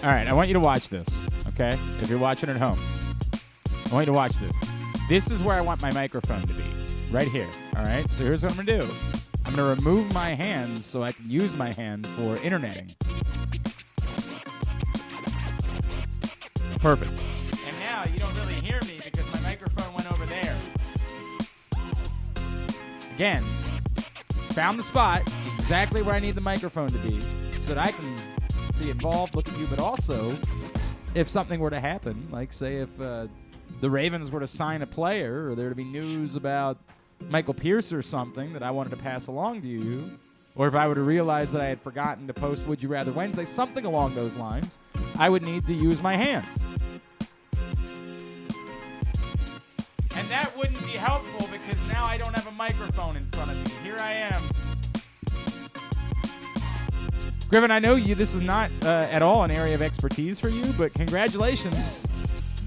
All right, I want you to watch this, okay? If you're watching at home, I want you to watch this. This is where I want my microphone to be, right here, all right? So here's what I'm going to do. I'm going to remove my hands so I can use my hand for interneting. Perfect. And now you don't really hear me because my microphone went over there. Again, found the spot exactly where I need the microphone to be so that I can be involved, look at you, but also if something were to happen, like say if the Ravens were to sign a player or there to be news about Michael Pierce or something that I wanted to pass along to you, or if I were to realize that I had forgotten to post Would You Rather Wednesday, something along those lines, I would need to use my hands. And that wouldn't be helpful because now I don't have a microphone in front of me. Here I am. Griffin, I know this is not at all an area of expertise for you, but congratulations.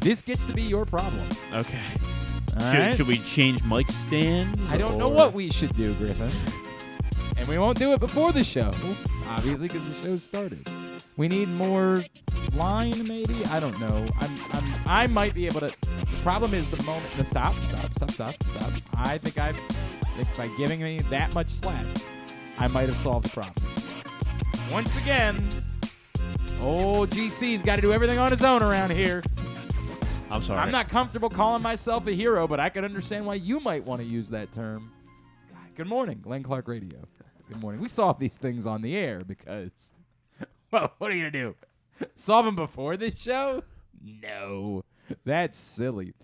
This gets to be your problem. Okay. Right? Should we change mic stands? I don't know what we should do, Griffin. And we won't do it before the show, obviously, because the show started. We need more line, maybe? I don't know. I might be able to. The problem is the moment. Stop. I think by giving me that much slack, I might have solved the problem. Once again, old GC's got to do everything on his own around here. I'm sorry. I'm not comfortable calling myself a hero, but I can understand why you might want to use that term. Good morning, Glenn Clark Radio. Good morning. We solve these things on the air because, well, what are you going to do? Solve them before this show? No. That's silly.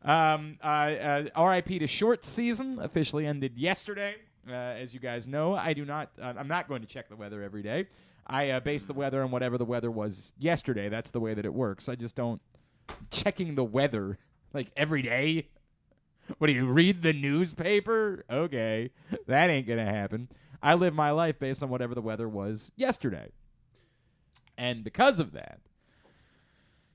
RIP to short season officially ended yesterday. As you guys know, I'm not going to check the weather every day. I base the weather on whatever the weather was yesterday. That's the way that it works. I just don't checking the weather like every day. What do you read the newspaper? Okay, that ain't going to happen. I live my life based on whatever the weather was yesterday. And because of that,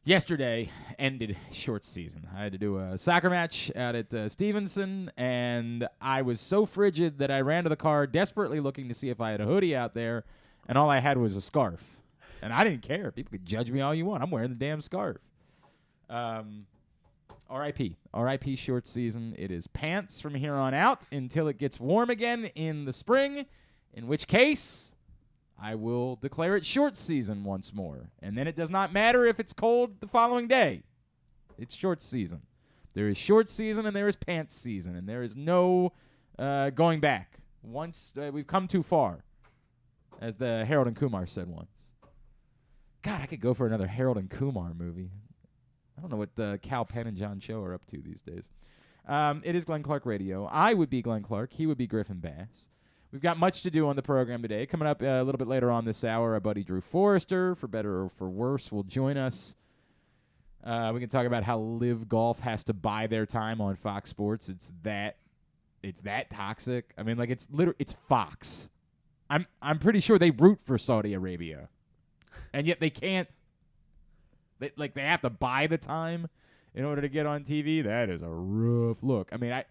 yesterday ended short season. I had to do a soccer match out at Stevenson, and I was so frigid that I ran to the car desperately looking to see if I had a hoodie out there, and all I had was a scarf. And I didn't care. People could judge me all you want. I'm wearing the damn scarf. R.I.P. R.I.P. short season. It is pants from here on out until it gets warm again in the spring, in which case I will declare it short season once more. And then it does not matter if it's cold the following day. It's short season. There is short season and there is pants season, and there is no going back. Once we've come too far, as the Harold and Kumar said once. God, I could go for another Harold and Kumar movie. I don't know what Cal Penn and John Cho are up to these days. It is Glenn Clark Radio. I would be Glenn Clark. He would be Griffin Bass. We've got much to do on the program today. Coming up a little bit later on this hour, our buddy Drew Forrester, for better or for worse, will join us. We can talk about how Live Golf has to buy their time on Fox Sports. It's that toxic. I mean, like it's Fox. I'm pretty sure they root for Saudi Arabia, and yet they can't. They have to buy the time in order to get on TV. That is a rough look. I mean,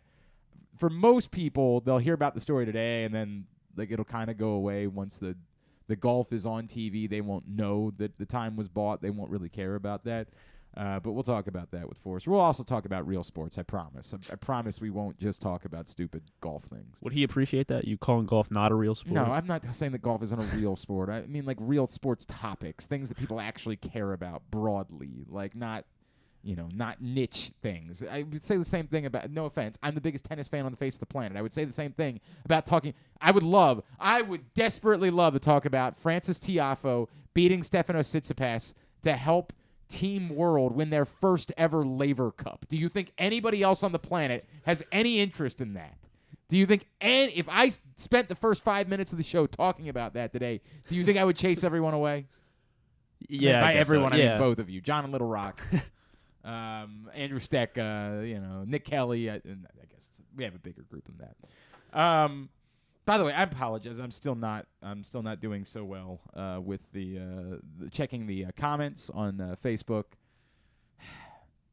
for most people, they'll hear about the story today, and then it'll kind of go away once the golf is on TV. They won't know that the time was bought. They won't really care about that. But we'll talk about that with Forrester. We'll also talk about real sports, I promise. I promise we won't just talk about stupid golf things. Would he appreciate that? You calling golf not a real sport? No, I'm not saying that golf isn't a real sport. I mean, like, real sports topics, things that people actually care about broadly, like not niche things. I would say the same thing about, no offense, I'm the biggest tennis fan on the face of the planet. I would say the same thing about talking. I would desperately love to talk about Francis Tiafoe beating Stefanos Tsitsipas to help Team World win their first ever Laver Cup. Do you think anybody else on the planet has any interest in that? Do you think, if I spent the first 5 minutes of the show talking about that today, do you think I would chase everyone away? Yeah, by everyone, so. Yeah. I mean both of you. John and Little Rock, Andrew Steck, Nick Kelly. I guess we have a bigger group than that. By the way, I apologize. I'm still not doing so well with the checking the comments on Facebook.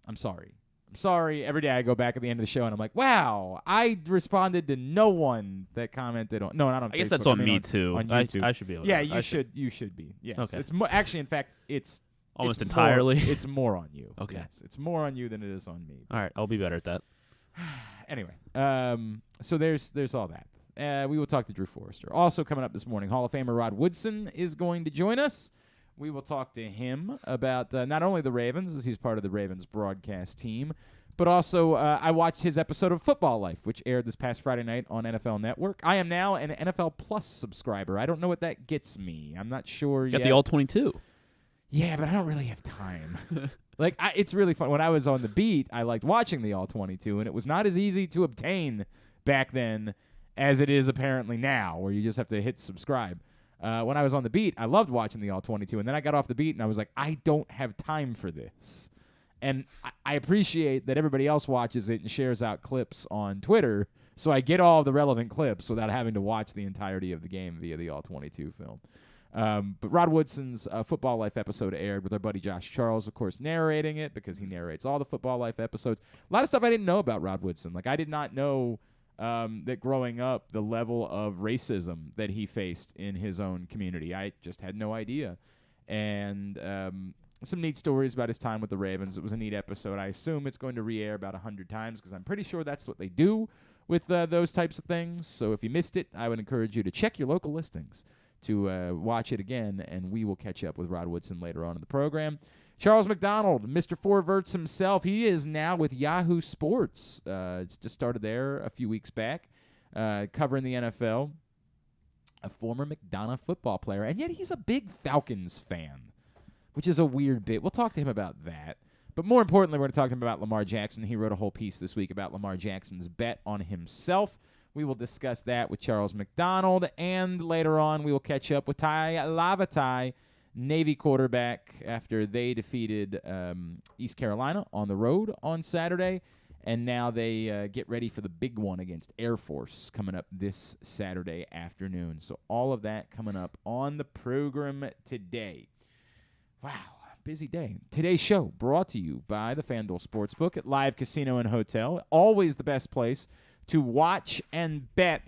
I'm sorry. Every day I go back at the end of the show and I'm like, wow, I responded to no one that commented on. No, not on Facebook. I guess that's on me too. On YouTube. I should be able to. Yeah, you should be. Yes. Okay. It's actually, in fact, it's Almost entirely? It's more on you. Okay. Yes, it's more on you than it is on me. All right, I'll be better at that. Anyway, so there's all that. We will talk to Drew Forrester. Also coming up this morning, Hall of Famer Rod Woodson is going to join us. We will talk to him about not only the Ravens, as he's part of the Ravens broadcast team, but also I watched his episode of Football Life, which aired this past Friday night on NFL Network. I am now an NFL Plus subscriber. I don't know what that gets me. I'm not sure yet. Got the All-22. Yeah, but I don't really have time. It's really fun. When I was on the beat, I liked watching the All-22, and it was not as easy to obtain back then as it is apparently now, where you just have to hit subscribe. When I was on the beat, I loved watching the All-22, and then I got off the beat, and I was like, I don't have time for this. And I appreciate that everybody else watches it and shares out clips on Twitter, so I get all the relevant clips without having to watch the entirety of the game via the All-22 film. But Rod Woodson's Football Life episode aired with our buddy Josh Charles, of course, narrating it because he narrates all the Football Life episodes. A lot of stuff I didn't know about Rod Woodson. Like, I did not know that growing up, the level of racism that he faced in his own community. I just had no idea. And some neat stories about his time with the Ravens. It was a neat episode. I assume it's going to re-air about 100 times because I'm pretty sure that's what they do with those types of things. So if you missed it, I would encourage you to check your local listings to watch it again, and we will catch up with Rod Woodson later on in the program. Charles McDonald, Mr. Four Verts himself, he is now with Yahoo Sports. It's just started there a few weeks back, covering the NFL. A former McDonogh football player, and yet he's a big Falcons fan, which is a weird bit. We'll talk to him about that. But more importantly, we're going to talk to him about Lamar Jackson. He wrote a whole piece this week about Lamar Jackson's bet on himself. We will discuss that with Charles McDonald, and later on we will catch up with Tai Lavatai, Navy quarterback, after they defeated East Carolina on the road on Saturday, and now they get ready for the big one against Air Force coming up this Saturday afternoon. So all of that coming up on the program today. Wow, busy day. Today's show brought to you by the FanDuel Sportsbook at Live Casino and Hotel. Always the best place to watch and bet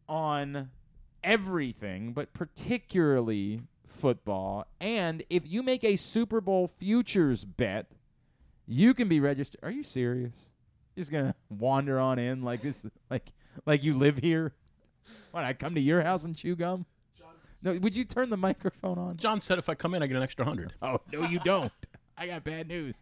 on everything, but particularly football. And if you make a Super Bowl futures bet, you can be registered. Are you serious? You're just gonna wander on in like this, like you live here? What, I come to your house and chew gum? No, would you turn the microphone on? John said if I come in, I get an extra 100. Oh, no, you don't. I got bad news.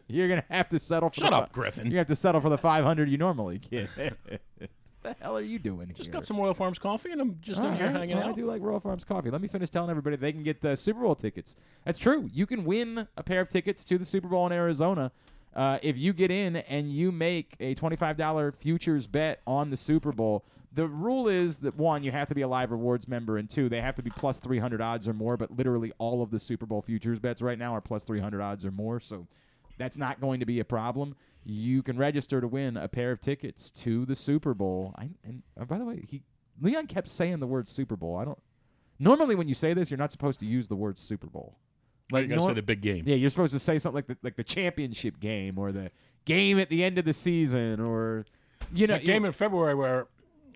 You're going to have to settle for Shut up, Griffin. You have to settle for the 500 you normally get. What the hell are you doing Just here? got some Royal Farms coffee, and I'm just in here hanging out. I do like Royal Farms coffee. Let me finish telling everybody they can get Super Bowl tickets. That's true. You can win a pair of tickets to the Super Bowl in Arizona if you get in and you make a $25 futures bet on the Super Bowl. The rule is that, one, you have to be a Live Rewards member, and two, they have to be plus 300 odds or more, but literally all of the Super Bowl futures bets right now are plus 300 odds or more, so that's not going to be a problem. You can register to win a pair of tickets to the Super Bowl. By the way, Leon kept saying the word Super Bowl. Normally when you say this, you're not supposed to use the word Super Bowl. Like, you're going to say the big game. Yeah, you're supposed to say something like the championship game or the game at the end of the season or, The game in February where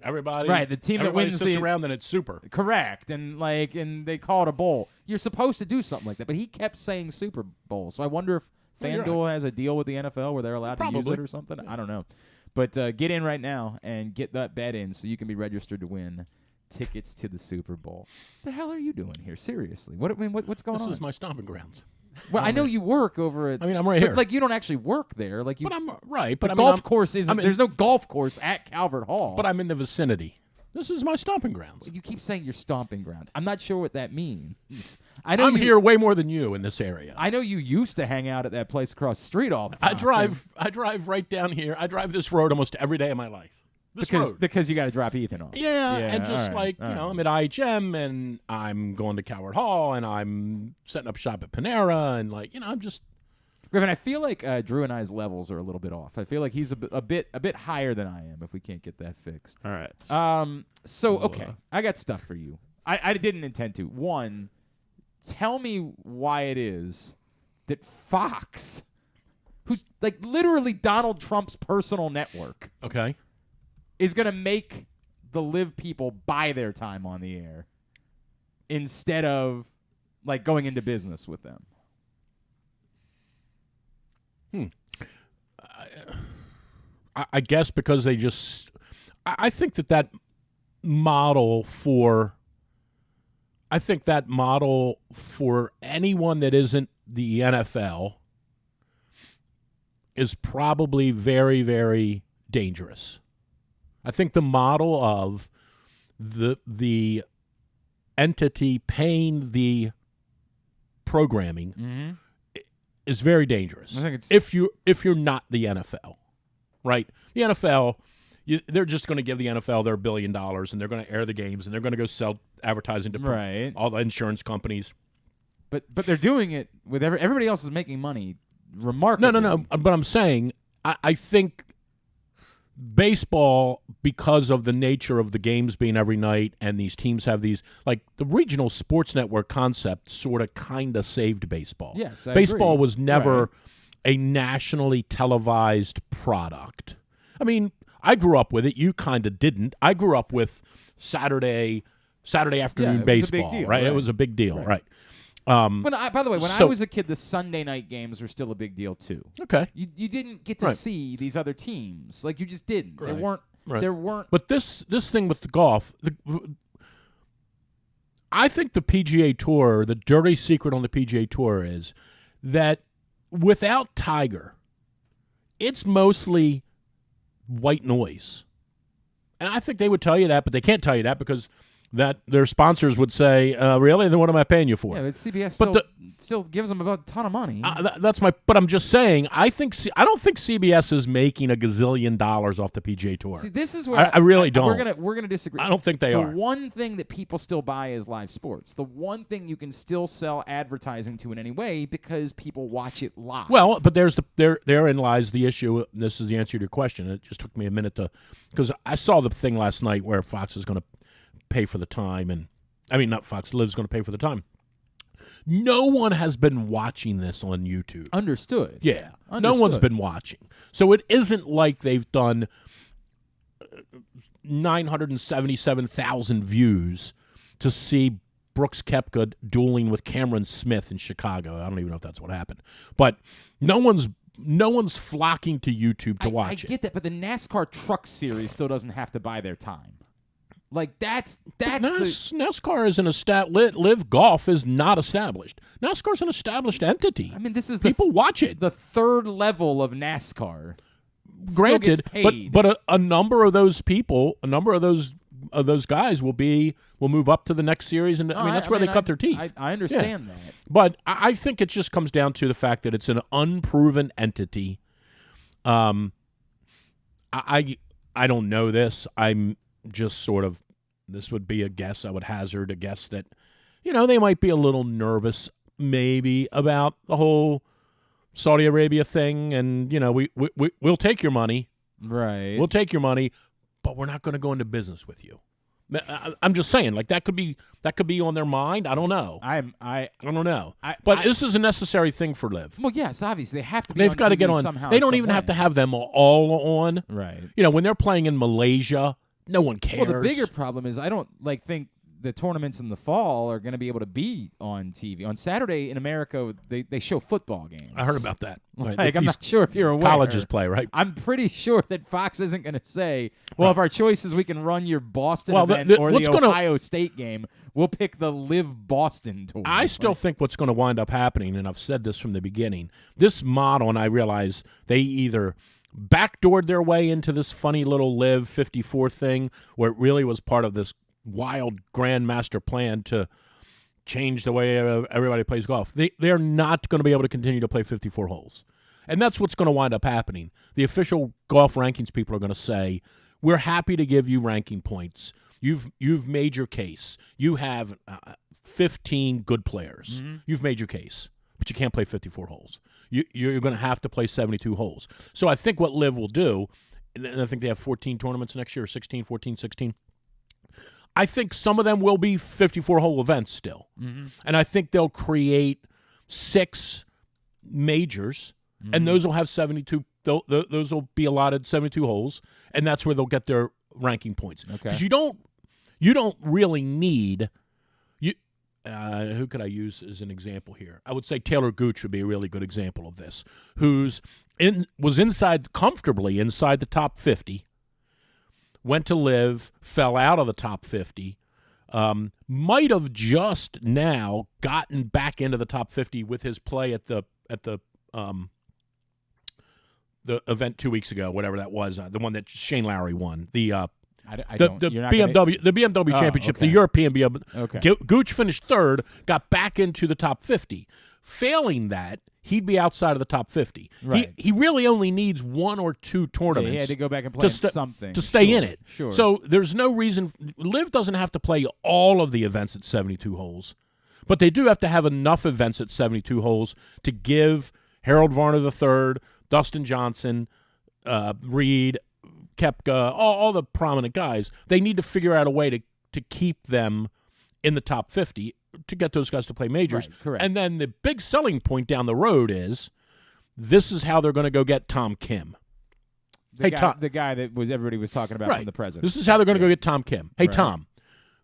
everybody, right, the team that wins sits around and it's super. Correct, and they call it a bowl. You're supposed to do something like that, but he kept saying Super Bowl. So I wonder if FanDuel has a deal with the NFL where they're allowed to use it or something. Yeah. I don't know, but get in right now and get that bet in so you can be registered to win tickets to the Super Bowl. The hell are you doing here? Seriously, what's going on? This is my stomping grounds. Well, I know you work over at. I mean, I'm right here. Like, you don't actually work there. Like, you. But I'm right. But the golf course isn't. There's no golf course at Calvert Hall. But I'm in the vicinity. This is my stomping grounds. You keep saying your stomping grounds. I'm not sure what that means. I'm here way more than you in this area. I know you used to hang out at that place across the street all the time. I drive right down here. I drive this road almost every day of my life. Because you got to drop Ethan off. Yeah, and just I'm at IHM and I'm going to Calvert Hall and I'm setting up shop at Panera and I'm just. Griffin, I feel like Drew and I's levels are a little bit off. I feel like he's a bit higher than I am if we can't get that fixed. All right. Okay, I got stuff for you. I didn't intend to. One, tell me why it is that Fox, who's like literally Donald Trump's personal network, okay, is going to make the live people buy their time on the air instead of like going into business with them? I guess because they just – I think that model for – I think that model for anyone that isn't the NFL is probably very, very dangerous. I think the model of the entity paying the programming is very dangerous. I think it's if you're not the NFL, right? The NFL, they're just going to give the NFL their $1 billion, and they're going to air the games, and they're going to go sell advertising to all the insurance companies. But they're doing it with everybody else is making money. Remarkably. No. But I'm saying I think baseball, because of the nature of the games being every night, and these teams have these, like the regional sports network concept, sort of kind of saved baseball. Yes, I baseball agree. was never a nationally televised product. I mean, I grew up with it. You kind of didn't. I grew up with Saturday afternoon baseball. Right? It was a big deal. Right. By the way, when I was a kid, the Sunday night games were still a big deal too. Okay. You didn't get to see these other teams. Like, you just didn't. Right. There weren't. But this thing with the golf, I think the PGA Tour, the dirty secret on the PGA Tour is that without Tiger, it's mostly white noise. And I think they would tell you that, but they can't tell you that because that their sponsors would say, really? Then what am I paying you for? Yeah, but CBS still gives them about a ton of money. But I'm just saying, I don't think CBS is making $1 gazillion off the PGA Tour. See, this is where I really don't. We're gonna disagree. I don't think they are. The one thing that people still buy is live sports. The one thing you can still sell advertising to in any way because people watch it live. Well, but therein lies the issue. This is the answer to your question. It just took me a minute because I saw the thing last night where Fox is going to pay for the time, and I mean, not Fox, Liv's going to pay for the time. No one has been watching this on YouTube. Understood. Yeah. Understood. No one's been watching. So it isn't like they've done 977,000 views to see Brooks Koepka dueling with Cameron Smith in Chicago. I don't even know if that's what happened. But no one's flocking to YouTube to watch it. I get that, but the NASCAR Truck Series still doesn't have to buy their time. Like, that's NASCAR is an established. Live Golf is not established. NASCAR's an established entity. I mean, this is people watch it. The third level of NASCAR. Granted, still gets paid. but a number of those people, a number of those guys will move up to the next series, and that's where they cut their teeth. I understand that, but I think it just comes down to the fact that it's an unproven entity. I don't know this. I'm just sort of, this would be a guess. I would hazard a guess that, they might be a little nervous maybe about the whole Saudi Arabia thing, and we'll take your money. Right. We'll take your money, but we're not going to go into business with you. I'm just saying, like, that could be on their mind. I don't know. I don't know. But this is a necessary thing for Liv. Well, yes, obviously they have to be. They've got to get on. Somehow. They don't even have to have them all on. Right. When they're playing in Malaysia, no one cares. Well, the bigger problem is I don't think the tournaments in the fall are going to be able to be on TV. On Saturday in America, they show football games. I heard about that. Like, I'm not sure if you're aware. Colleges play, right? I'm pretty sure that Fox isn't going to say, well, if our choice is we can run your Boston event or the Ohio State game, we'll pick the Live Boston tour. I still think what's going to wind up happening, and I've said this from the beginning, this model, and I realize they either backdoored their way into this funny little Live 54 thing where it really was part of this wild grand master plan to change the way everybody plays golf. They're not going to be able to continue to play 54 holes. And that's what's going to wind up happening. The official golf rankings people are going to say, we're happy to give you ranking points. You've made your case. You have 15 good players. Mm-hmm. You've made your case, but you can't play 54 holes. You're going to have to play 72 holes. So I think what Liv will do, and I think they have 14 tournaments next year, 16, 14, 16. I think some of them will be 54-hole events still. Mm-hmm. And I think they'll create 6 majors, and those will have 72. Those will be allotted 72 holes, and that's where they'll get their ranking points. Because you don't really need who could I use as an example here? I would say Taylor Gooch would be a really good example of this, was comfortably inside the top 50, went to live, fell out of the top 50, might have just now gotten back into the top 50 with his play at the event 2 weeks ago, whatever that was, the one that Shane Lowry won, the BMW Championship, okay. the European BMW. Okay. Gooch finished third, got back into the top 50. Failing that, he'd be outside of the top 50. Right. He really only needs one or two tournaments. He had to go back and play something to stay in it. Sure. So there's no reason. Liv doesn't have to play all of the events at 72 holes, but they do have to have enough events at 72 holes to give Harold Varner III, Dustin Johnson, Reed, Koepka, all the prominent guys. They need to figure out a way to keep them in the top 50 to get those guys to play majors. Right, correct. And then the big selling point down the road is this is how they're going to go get Tom Kim. The guy that everybody was talking about from the president. This is how they're going to go get Tom Kim. Hey, Right. Tom,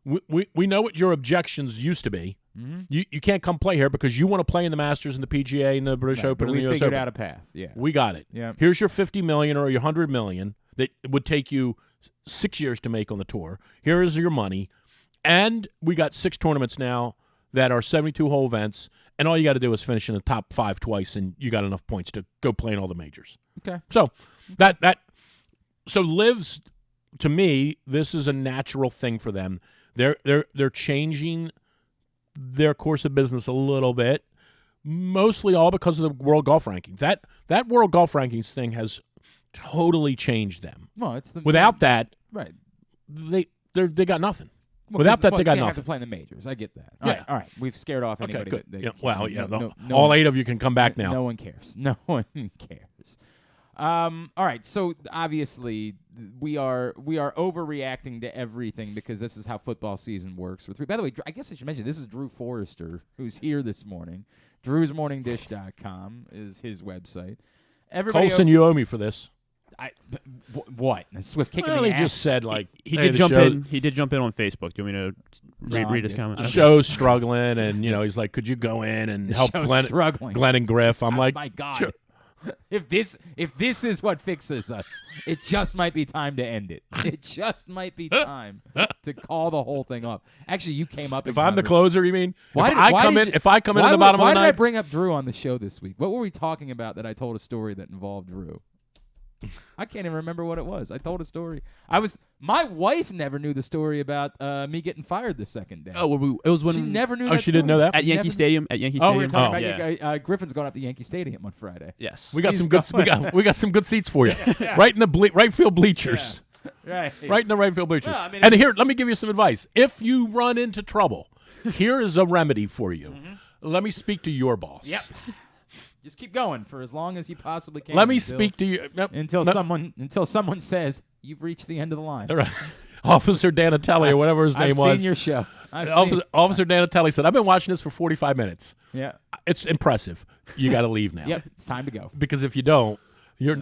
we know what your objections used to be. Mm-hmm. You can't come play here because you want to play in the Masters and the PGA and the British Open but and the we US figured Open. out a path. Yeah. We got it. Yeah. Here's your $50 million or your $100 million that would take you 6 years to make on the tour. Here is your money. And we got 6 tournaments now that are 72-hole events, and all you got to do is finish in the top 5 twice, and you got enough points to go play in all the majors. Okay. So Liv's, to me, this is a natural thing for them. They're changing their course of business a little bit, mostly all because of the World Golf Rankings. That World Golf Rankings thing has totally changed them. Well, it's the Without that, right. they got nothing. Well, Without that, they got have nothing. to play in the majors. I get that. Yeah. All right. We've scared off Okay, anybody. good. That Yeah, can't- well, yeah, no all one- 8 of you can come back now. No one cares. No one cares. All right. So obviously we are overreacting to everything because this is how football season works. By the way, I guess I should mention this is Drew Forrester who's here this morning. Drew'sMorningDish.com is his website. Everybody Colson, you owe me for this. What? Swift kicking Well, the he ass. just said like He hey, did the jump show- in. He did jump in on Facebook. Do you want me to read his comment? The show's struggling, and he's like, "Could you go in and The help show's struggling. Glenn and Griff?" I'm like, my God. Sure. If this is what fixes us, it just might be time to end it. It just might be time to call the whole thing off. Actually, you came up. If I'm the closer, you mean? Why if did- I why come did in, you- if I come in at the Why bottom did of the I ninth, bring up Drew on the show this week? What were we talking about that I told a story that involved Drew? I can't even remember what it was. I told a story. My wife never knew the story about me getting fired the second day. Oh, it was when She never knew Oh, that she didn't story. know that? at Yankee Never- Stadium. At Yankee Oh, Stadium. we were talking Oh. about Griffin's going up to Yankee Stadium on Friday. Yes. we got He's some good. We got some good seats for you, right in the right field bleachers. Right. Right in the right field bleachers. Well, I mean, and here, let me give you some advice. If you run into trouble, here is a remedy for you. Let me speak to your boss. Yep. Just keep going for as long as you possibly can. Let me until- speak to you. Nope, until nope. someone says you've reached the end of the line. All right. Officer Danatelli, or whatever his name I've was. seen your show. I've seen. Officer Danatelli said, "I've been watching this for 45 minutes. Yeah. It's impressive. You got to leave now. Yep. It's time to go. Because if you don't,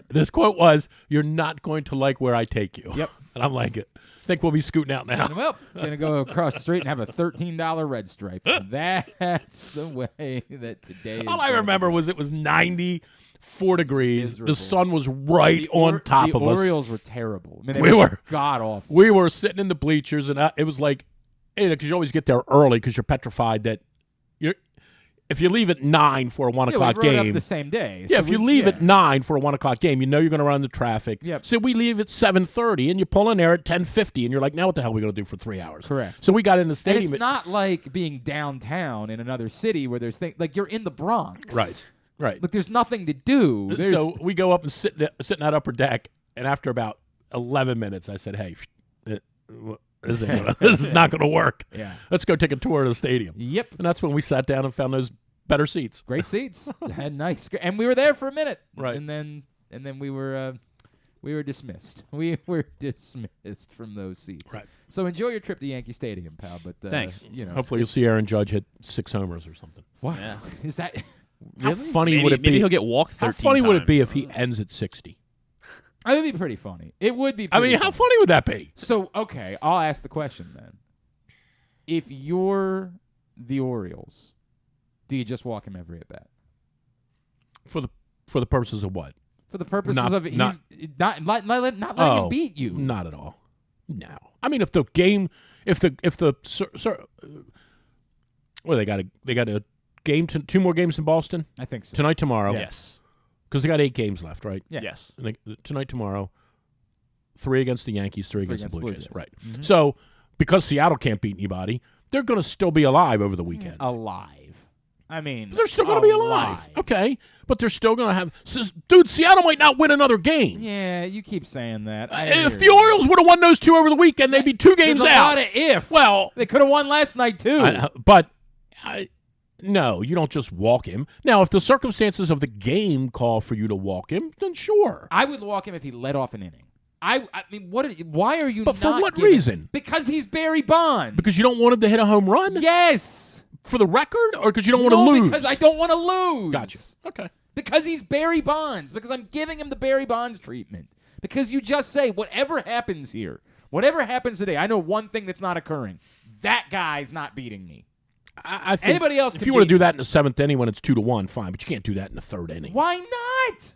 this quote was, "You're not going to like where I take you." Yep. And I'm like it. I think we'll be scooting out now. Well, gonna go across the street and have a $13 red stripe. That's the way that today is. All I gonna remember go. was it was 94 degrees. Miserable. The sun was right on top of The us. Orioles were terrible. I mean, they We were. god awful. We were sitting in the bleachers, and it was like, because you always get there early because you're petrified that if you leave at 9 for a 1 o'clock we rode game. up the same day. Yeah, so if you leave yeah. at 9 for a 1 o'clock game, you know you're going to run into traffic. Yep. So we leave at 7:30, and you pull in there at 10:50, and you're like, now what the hell are we going to do for 3 hours? Correct. So we got in the And stadium. it's not like being downtown in another city where there's things like you're in the Bronx. Right. Like there's nothing to do. There's, So we go up and sit in that upper deck, and after about 11 minutes, I said, hey, this is not going to work. yeah. Let's go take a tour of the stadium. Yep. And that's when we sat down and found those better seats. Great seats. Had nice, and we were there for a minute. Right. And then we were dismissed. We were dismissed from those seats. Right. So enjoy your trip to Yankee Stadium, pal. But Thanks. Hopefully you'll see Aaron Judge hit 6 homers or something. Wow. Yeah. Is that? How funny Maybe, would it be? maybe he'll get walked 13 How funny would it be times. if he ends at 60? It would be pretty funny. It would be. I Pretty mean, how funny would that be? So okay, I'll ask the question then. If you're the Orioles, do you just walk him every at bat? For the purposes of what? For the purposes Not- of he's not- not letting him beat you. Not at all. No. I mean, if the game, if the well, they got a game, 2 more games in Boston I think so. tonight, tomorrow. Yes. Because they got 8 games left, right? Yes. And tonight, tomorrow, 3 against the Yankees, 3 against the Blue Jays. Right. Mhm. So, because Seattle can't beat anybody, they're going to still be alive over the weekend. Alive. I mean, They're still going to be alive. Okay. But they're still going to have... Dude, Seattle might not win another game. Yeah, you keep saying that. If the Orioles would have won those 2 over the weekend, they'd be 2 games There's a out. lot of if. Well... They could have won last night, too. No, you don't just walk him. Now, if the circumstances of the game call for you to walk him, then sure. I would walk him if he led off an inning. I mean, why are you But not for what giving- reason? Because he's Barry Bonds. Because you don't want him to hit a home run? Yes. For the record? Or because you don't want to No, lose? because I don't want to lose. Gotcha. Okay. Because he's Barry Bonds. Because I'm giving him the Barry Bonds treatment. Because you just say, whatever happens here, whatever happens today, I know one thing that's not occurring. That guy's not beating me. I think Anybody else if can you want to beat do that in the 7th inning when it's 2-1, fine. But you can't do that in the 3rd inning. Why not?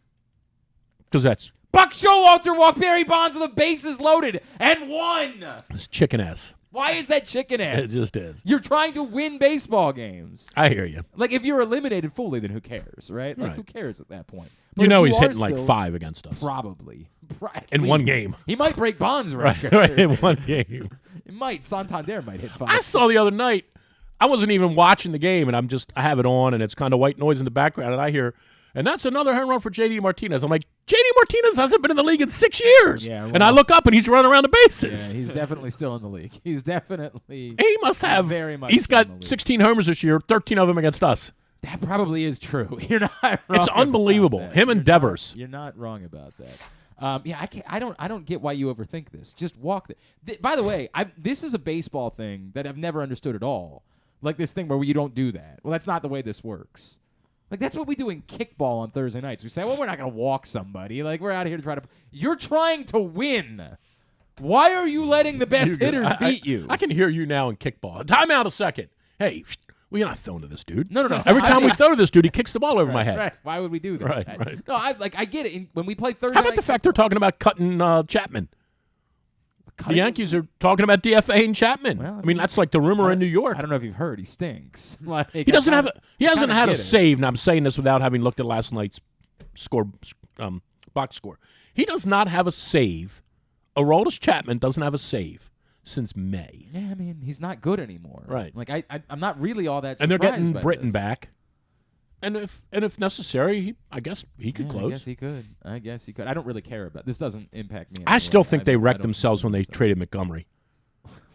Because that's Buck Showalter walked Barry Bonds with the bases loaded and won. it's chicken ass. Why is that chicken It ass? just is. You're trying to win baseball games. I hear you. Like, if you're eliminated fully, then who cares, right? Like, Right. who cares at that point? You But know if he's are hitting like still- 5 against us. Probably. At In one least. game. He might break Bonds' Right, record. right, in one game. It might. Santander might hit 5. I saw the other night, I wasn't even watching the game, and I have it on, and it's kind of white noise in the background, and I hear, and that's another home run for J.D. Martinez. I'm like, J.D. Martinez hasn't been in the league in 6 years. Yeah, And I look up, and he's running around the bases. Yeah, he's definitely still in the league. He's definitely. He must have. very much He's still in got the league. 16 homers this year, 13 of them against us. That probably is true. You're not wrong. It's about unbelievable. that. Him and You're Devers. You're not wrong about that. Yeah, I can't. I don't get why you overthink this. Just walk. By the way, this is a baseball thing that I've never understood at all. Like this thing where you don't do that. Well, that's not the way this works. Like, that's what we do in kickball on Thursday nights. We say, well, we're not going to walk somebody. Like, we're out here to try to... You're trying to win. Why are you letting the best hitters beat you? I can hear you now in kickball. Time out a second. Hey, we're not throwing to this dude. No. Every time we throw to this dude, he kicks the ball over my head. Right. Why would we do that? Right. No, I get it. When we play Thursday How about night the fact they're talking about cutting Chapman? The Yankees are talking about DFA-ing Chapman. Well, I mean, that's like the rumor in New York. I don't know if you've heard. He stinks. Like, He doesn't have. He hasn't had a get it. save, and I'm saying this without having looked at last night's score, box score. He does not have a save. Aroldis Chapman doesn't have a save since May. Yeah, I mean, he's not good anymore. Right. Like, I'm not really all that And they're surprised getting by Britton this. back. And if necessary, I guess he could Yeah, close. I guess he could. I don't really care about this. Doesn't impact me. in I any still way. think I they don't- I wrecked don't themselves when they consider traded Montgomery.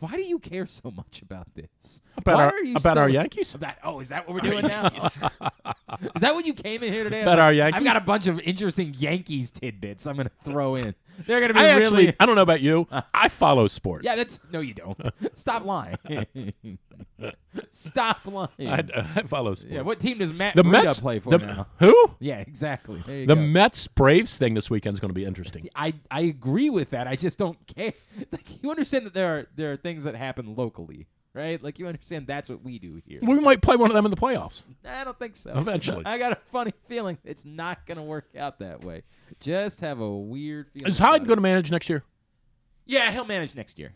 Why do you care so much about this? About Why our- are you about so- our Yankees? Is that what we're doing now? Is that what you came in here today? I was About like, our Yankees? I've got a bunch of interesting Yankees tidbits I'm going to throw in. They're going to be I really... actually, I don't know about you. I follow sports. Yeah, no, you don't. Stop lying. Stop lying. I follow sports. Yeah, what team does Matt the Breida Mets play for now? Who? Yeah, exactly. There you The go. Mets Braves thing this weekend is going to be interesting. I agree with that. I just don't care. Like, you understand that there are things that happen locally, right? Like, you understand that's what we do here. We might play one of them in the playoffs. I don't think so. Eventually. I got a funny feeling it's not going to work out that way. Just have a weird feeling. Is Hyde about going it. to manage next year? Yeah, he'll manage next year.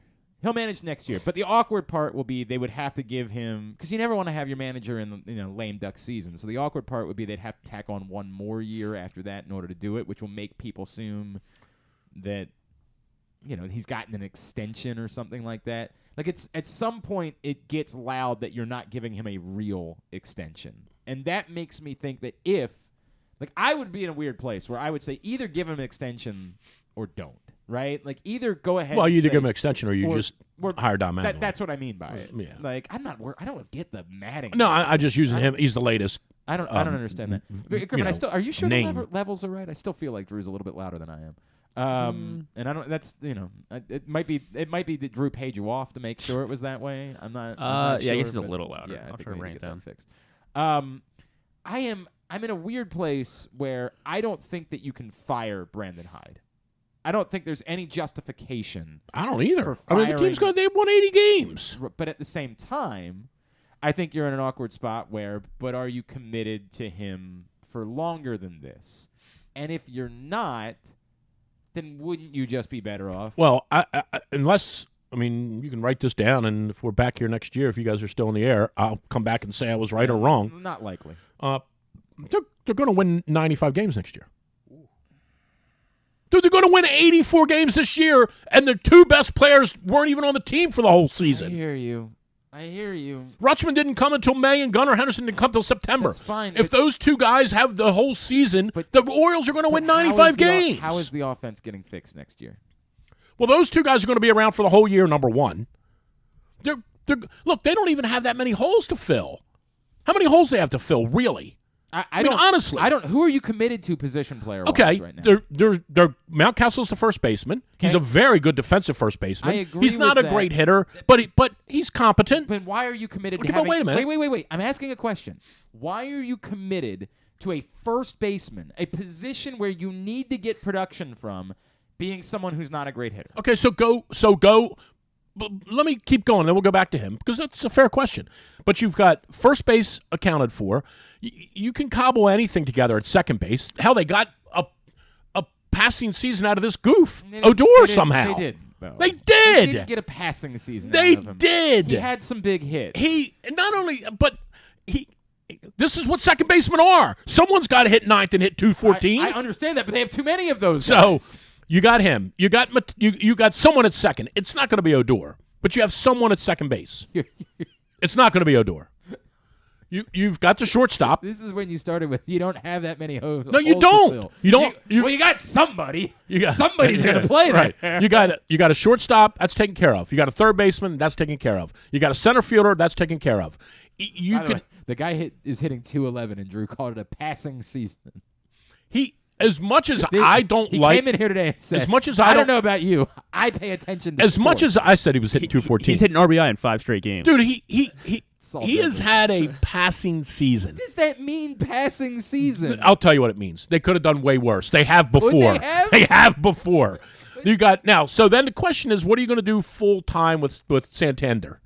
But the awkward part will be they would have to give him, because you never want to have your manager in the lame duck season. So the awkward part would be they'd have to tack on one more year after that in order to do it, which will make people assume that he's gotten an extension or something like that. Like, it's at some point it gets loud that you're not giving him a real extension, and that makes me think that I would be in a weird place where I would say either give him an extension or don't. Right? Like, either go ahead. Well, and you either say, give him an extension or you just hire Don Mattingly. That's what I mean by it. Yeah. Like, I don't get the Mattingly. No, I just using him. He's the latest. I don't understand that. But, Griffin, are you sure name. the levels are right? I still feel like Drew's a little bit louder than I am. And I don't. That's it might be that Drew paid you off to make sure it was that way. I'm not. Yeah, I guess sure, it's a but little louder. Yeah, I I'll think try to we bring need it to get down. that fixed. I'm in a weird place where I don't think that you can fire Brandon Hyde. I don't think there's any justification. I don't either. For I mean, the team's firing- they've won 80 games. But at the same time, I think you're in an awkward spot but are you committed to him for longer than this? And if you're not, then wouldn't you just be better off? Well, unless, you can write this down, and if we're back here next year, if you guys are still in the air, I'll come back and say I was right or wrong. Not likely. They're going to win 95 games next year. Dude, they're going to win 84 games this year, and their two best players weren't even on the team for the whole season. I hear you. Rutschman didn't come until May, and Gunnar Henderson didn't come until September. That's fine. If those two guys have the whole season, the Orioles are going to win 95 games. How is the offense getting fixed next year? Well, those two guys are going to be around for the whole year, number one. Look, they don't even have that many holes to fill. How many holes do they have to fill, really? I mean, honestly. Who are you committed to position player okay, right now? they're Mountcastle's the first baseman. Okay. He's a very good defensive first baseman. I agree he's not with a great hitter, but he's competent. But why are you committed to having... Wait a minute. Wait. I'm asking a question. Why are you committed to a first baseman, a position where you need to get production from, being someone who's not a great hitter? Okay, so go. Let me keep going, then we'll go back to him, because that's a fair question. But you've got first base accounted for. You can cobble anything together at second base. Hell, they got a passing season out of this goof, Odor, somehow. They did. Though. They did. They didn't get a passing season out of him. They did. He had some big hits. This is what second basemen are. Someone's got to hit ninth and hit 214. I understand that, but they have too many of those guys. So you got him. You got someone at second. It's not going to be Odor, but you have someone at second base. It's not going to be Odor. You've got the shortstop. This is when you started with you don't have that many holes. No, you don't. You don't. Well, you got somebody. Somebody's going to play right there. You got a shortstop. That's taken care of. You got a third baseman. That's taken care of. You got a center fielder. That's taken care of. The guy is hitting 211, and Drew called it a passing season. As much as I don't he like, came in here today and said, as much as I don't know about you, I pay attention to as sports. much as I said he was hitting 214. He's hitting RBI in 5 straight games. Dude, he has had a passing season. What does that mean, passing season? I'll tell you what it means. They could have done way worse. They have before. Would they have? They have before. You got now. So then the question is, what are you going to do full time with Santander?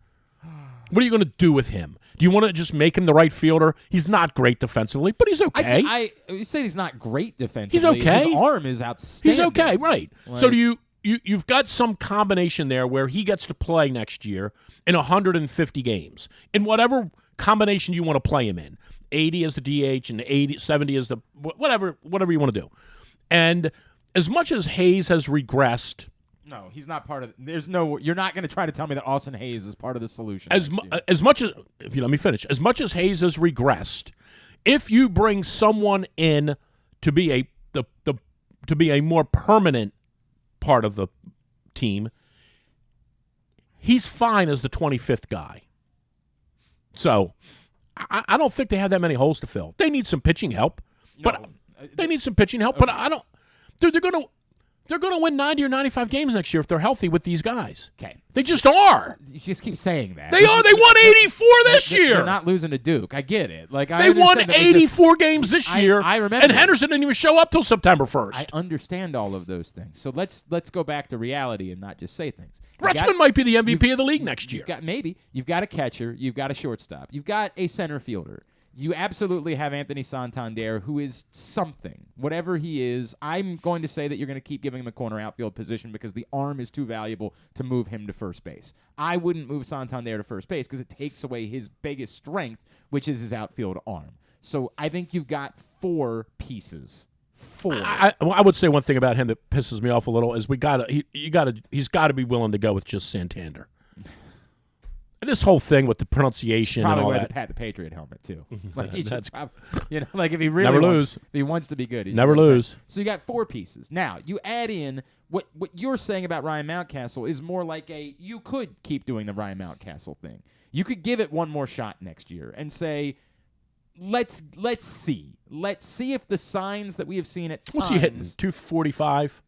What are you going to do with him? Do you want to just make him the right fielder? He's not great defensively, but he's okay. You say he's not great defensively. He's okay. His arm is outstanding. He's okay, right. So you've got some combination there where he gets to play next year in 150 games. In whatever combination you want to play him in. 80 as the DH and 70 as the whatever you want to do. And as much as Hayes has regressed, no, he's not part of. You're not going to try to tell me that Austin Hayes is part of the solution. As much as, if you let me finish, as much as Hayes has regressed, if you bring someone in to be a more permanent part of the team, he's fine as the 25th guy. So I don't think they have that many holes to fill. They need some pitching help, but I don't. Dude, they're going to win 90 or 95 games next year if they're healthy with these guys. Okay. They just are. You just keep saying that. They are. They won 84 this year. They're not losing to Duke. I get it. They won 84 games this year. I remember. And Henderson didn't even show up till September 1st. I understand all of those things. So let's go back to reality and not just say things. Rutschman might be the MVP of the league next year. You've got a catcher. You've got a shortstop. You've got a center fielder. You absolutely have Anthony Santander, who is something. Whatever he is, I'm going to say that you're going to keep giving him a corner outfield position because the arm is too valuable to move him to first base. I wouldn't move Santander to first base because it takes away his biggest strength, which is his outfield arm. So I think you've got 4 pieces. 4. I would say one thing about him that pisses me off a little is he's got to be willing to go with just Santander. This whole thing with the pronunciation probably and all wear that. the Patriot helmet too. If he wants to be good, never lose. So you got 4 pieces. Now you add in what you're saying about Ryan Mountcastle is more like you could keep doing the Ryan Mountcastle thing. You could give it one more shot next year and say, let's see if the signs that we have seen at times. What's he hitting? 245.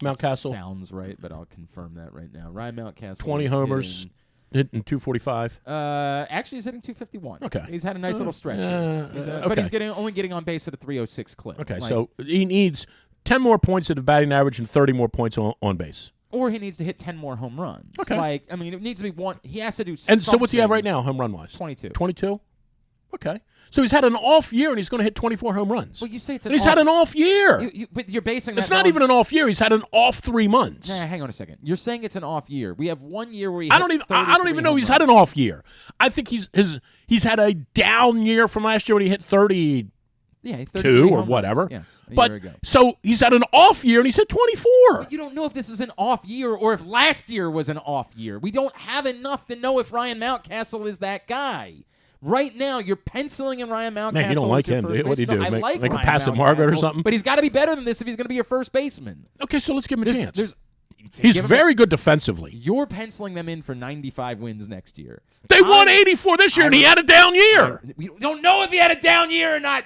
Mountcastle sounds right, but I'll confirm that right now. Ryan Mountcastle 20 homers. Hitting 245. Actually, he's hitting 251. Okay, he's had a nice little stretch. But he's only getting on base at a 306 clip. Okay, so he needs 10 more points at the batting average and 30 more points on base. Or he needs to hit 10 more home runs. Okay. Like, I mean, it needs to be one. He has to do something. And so what's he have right now, home run-wise? 22. 22? Okay. So he's had an off year, and he's going to hit 24 home runs. Well, you say it's and he's had an off year. But you're basing that It's not even an off year. He's had an off 3 months. Nah, hang on a second. You're saying it's an off year. We have 1 year where he I don't even know he's had an off year. I think he's had a down year from last year when he hit 30. Yeah, 2 or whatever. Yes, a but year ago. So he's had an off year and he's hit 24. But you don't know if this is an off year or if last year was an off year. We don't have enough to know if Ryan Mountcastle is that guy. Right now, you're penciling in Ryan Mountcastle. Man, you don't like him. What do you do? No, I like make him Ryan pass at Margaret or something? But he's got to be better than this if he's going to be your first baseman. Okay, so let's give him a chance. He's He's very good defensively. You're penciling them in for 95 wins next year. They won 84 this year, and he had a down year. We don't know if he had a down year or not.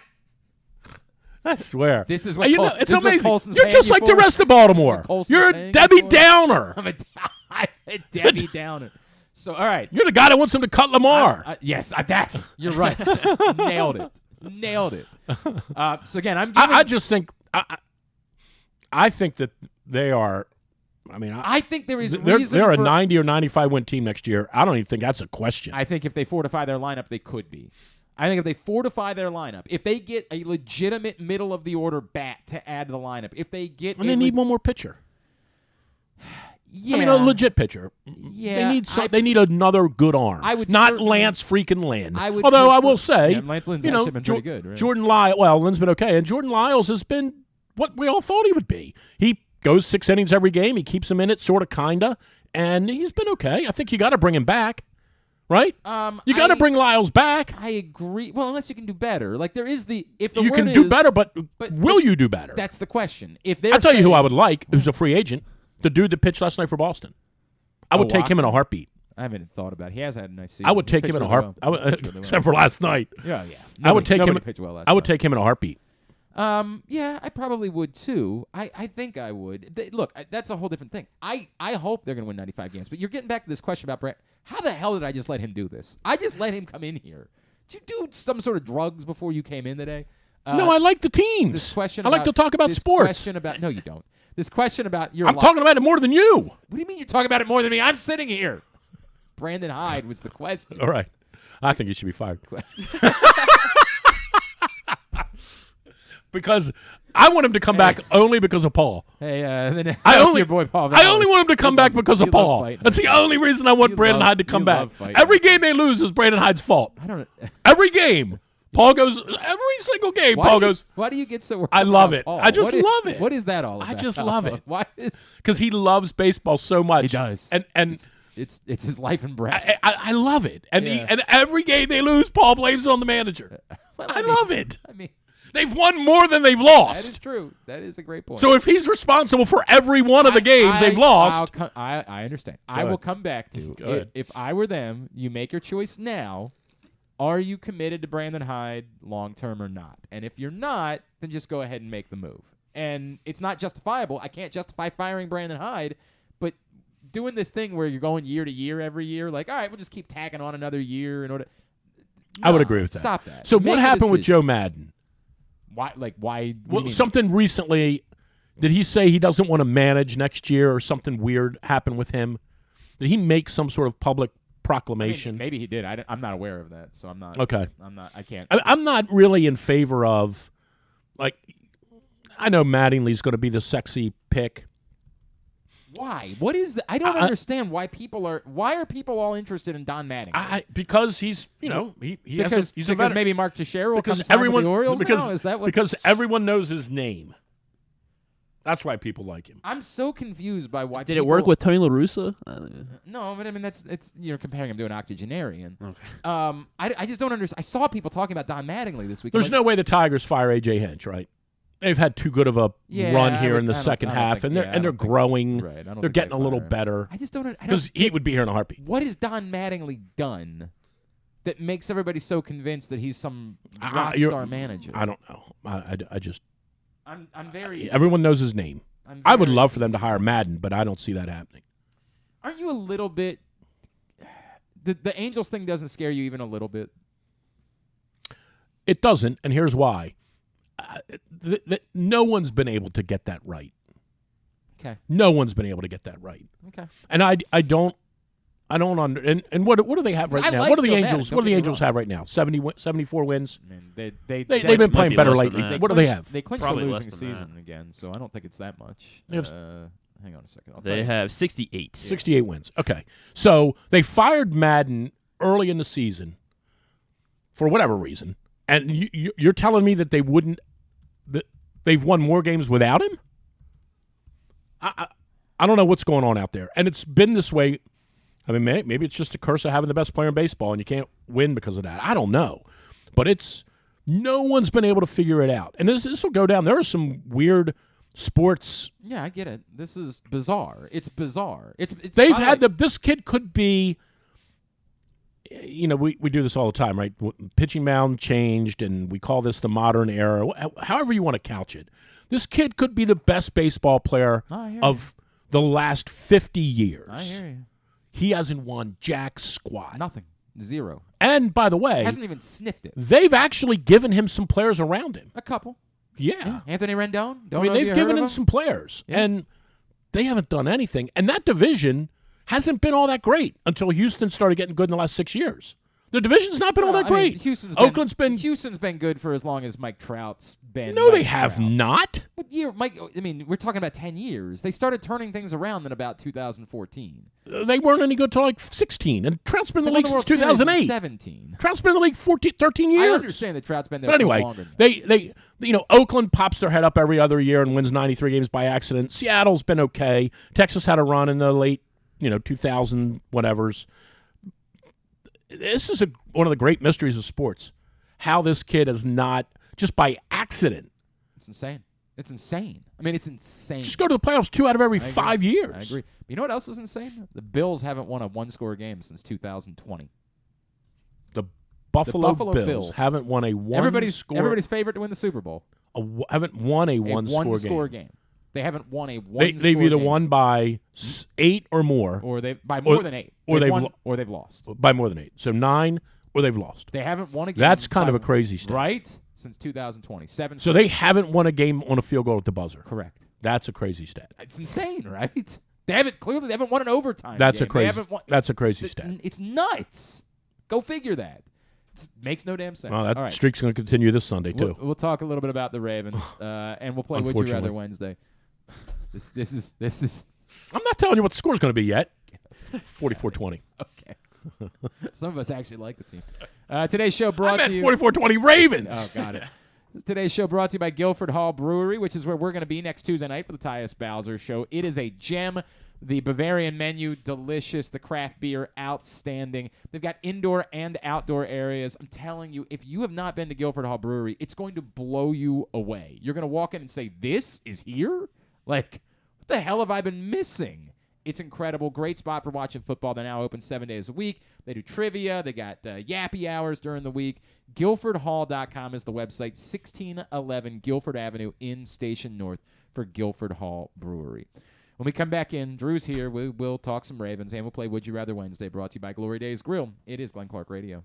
I swear. This is what it's this amazing. Is what You're just like the rest of Baltimore. You're a Debbie Downer. I'm a Debbie Downer. So, all right. You're the guy that wants him to cut Lamar. Yes, that's you're right. Nailed it. So again, I just think I think that they are. I mean, I think there is reason they're a 90 or 95 win team next year. I don't even think that's a question. I think if they fortify their lineup, they could be. I think if they fortify their lineup, if they get a legitimate middle of the order bat to add to the lineup, if they get and they need one more pitcher. Yeah, I mean a legit pitcher. Yeah, they need another good arm. I would not Lance freaking Lynn. I would Although I will say, Lance Lynn's actually been pretty good. Right? Jordan Lyles. Well, Lynn's been okay, and Jordan Lyles has been what we all thought he would be. He goes 6 innings every game. He keeps him in it, sort of, kinda, and he's been okay. I think you got to bring him back. Right? You got to bring Lyles back. I agree. Well, unless you can do better. Like there is you can do better, but will you do better? That's the question. I'll tell you who I would like, who's a free agent, the dude that pitched last night for Boston. I would take him in a heartbeat. I haven't thought about it. He has had a nice season. I would take him in a heartbeat. Except for last night. Yeah. I would take him. I would take him in a heartbeat. Yeah, I probably would too. I think I would. Look, that's a whole different thing. I hope they're going to win 95 games. But you're getting back to this question about Brett. How the hell did I just let him do this? I just let him come in here. Did you do some sort of drugs before you came in today? No, I like the teams. This question I like to talk about sports. No, you don't. This question about your I'm talking about it more than you. What do you mean you're talking about it more than me? I'm sitting here. Brandon Hyde was the question. All right. I think he should be fired. Because I want him to come back only because of Paul. Hey, your boy Paul. I only want him to come back because of Paul. That's the only reason I want Brandon Hyde to come back. Every game they lose is Brandon Hyde's fault. I don't know. Every game. Paul goes, every single game, Paul goes. Why do you get so worried? I love it. Paul? I just love it. What is that all about? I just love it. Why because he loves baseball so much. He does. And it's his life and breath. I love it. And and every game they lose, Paul blames it on the manager. Well, I love it. I mean, they've won more than they've lost. That is true. That is a great point. So if he's responsible for every one of the games they've lost. I understand. I will come back to if I were them, you make your choice now. Are you committed to Brandon Hyde long term or not? And if you're not, then just go ahead and make the move. And it's not justifiable. I can't justify firing Brandon Hyde, but doing this thing where you're going year to year every year, like, all right, we'll just keep tacking on another year in order. I would agree with that. Stop that. So what happened with Joe Madden? Why? Well, something recently. Did he say he doesn't want to manage next year, or something weird happened with him? Did he make some sort of public proclamation? I mean, maybe he did. I'm not aware of that, so I'm not. Okay. I can't. I'm not really in favor of, like, I know Mattingly's going to be the sexy pick. Why? What is the? I don't understand why people are. Why are people all interested in Don Mattingly? Because he's, he's a veteran. Maybe Mark Teixeira will come sign with the Orioles. Is that what? Because everyone knows his name. That's why people like him. I'm so confused by why. Did it work with Tony La Russa? No, but I mean it's you're comparing him to an octogenarian. Okay. I just don't understand. I saw people talking about Don Mattingly this week. There's no way the Tigers fire A.J. Hinch, right? They've had too good of a run here in the second half, and they're growing. Right, they're getting a little better. I just don't because he would be here in a heartbeat. What has Don Mattingly done that makes everybody so convinced that he's some rock star manager? I don't know. I just. I'm very. Everyone knows his name. I would love for them to hire Madden, but I don't see that happening. Aren't you a little bit? The Angels thing doesn't scare you even a little bit. It doesn't, and here's why. No one's been able to get that right. Okay. No one's been able to get that right. Okay. And I don't under and what do they have right now? Like what do the Joe Angels? Madden, What do the don't get me Angels wrong. have right now? 74 wins. I mean, They've been playing be better less than lately. that. What do they have? They clinched Probably the less losing than season that. again, so I don't think it's that much. They have Hang on a second. I'll tell They you. have 68. 68 wins. Okay. So they fired Madden early in the season for whatever reason, and you're telling me that they've won more games without him? I don't know what's going on out there, and it's been this way. I mean, maybe it's just a curse of having the best player in baseball, and you can't win because of that. I don't know, but no one's been able to figure it out, and this will go down. There are some weird sports. Yeah, I get it. This is bizarre. It's bizarre. They've had this kid could be. You know, we do this all the time, right? Pitching mound changed, and we call this the modern era. However you want to couch it, this kid could be the best baseball player of the last 50 years. I hear you. He hasn't won jack squat. Nothing. Zero. And by the way, Hasn't even sniffed it. they've actually given him some players around him. A couple. Yeah. Anthony Rendon. I mean, they've given him some players, Yeah. and they haven't done anything. And that division hasn't been all that great until Houston started getting good in the last 6 years. The division's not been all that great. Oakland's been. Houston's been good for as long as Mike Trout's been. No, Mike they have Trout. not. What year, Mike? I mean, we're talking about 10 years. They started turning things around in about 2014. They weren't any good till like 16, and Trout's been in the They won league World since Series in 2008. 17. Trout's been in the league 13 years. I understand that Trout's been there But anyway, for longer than that. they Oakland pops their head up every other year and wins 93 games by accident. Seattle's been okay. Texas had a run in the late 2000 whatevers. This is one of the great mysteries of sports. How this kid is not just by accident. It's insane. It's insane. I mean, it's insane. Just go to the playoffs 2 out of every I agree. 5 years. I agree. But you know what else is insane? The Bills haven't won a one-score game since 2020. The Buffalo Bills haven't won a one-score. Everybody's favorite to win the Super Bowl. Haven't won a one-score game. They haven't won a one-score They've either game. won by 8 or more, or they by more than 8, or they've they've won, lo- or they've lost. by more than 8. So 9, or they've lost. They haven't won a game. That's kind by- of a crazy stat. right? Since 2020, 7. So they haven't won a game on a field goal at the buzzer. correct. That's a crazy stat. It's insane, right? They haven't won an overtime. That's game. a crazy. They haven't won, That's a crazy stat. It's nuts. Go figure that. It makes no damn sense. Well, that All right. streak's going to continue this Sunday too. We'll talk a little bit about the Ravens, and we'll play Would You Rather Unfortunately. Wednesday. This is I'm not telling you what the score's going to be yet. 44-20. okay. Some of us actually like the team. Today's show I brought meant to you. 44-20 Ravens. Oh, got it. Today's show brought to you by Guilford Hall Brewery, which is where we're going to be next Tuesday night for the Tyus Bowser Show. It is a gem. The Bavarian menu, delicious. The craft beer, outstanding. They've got indoor and outdoor areas. I'm telling you, if you have not been to Guilford Hall Brewery, it's going to blow you away. You're going to walk in and say, this is here? Like, what the hell have I been missing? It's incredible. Great spot for watching football. They're now open 7 days a week. They do trivia. They got yappy hours during the week. GuilfordHall.com is the website. 1611 Guilford Avenue in Station North for Guilford Hall Brewery. When we come back in, Drew's here. We will talk some Ravens, and we'll play Would You Rather Wednesday, brought to you by Glory Days Grill. It is Glenn Clark Radio.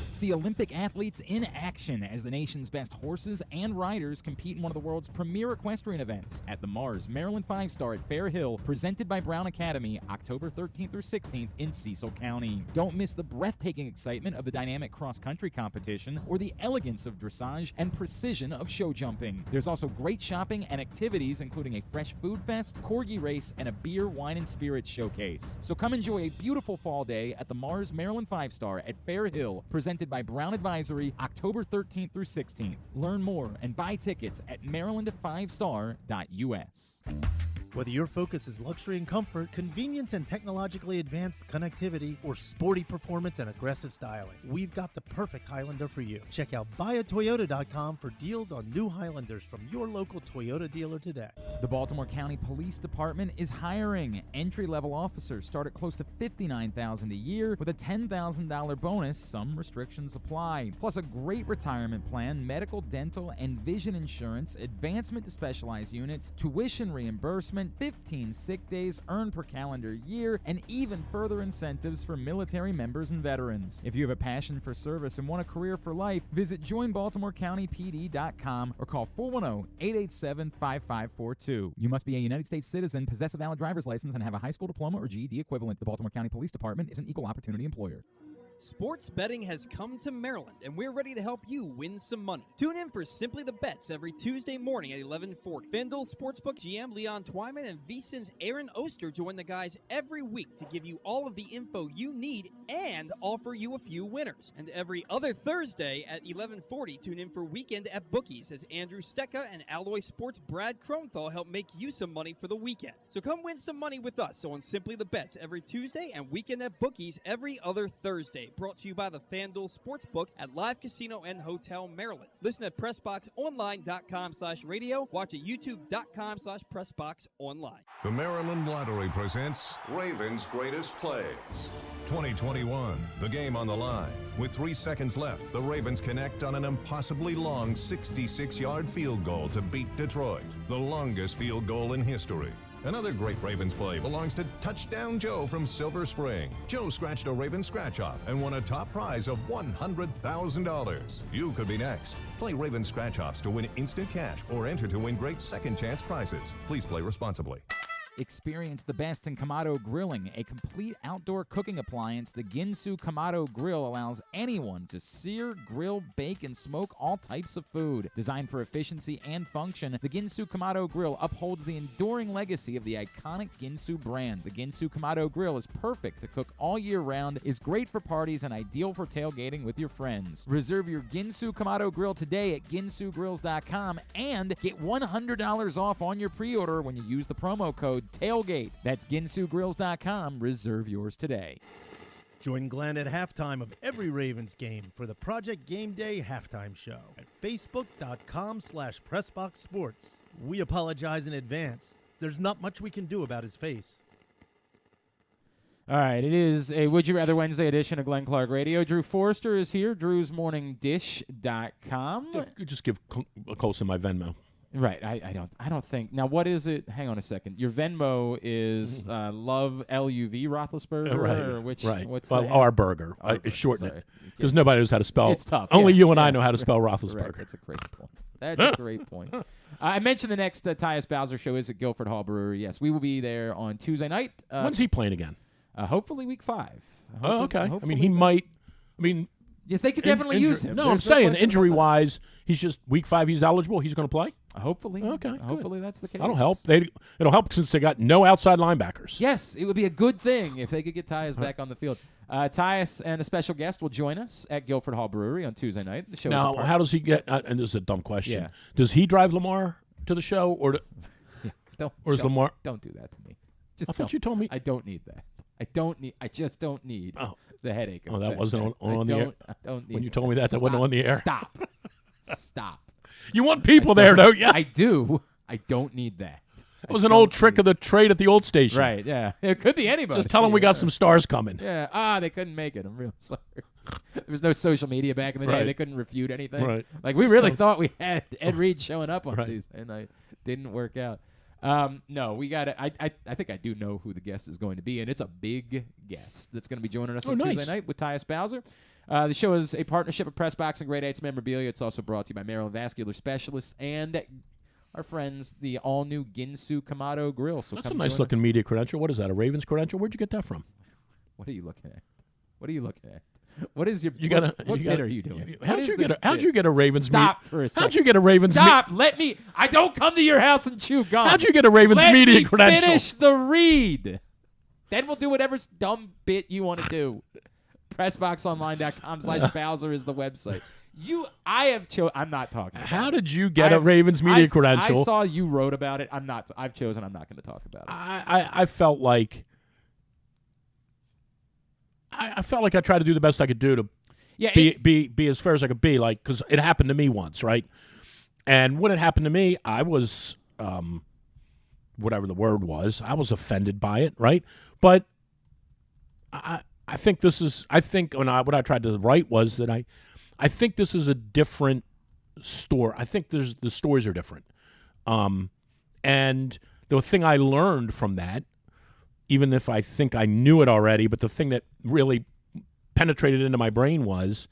See Olympic athletes in action as the nation's best horses and riders compete in one of the world's premier equestrian events at the Mars Maryland 5-Star at Fair Hill, presented by Brown Academy, October 13th through 16th in Cecil County. Don't miss the breathtaking excitement of the dynamic cross-country competition or the elegance of dressage and precision of show jumping. There's also great shopping and activities, including a fresh food fest, corgi race, and a beer, wine, and spirits showcase. So come enjoy a beautiful fall day at the Mars Maryland 5-Star at Fair Hill, presented by Brown Advisory, October 13th through 16th. Learn more and buy tickets at maryland5star.us. Whether your focus is luxury and comfort, convenience and technologically advanced connectivity, or sporty performance and aggressive styling, we've got the perfect Highlander for you. Check out buyatoyota.com for deals on new Highlanders from your local Toyota dealer today. The Baltimore County Police Department is hiring. Entry-level officers start at close to $59,000 a year with a $10,000 bonus. Some restrictions apply. Plus a great retirement plan, medical, dental, and vision insurance, advancement to specialized units, tuition reimbursement, retirement, 15 sick days earned per calendar year, and even further incentives for military members and veterans. If you have a passion for service and want a career for life, visit joinbaltimorecountypd.com or call 410-887-5542. You must be a United States citizen, possess a valid driver's license, and have a high school diploma or GED equivalent. The Baltimore County Police Department is an equal opportunity employer. Sports betting has come to Maryland, and we're ready to help you win some money. Tune in for Simply the Bets every Tuesday morning at 11:40. FanDuel Sportsbook GM Leon Twyman and VSiN's Aaron Oster join the guys every week to give you all of the info you need and offer you a few winners. And every other Thursday at 11:40, tune in for Weekend at Bookies as Andrew Stecca and Alloy Sports' Brad Kronthal help make you some money for the weekend. So come win some money with us on Simply the Bets every Tuesday and Weekend at Bookies every other Thursday. Brought to you by the FanDuel Sportsbook at Live Casino and Hotel Maryland. Listen at PressBoxOnline.com/radio. Watch at YouTube.com/PressBoxOnline. The Maryland Lottery presents Ravens' Greatest Plays. 2021, the game on the line. With 3 seconds left, the Ravens connect on an impossibly long 66-yard field goal to beat Detroit, the longest field goal in history. Another great Ravens play belongs to Touchdown Joe from Silver Spring. Joe scratched a Ravens scratch-off and won a top prize of $100,000. You could be next. Play Ravens scratch-offs to win instant cash or enter to win great second-chance prizes. Please play responsibly. Experience the best in Kamado Grilling, a complete outdoor cooking appliance. The Ginsu Kamado Grill allows anyone to sear, grill, bake, and smoke all types of food. Designed for efficiency and function, the Ginsu Kamado Grill upholds the enduring legacy of the iconic Ginsu brand. The Ginsu Kamado Grill is perfect to cook all year round, is great for parties, and ideal for tailgating with your friends. Reserve your Ginsu Kamado Grill today at ginsugrills.com and get $100 off on your pre-order when you use the promo code TAILGATE. That's ginsugrills.com. Reserve yours today. Join Glenn at halftime of every Ravens game for the Project Game Day halftime show at facebook.com/PressBoxSports. We apologize in advance. There's not much we can do about his face. All right, it is a Would You Rather Wednesday edition of Glenn Clark Radio. Drew Forrester is here, drewsmorningdish.com. Just give Colson my Venmo. Right, I don't think. Now, what is it? Hang on a second. Your Venmo is Love LUV Roethlisberger, Right, or which? right. What's well, the our burger. Shorten sorry. it because nobody knows how to spell. It's tough. Only yeah. you and I Yeah, know how to it's spell correct. Roethlisberger. That's a great point. That's a great point. I mentioned the next Tyus Bowser show is at Guilford Hall Brewery. Yes, we will be there on Tuesday night. When's he playing again? Hopefully week 5. Oh, okay. I hopefully mean, he might. I mean, yes, they could definitely use him. No, There's I'm saying question about injury-wise, he's just week 5. He's eligible. He's going to play. Hopefully. Okay, good. Hopefully that's the case. That'll help. It'll help since they got no outside linebackers. Yes, it would be a good thing if they could get Tyus back on the field. Tyus and a special guest will join us at Guilford Hall Brewery on Tuesday night. The show Now, is how does he get? And this is a dumb question. Yeah. Does he drive Lamar to the show, or is Lamar? Don't do that to me. Just I thought you told me. I don't need that. I just don't need the headache. Oh, that wasn't on the air. I don't need When you told me that wasn't on the air. Stop. Stop. You want people there, don't you? I do. I don't need that. That was an old trick of the trade at the old station. Right, yeah. It could be anybody. Just tell them we got some stars coming. Yeah. They couldn't make it. I'm real sorry. There was no social media back in the day. Right. They couldn't refute anything. Right. Like, we really thought we had Ed Reed showing up on Right. Tuesday, and it didn't work out. No, we got it. I think I do know who the guest is going to be, and it's a big guest that's going to be joining us on nice. Tuesday night with Tyus Bowser. The show is a partnership of Press Box and Grade 8's memorabilia. It's also brought to you by Maryland Vascular Specialists and our friends, the all-new Ginsu Kamado Grill. So That's a come nice join looking us. media credential. What is that? A Ravens credential? Where'd you get that from? What are you looking at? What are you looking at? What is your? What bit are you doing? How'd What you is get? this How'd bit? you get a Ravens? Stop for a second. How'd you get a Ravens? Stop. Let me. I don't come to your house and chew gum. How'd you get a Ravens Let media me credential? Finish the read. Then we'll do whatever dumb bit you want to do. PressBoxOnline.com/Bowser is the website. I have chosen. I'm not talking about How it. did you get a Ravens media credential? I saw you wrote about it. I've chosen. I'm not going to talk about it. I felt like I felt like I tried to do the best I could do to be as fair as I could be, like, because it happened to me once, right? And when it happened to me, I was whatever the word was, I was offended by it, right? But I think this is what I tried to write was that I think this is a different store. I think the stories are different. And the thing I learned from that, even if I think I knew it already, but the thing that really penetrated into my brain was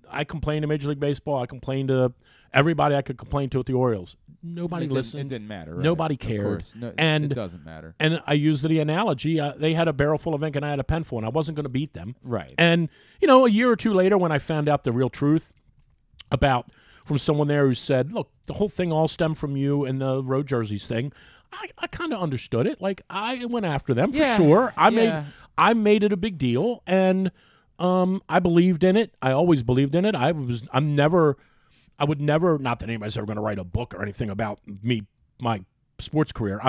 I complained to Major League Baseball. I complained to everybody I could complain to at the Orioles. Nobody listened. It didn't matter. Right? Nobody Of cared. course. No, And it doesn't matter. And I used the analogy. They had a barrel full of ink and I had a pen full, and I wasn't going to beat them. Right. And, a year or two later when I found out the real truth from someone there who said, look, the whole thing all stemmed from you and the road jerseys thing, I kind of understood it. Like, I went after them for sure. I made it a big deal, and I believed in it. I always believed in it. I would never, not that anybody's ever going to write a book or anything about me, my sports career.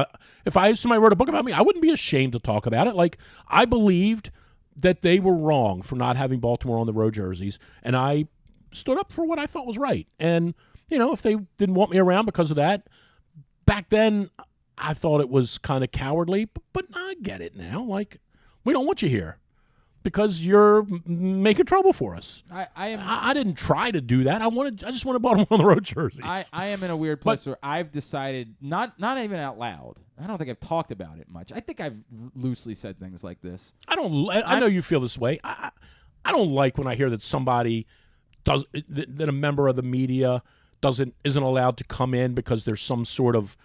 If somebody wrote a book about me, I wouldn't be ashamed to talk about it. Like, I believed that they were wrong for not having Baltimore on the road jerseys, and I stood up for what I thought was right. And, if they didn't want me around because of that, back then I thought it was kind of cowardly, but I get it now. Like, we don't want you here because you're making trouble for us. I didn't try to do that. I just wanted Baltimore on the road jerseys. I am in a weird place where I've decided, not even out loud, I don't think I've talked about it much. I think I've loosely said things like this. I know you feel this way. I don't like when I hear that somebody that a member of the media isn't allowed to come in because there's some sort of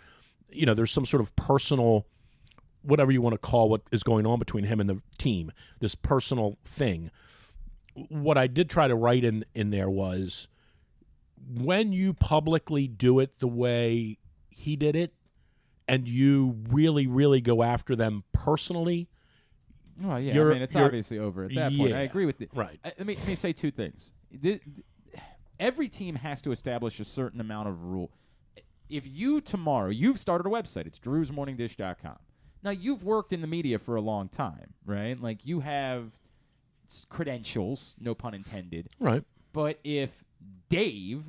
personal, whatever you want to call what is going on between him and the team, this personal thing. What I did try to write in there was, when you publicly do it the way he did it, and you really, really go after them personally. Well, yeah, it's obviously over at that point. I agree with it. Right. Let me say two things. Every team has to establish a certain amount of rule. If you tomorrow, you've started a website, it's drewsmorningdish.com. Now, you've worked in the media for a long time, right? Like, you have credentials, no pun intended. Right. But if Cheesesteak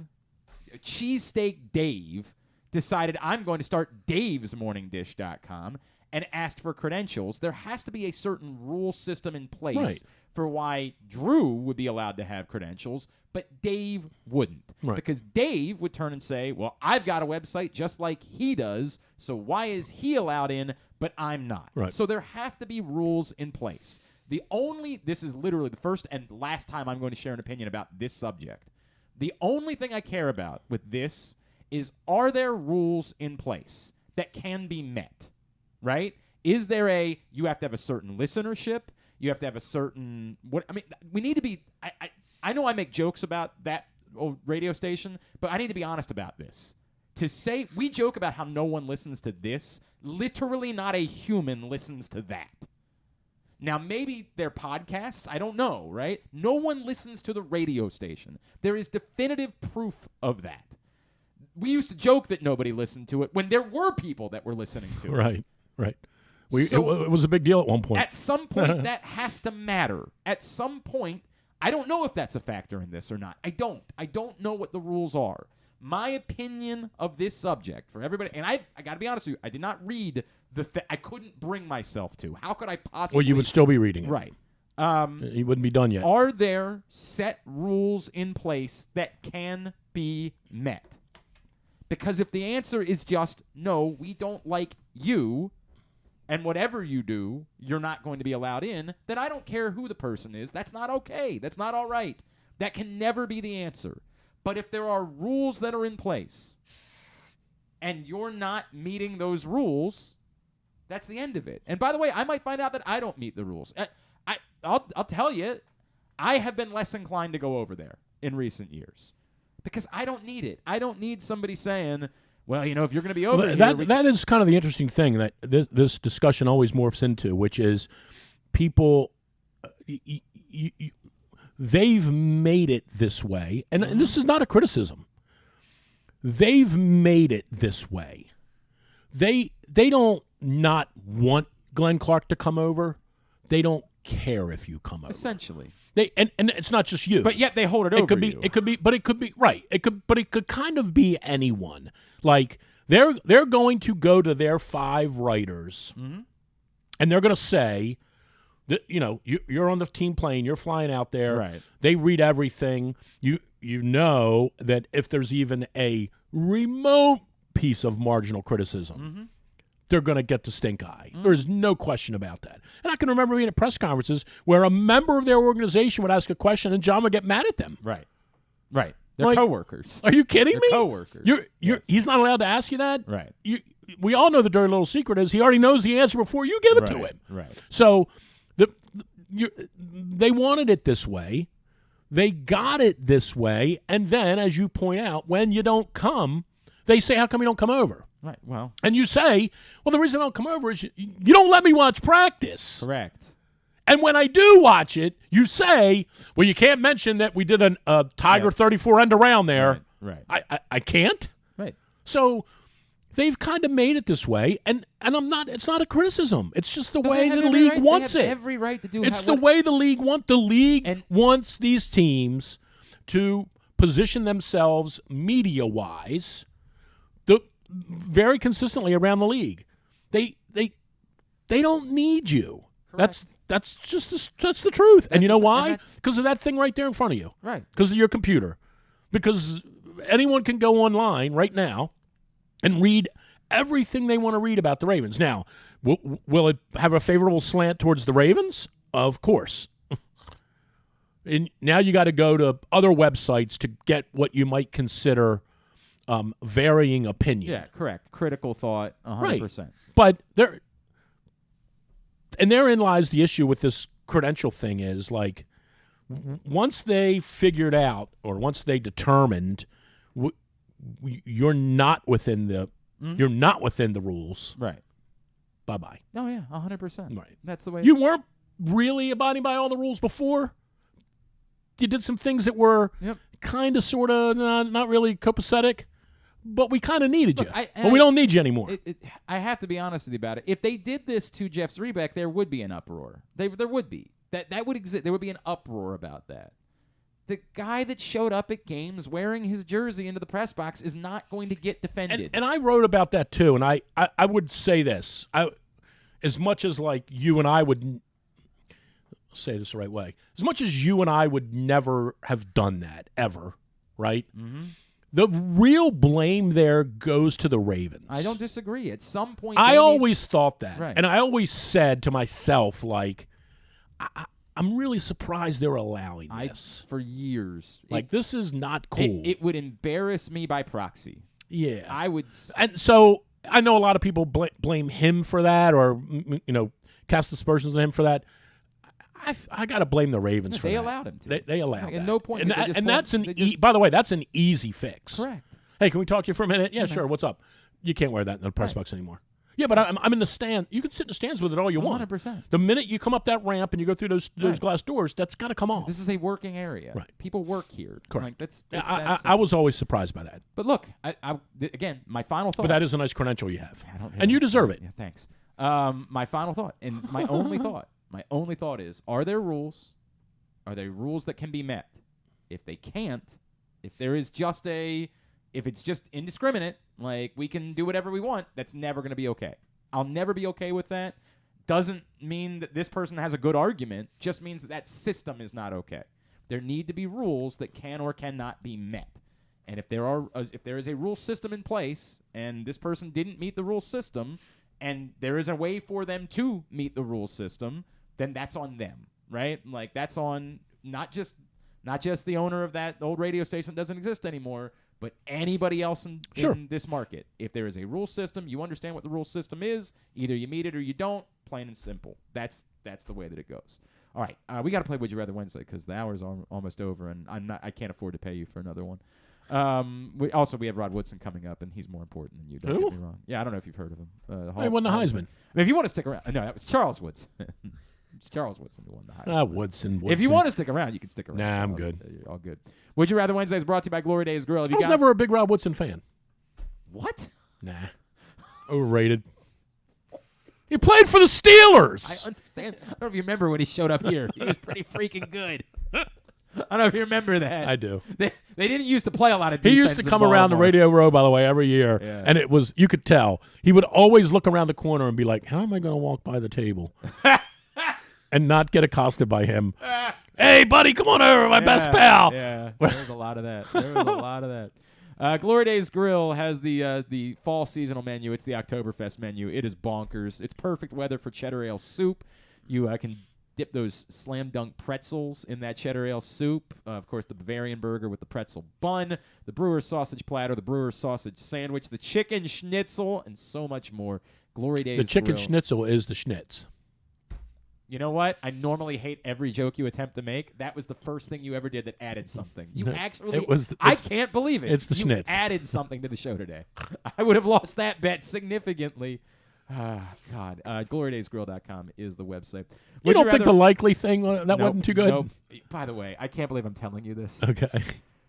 Dave, decided I'm going to start davesmorningdish.com and asked for credentials, there has to be a certain rule system in place for why Drew would be allowed to have credentials, but Dave wouldn't. Right. Because Dave would turn and say, well, I've got a website just like he does, so why is he allowed in, but I'm not? Right. So there have to be rules in place. This is literally the first and last time I'm going to share an opinion about this subject. The only thing I care about with this is, are there rules in place that can be met? Right? Is there you have to have a certain listenership, you have to have a certain, we need to be, I know I make jokes about that old radio station, but I need to be honest about this. To say, we joke about how no one listens to this, literally not a human listens to that. Now, maybe their podcasts, I don't know, right? No one listens to the radio station. There is definitive proof of that. We used to joke that nobody listened to it when there were people that were listening to it. Right. It was a big deal at one point. At some point, that has to matter. At some point, I don't know if that's a factor in this or not. I don't know what the rules are. My opinion of this subject for everybody, and I got to be honest with you, I did not read I couldn't bring myself to. How could I possibly? Well, you would still be reading it. Right. You wouldn't be done yet. Are there set rules in place that can be met? Because if the answer is just, no, we don't like you, and whatever you do, you're not going to be allowed in, then I don't care who the person is. That's not okay. That's not all right. That can never be the answer. But if there are rules that are in place, and you're not meeting those rules, that's the end of it. And by the way, I might find out that I don't meet the rules. I'll tell you, I have been less inclined to go over there in recent years. Because I don't need it. I don't need somebody saying, well, if you're going to be over here. That is kind of the interesting thing that this discussion always morphs into, which is people, they've made it this way. And this is not a criticism. They've made it this way. They don't not want Glenn Clark to come over. They don't care if you come over. Essentially. And it's not just you. But yet they hold it over you. It could be right. It could kind of be anyone. Like they're going to go to their 5 writers, and they're going to say that you're on the team plane, you're flying out there. Right. They read everything. You know that if there's even a remote piece of marginal criticism, they're going to get the stink eye. There's no question about that. And I can remember being at press conferences where a member of their organization would ask a question and John would get mad at them. Right. They're coworkers. Are you kidding me? Coworkers. He's not allowed to ask you that? Right. We all know the dirty little secret is he already knows the answer before you give it to him. Right. So they wanted it this way. They got it this way. And then, as you point out, when you don't come, they say, how come you don't come over? Right. Well. And you say, well, the reason I don't come over is you don't let me watch practice. Correct. And when I do watch it, you say, well, you can't mention that we did a Tiger 34 end around there. Right. I can't. Right. So they've kind of made it this way, and I'm not. It's not a criticism. It's just the way the league wants it. They have every right to do. It's the way the league wants. The league wants these teams to position themselves media-wise, very consistently around the league. They don't need you. Correct. That's the truth. And you know why? Because of that thing right there in front of you. Right. Because of your computer. Because anyone can go online right now and read everything they want to read about the Ravens. Now, will it have a favorable slant towards the Ravens? Of course. And now you got to go to other websites to get what you might consider varying opinion. Yeah, correct. Critical thought, 100%. Right. But therein lies the issue with this credential thing is, like, once they figured out or once they determined you're not within the rules. Right. Bye-bye. Oh, yeah, 100%. Right. That's the way. You weren't really abiding by all the rules before. You did some things that were kind of, sort of, not really copacetic. But we kind of needed you. But we don't need you anymore. I have to be honest with you about it. If they did this to Jeff Zrebiec, there would be an uproar. There would be. That would exist. There would be an uproar about that. The guy that showed up at games wearing his jersey into the press box is not going to get defended. And I wrote about that too. And I would say this. As much as, like, you and I would say this the right way. As much as you and I would never have done that ever, right? Mm-hmm. The real blame there goes to the Ravens. I don't disagree. At some point, I always thought that. Right. And I always said to myself, like, I'm really surprised they're allowing this. For years. Like, this is not cool. It would embarrass me by proxy. Yeah. I would. And so I know a lot of people blame him for that or, cast aspersions on him for that. I got to blame the Ravens for that. They allowed him to. They allowed that. At no point. By the way, that's an easy fix. Correct. Hey, can we talk to you for a minute? Yeah, sure. What's up? You can't wear that in the press box anymore. Yeah, but I'm in the stand. You can sit in the stands with it all you want. 100%. The minute you come up that ramp and you go through those glass doors, that's got to come off. This is a working area. Right. People work here. Correct. Like, I was always surprised by that. But look, again, my final thought. But that is a nice credential you have. And you deserve it. Yeah, thanks. My final thought, and it's my only thought. My only thought is, are there rules? Are there rules that can be met? If they can't, if it's just indiscriminate, like we can do whatever we want, that's never going to be okay. I'll never be okay with that. Doesn't mean that this person has a good argument, just means that system is not okay. There need to be rules that can or cannot be met. And if there is a rule system in place and this person didn't meet the rule system and there is a way for them to meet the rule system, then that's on them, right? Like, that's on not just the owner of that old radio station that doesn't exist anymore, but anybody else in this market. If there is a rule system, you understand what the rule system is. Either you meet it or you don't. Plain and simple. That's the way that it goes. All right, we got to play Would You Rather Wednesday because the hour's almost over, and I can't afford to pay you for another one. We have Rod Woodson coming up, and he's more important than you. Don't get me wrong. Yeah, I don't know if you've heard of him. He won the Heisman. I mean, if you want to stick around, no, that was Charles Woodson. It's Charles Woodson who won the Heisman. Woodson. If you want to stick around, you can stick around. Nah, I'm good. You're all good. Would You Rather Wednesday is brought to you by Glory Days Grill. I was never a big Rod Woodson fan. What? Nah. Overrated. He played for the Steelers. I understand. I don't know if you remember when he showed up here. He was pretty freaking good. I don't know if you remember that. I do. They didn't used to play a lot of defense. He used to come around the radio row, by the way, every year, and it was, you could tell. He would always look around the corner and be like, how am I going to walk by the table? And not get accosted by him. Hey, buddy, come on over, my best pal. Yeah, there was a lot of that. Glory Days Grill has the fall seasonal menu. It's the Oktoberfest menu. It is bonkers. It's perfect weather for cheddar ale soup. You can dip those slam dunk pretzels in that cheddar ale soup. Of course, the Bavarian burger with the pretzel bun, the brewer's sausage platter, the brewer's sausage sandwich, the chicken schnitzel, and so much more. Glory Days The chicken Grill. schnitzel is the schnitz. You know what? I normally hate every joke you attempt to make. That was the first thing you ever did that added something. You actually, I can't believe it. It's the you schnitz. added something to the show today. I would have lost that bet significantly. God. GloryDaysGrill.com is the website. You don't think the likely thing, that wasn't too good? Nope. By the way, I can't believe I'm telling you this. Okay.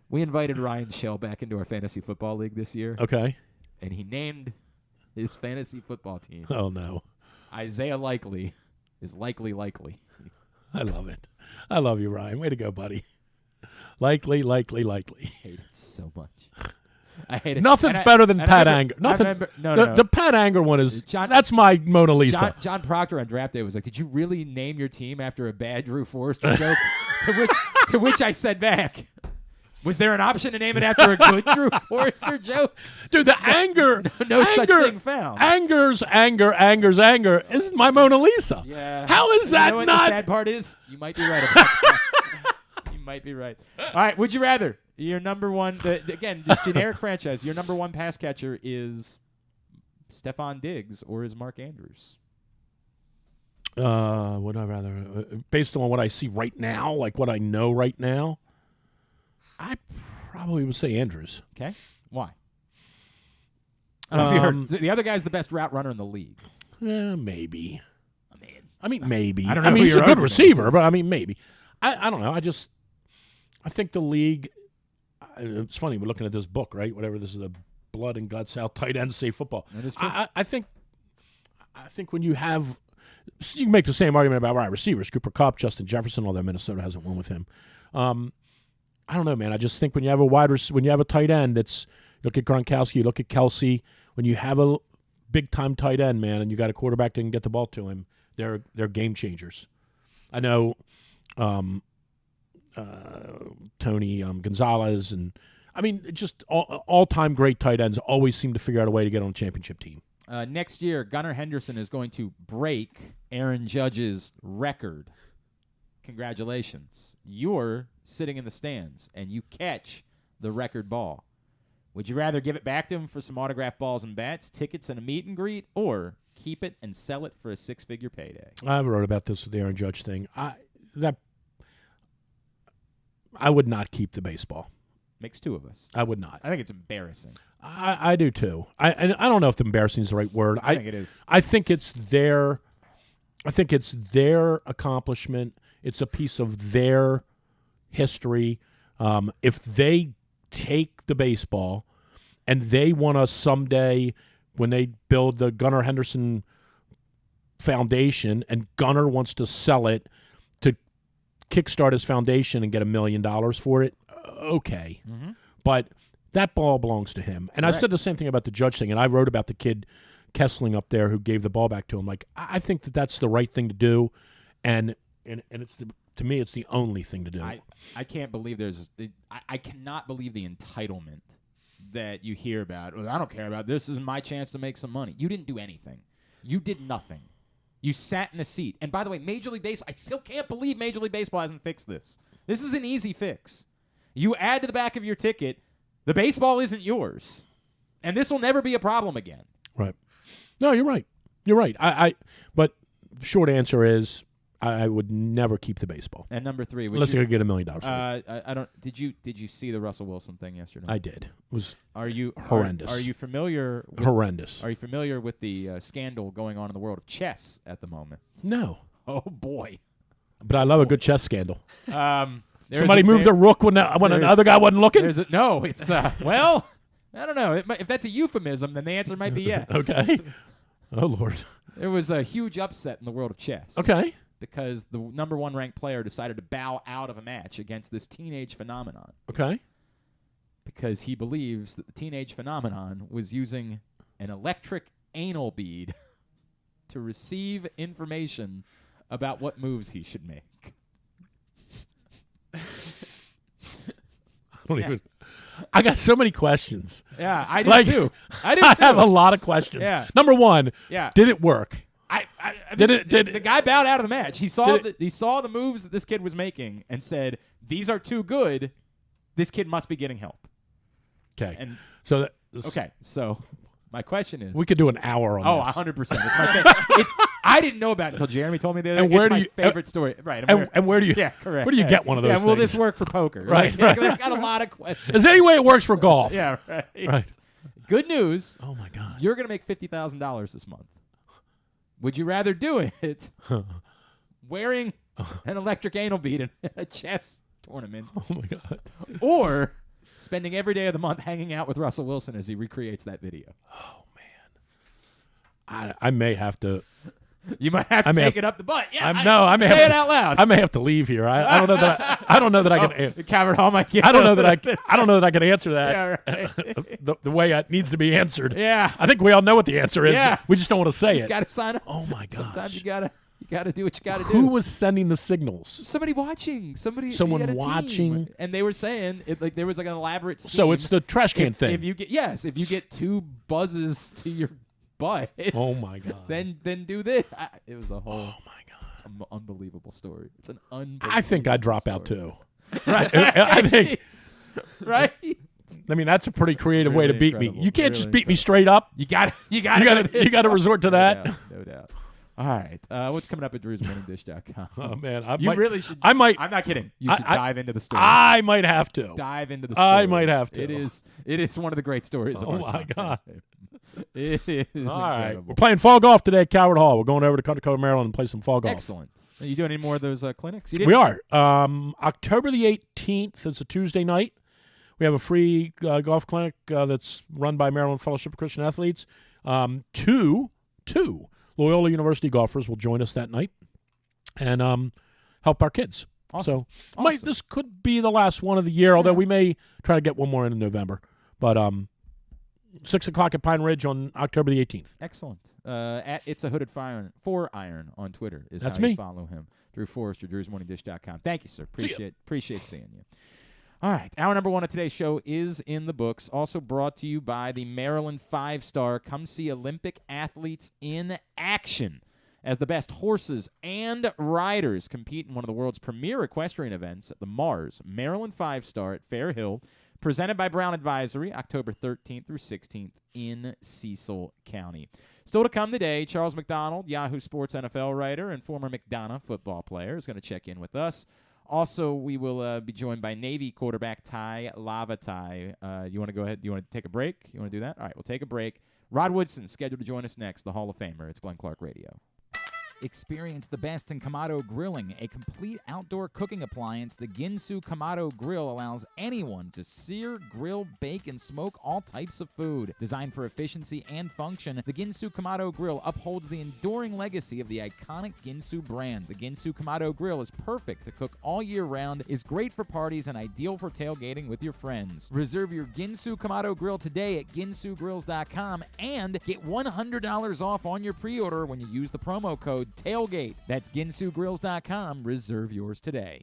We invited Ryan Shell back into our fantasy football league this year. Okay. And he named his fantasy football team. Oh, no. Isaiah Likely is likely. I love it. I love you, Ryan. Way to go, buddy. Likely. I hate it so much. I hate it. Nothing's better than Pat Anger. Nothing. No. The Pat Anger one is that's my Mona Lisa. John Proctor on draft day was like, "Did you really name your team after a bad Drew Forrester joke?" to which I said back, "Was there an option to name it after a good Drew Forrester joke?" Dude, the anger. No such thing found. Anger's anger is my Mona Lisa. Yeah. How is that you know what not? The sad part is, you might be right about that. You might be right. All right, would you rather? Your number one, the generic franchise, your number one pass catcher is Stephon Diggs or is Mark Andrews? Would I rather, based on what I see right now, like what I know right now, I probably would say Andrews. Okay. Why? I don't know if you heard. The other guy's the best route runner in the league. Maybe. I mean, maybe. I don't know. He's a good receiver, but I mean, maybe. I don't know. I think the league. It's funny. We're looking at this book, right? Whatever this is, the blood and guts how tight ends save football. That is true. I think when you have, you can make the same argument about wide receivers, Cooper Kupp, Justin Jefferson, although Minnesota hasn't won with him. I don't know, man. I just think when you have a tight end, that's look at Gronkowski, look at Kelsey. When you have a big time tight end, man, and you got a quarterback that can get the ball to him, they're game changers. I know. Tony Gonzalez, and I mean, just all-time great tight ends always seem to figure out a way to get on a championship team. Next year, Gunnar Henderson is going to break Aaron Judge's record. Congratulations. You're sitting in the stands, and you catch the record ball. Would you rather give it back to him for some autographed balls and bats, tickets, and a meet and greet, or keep it and sell it for a six-figure payday? I wrote about this with the Aaron Judge thing. I would not keep the baseball. Makes two of us. I would not. I think it's embarrassing. I do too. I don't know if embarrassing is the right word. I think it is. I think it's their accomplishment. It's a piece of their history. If they take the baseball and they want to someday, when they build the Gunnar Henderson Foundation and Gunnar wants to sell it to kickstart his foundation and get $1 million for it, okay. Mm-hmm. But that ball belongs to him. And I said the same thing about the Judge thing, and I wrote about the kid Kessling up there who gave the ball back to him. Like, I think that's the right thing to do, and it's to me it's the only thing to do. I can't believe I cannot believe the entitlement that you hear about. Well, I don't care about this. This is my chance to make some money. You didn't do anything. You did nothing. You sat in a seat. And by the way, Major League Baseball, I still can't believe Major League Baseball hasn't fixed this. This is an easy fix. You add to the back of your ticket, the baseball isn't yours. And this will never be a problem again. Right. No, you're right. You're right. But short answer is I would never keep the baseball. And number three, unless you're going to get $1 million for it. I don't. Did you see the Russell Wilson thing yesterday? I did. It was horrendous. Are you familiar? Horrendous. Are you familiar with the scandal going on in the world of chess at the moment? No. Oh boy. But I love a good chess scandal. Somebody moved their rook when another guy wasn't looking? No, it's well, I don't know. If that's a euphemism, then the answer might be yes. Okay. Oh Lord. There was a huge upset in the world of chess. Okay. Because the number one ranked player decided to bow out of a match against this teenage phenomenon. Okay. Because he believes that the teenage phenomenon was using an electric anal bead to receive information about what moves he should make. I got so many questions. Yeah, I do Like, too. I do I too. have a lot of questions. Yeah. Number one, Yeah. did it work? I mean, Did the guy bowed out of the match. He saw Did he saw the moves that this kid was making and said, "These are too good. This kid must be getting help." Okay. And So okay, so my question is, we could do an hour on this. 100%. It's my favorite. I didn't know about it until Jeremy told me the other And day. where It's do my you- favorite story. Right. And where do you? Yeah, correct. Where do you get one of those Yeah, will things? this work for poker? Right, Like, right. I've got a lot of questions. Is there any way it works for golf? Yeah, right. Right. Good news. Oh my God. You're going to make $50,000 this month. Would you rather do it wearing an electric anal bead in a chess tournament Oh my God. or spending every day of the month hanging out with Russell Wilson as he recreates that video? I may have to. You might have to take it up the butt. Yeah, I may say have it out loud. I may have to leave here. I don't know that. I don't know that I can. The Coward Hall might get I don't know a that little bit. I don't know that I can answer that. Yeah, right. the way it needs to be answered. Yeah. I think we all know what the answer is. Yeah. But we just don't want to say You just it. got to sign up. Oh my God. Sometimes you gotta do what you gotta do. Who was sending the signals? Somebody watching. Someone had a watching. team. And they were saying like there was like an elaborate scheme. So it's the trash can thing. If you get 2 buzzes to your butt. Oh my God. Then do this. It was a whole. Oh my God. It's an unbelievable story. It's an unbelievable. I think I'd drop out story. too. Right. I think. Right. I mean, that's a pretty creative way to Really beat me. incredible. You can't just Really beat me straight up. You got You got to resort to that. No doubt. All right. What's coming up at Drew'sMorningDish.com? Oh man, You really should. I might. I'm not kidding. You should dive into the story. I might have to. Dive into the story. I might have to. It is one of the great stories of Oh our my time. God. It is All right, incredible. we're playing fall golf today at Coward Hall. We're going over to Dakota, Maryland, and play some fall golf. Excellent. Are you doing any more of those clinics? You We are. October the 18th is a Tuesday night. We have a free golf clinic that's run by Maryland Fellowship of Christian Athletes. Two Loyola University golfers will join us that night and help our kids. Awesome. So this could be the last one of the year, although we may try to get one more in November. But 6 o'clock at Pine Ridge on October the 18th. Excellent. At It's a Hooded 4 Iron on Twitter is That's how me. you follow him. Drew Forrester, Drew'sMorningDish.com. Thank you, sir. Appreciate seeing you. All right. Hour number 1 of today's show is in the books. Also brought to you by the Maryland 5-Star. Come see Olympic athletes in action as the best horses and riders compete in one of the world's premier equestrian events at the Mars Maryland 5-Star at Fair Hill, presented by Brown Advisory, October 13th through 16th in Cecil County. Still to come today, Charles McDonald, Yahoo Sports NFL writer and former McDonogh football player, is going to check in with us. Also, we will be joined by Navy quarterback Tai Lavatai. You want to go ahead? You want to take a break? You want to do that? All right, we'll take a break. Rod Woodson scheduled to join us next, the Hall of Famer. It's Glenn Clark Radio. Experience the best in Kamado Grilling, a complete outdoor cooking appliance. The Ginsu Kamado Grill allows anyone to sear, grill, bake, and smoke all types of food. Designed for efficiency and function, the Ginsu Kamado Grill upholds the enduring legacy of the iconic Ginsu brand. The Ginsu Kamado Grill is perfect to cook all year round, is great for parties, and ideal for tailgating with your friends. Reserve your Ginsu Kamado Grill today at ginsugrills.com and get $100 off on your pre-order when you use the promo code TAILGATE. That's ginsugrills.com. Reserve yours today.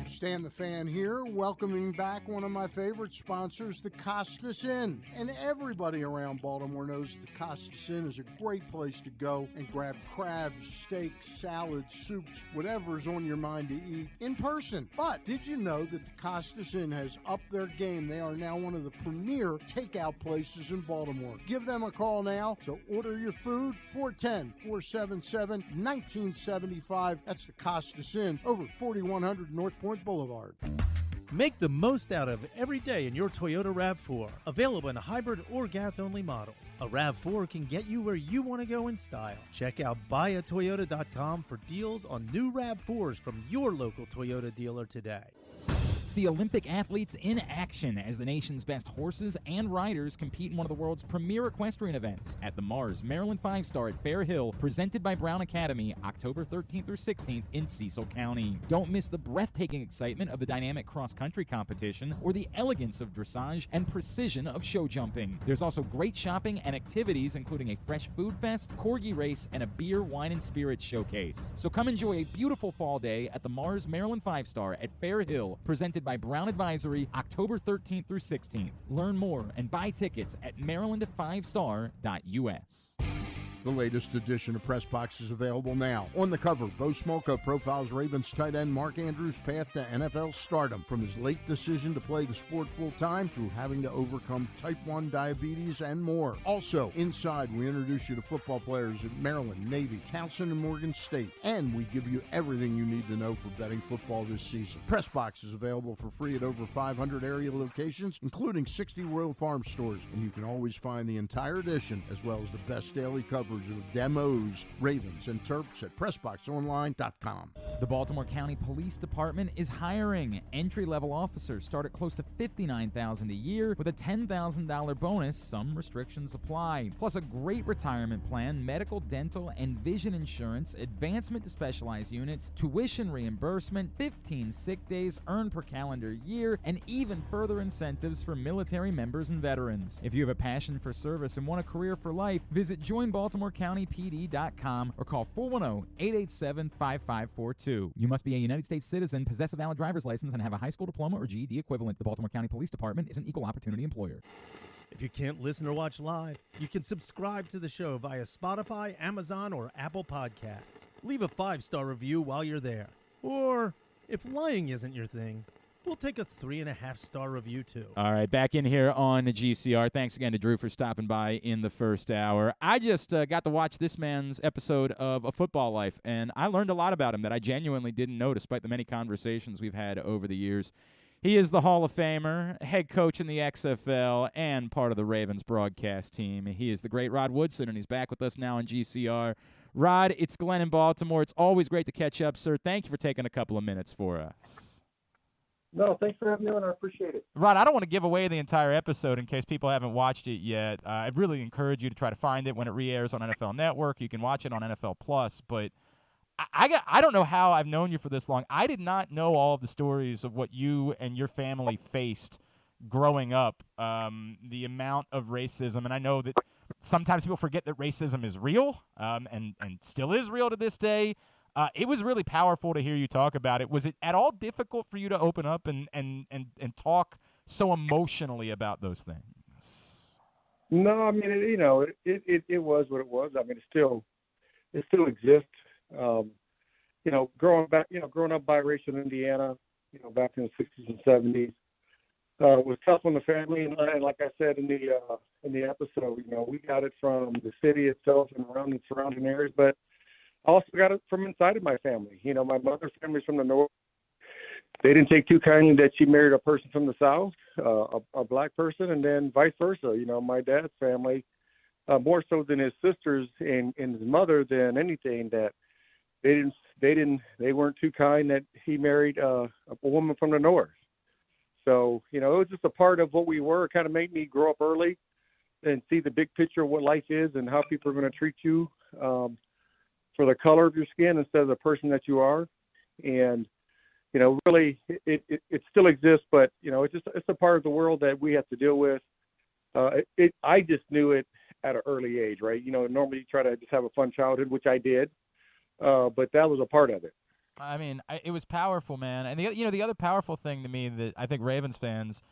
Stan the Fan here, welcoming back one of my favorite sponsors, the Costas Inn. And everybody around Baltimore knows the Costas Inn is a great place to go and grab crabs, steaks, salads, soups, whatever's on your mind to eat in person. But did you know that the Costas Inn has upped their game? They are now one of the premier takeout places in Baltimore. Give them a call now to order your food, 410-477-1975. That's the Costas Inn over 4100 North Point Boulevard. Make the most out of every day in your Toyota RAV4. Available in hybrid or gas-only models. A RAV4 can get you where you want to go in style. Check out buyatoyota.com for deals on new RAV4s from your local Toyota dealer today. See Olympic athletes in action as the nation's best horses and riders compete in one of the world's premier equestrian events at the Mars Maryland 5-Star at Fair Hill, presented by Brown Academy, October 13th through 16th in Cecil County. Don't miss the breathtaking excitement of the dynamic cross-country competition or the elegance of dressage and precision of show jumping. There's also great shopping and activities, including a fresh food fest, corgi race, and a beer, wine, and spirits showcase. So come enjoy a beautiful fall day at the Mars Maryland 5-Star at Fair Hill, presented presented by Brown Advisory, October 13th through 16th. Learn more and buy tickets at maryland5star.us. The latest edition of Press Box is available now. On the cover, Bo Smolka profiles Ravens tight end Mark Andrews' path to NFL stardom, from his late decision to play the sport full-time through having to overcome type 1 diabetes and more. Also, inside, we introduce you to football players at Maryland, Navy, Towson, and Morgan State. And we give you everything you need to know for betting football this season. Press Box is available for free at over 500 area locations, including 60 Royal Farm stores. And you can always find the entire edition, as well as the best daily coverage of the demos, Ravens, and Terps at PressBoxOnline.com. The Baltimore County Police Department is hiring. Entry-level officers start at close to $59,000 a year with a $10,000 bonus. Some restrictions apply. Plus a great retirement plan, medical, dental, and vision insurance, advancement to specialized units, tuition reimbursement, 15 sick days earned per calendar year, and even further incentives for military members and veterans. If you have a passion for service and want a career for life, visit joinbaltimorecountypd.com or call 410-887-5542. You must be a United States citizen, possess a valid driver's license, and have a high school diploma or GED equivalent. The Baltimore County Police Department is an equal opportunity employer. If you can't listen or watch live, you can subscribe to the show via Spotify, Amazon, or Apple Podcasts. Leave a 5-star review while you're there. Or, if lying isn't your thing, we'll take a 3.5-star review too. All right, back in here on the GCR. Thanks again to Drew for stopping by in the first hour. I just got to watch this man's episode of A Football Life, and I learned a lot about him that I genuinely didn't know, despite the many conversations we've had over the years. He is the Hall of Famer, head coach in the XFL, and part of the Ravens broadcast team. He is the great Rod Woodson, and he's back with us now on GCR. Rod, it's Glenn in Baltimore. It's always great to catch up, sir. Thank you for taking a couple of minutes for us. No, thanks for having me on. I appreciate it. Rod, I don't want to give away the entire episode in case people haven't watched it yet. I really encourage you to try to find it when it re-airs on NFL Network. You can watch it on NFL Plus, but I don't know how I've known you for this long. I did not know all of the stories of what you and your family faced growing up, the amount of racism. And I know that sometimes people forget that racism is real and still is real to this day. It was really powerful to hear you talk about it. Was it at all difficult for you to open up and talk so emotionally about those things? No, I mean, it was what it was. I mean, it still exists. Growing up biracial in Indiana, back in the 60s and 70s, was tough on the family. And like I said in the episode, we got it from the city itself and around the surrounding areas, but I also got it from inside of my family. My mother's family's from the north. They didn't take too kindly that she married a person from the south, a black person, and then vice versa. My dad's family, more so than his sisters and his mother than anything, that they weren't too kind that he married a woman from the north. So, it was just a part of what we were. It kind of made me grow up early and see the big picture of what life is and how people are going to treat you for the color of your skin instead of the person that you are. And, really it still exists, but, it's a part of the world that we have to deal with. I just knew it at an early age, right? Normally you try to just have a fun childhood, which I did, but that was a part of it. I mean, it was powerful, man. And the other powerful thing to me that I think Ravens fans,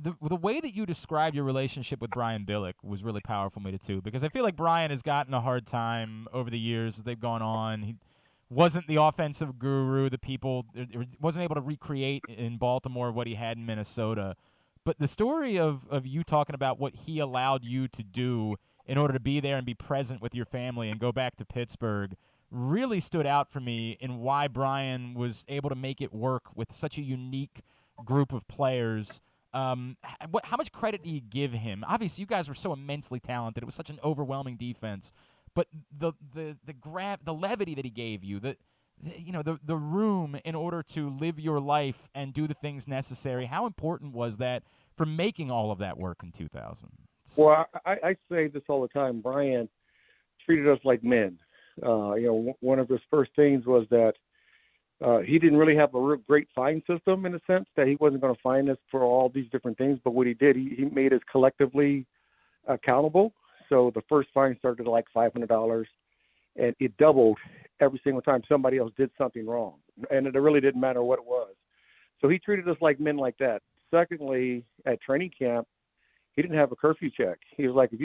the way that you described your relationship with Brian Billick was really powerful to me too, because I feel like Brian has gotten a hard time over the years as they've gone on. He wasn't the offensive guru. Wasn't able to recreate in Baltimore what he had in Minnesota. But the story of you talking about what he allowed you to do in order to be there and be present with your family and go back to Pittsburgh really stood out for me in why Brian was able to make it work with such a unique group of players. How much credit do you give him? Obviously, you guys were so immensely talented. It was such an overwhelming defense. But the levity that he gave you, the room in order to live your life and do the things necessary, how important was that for making all of that work in 2000? Well, I say this all the time. Brian treated us like men. One of his first things was that he didn't really have a real great fine system, in a sense that he wasn't going to fine us for all these different things. But what he did, he made us collectively accountable. So the first fine started at like $500, and it doubled every single time somebody else did something wrong. And it really didn't matter what it was. So he treated us like men like that. Secondly, at training camp, he didn't have a curfew check. He was like, if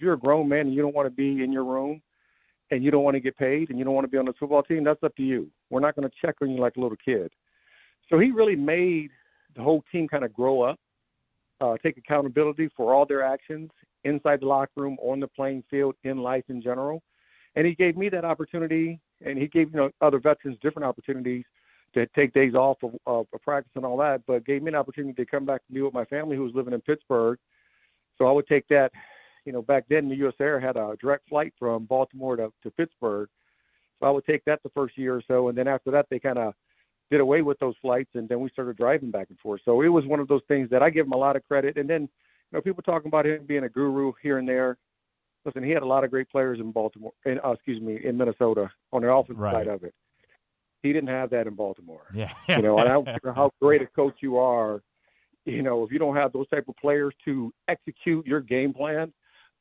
you're a grown man and you don't want to be in your room and you don't want to get paid and you don't want to be on the football team, that's up to you. We're not going to check on you like a little kid. So he really made the whole team kind of grow up, take accountability for all their actions inside the locker room, on the playing field, in life in general. And he gave me that opportunity, and he gave other veterans different opportunities to take days off of practice and all that, but gave me an opportunity to come back to be with my family who was living in Pittsburgh. So I would take that, back then the U.S. Air had a direct flight from Baltimore to Pittsburgh. So I would take that the first year or so, and then after that they kind of did away with those flights, and then we started driving back and forth. So it was one of those things that I give him a lot of credit. And then, people talking about him being a guru here and there. Listen, he had a lot of great players in Baltimore, in Minnesota on the offensive side of it. He didn't have that in Baltimore. Yeah. And I don't care how great a coach you are, if you don't have those type of players to execute your game plan,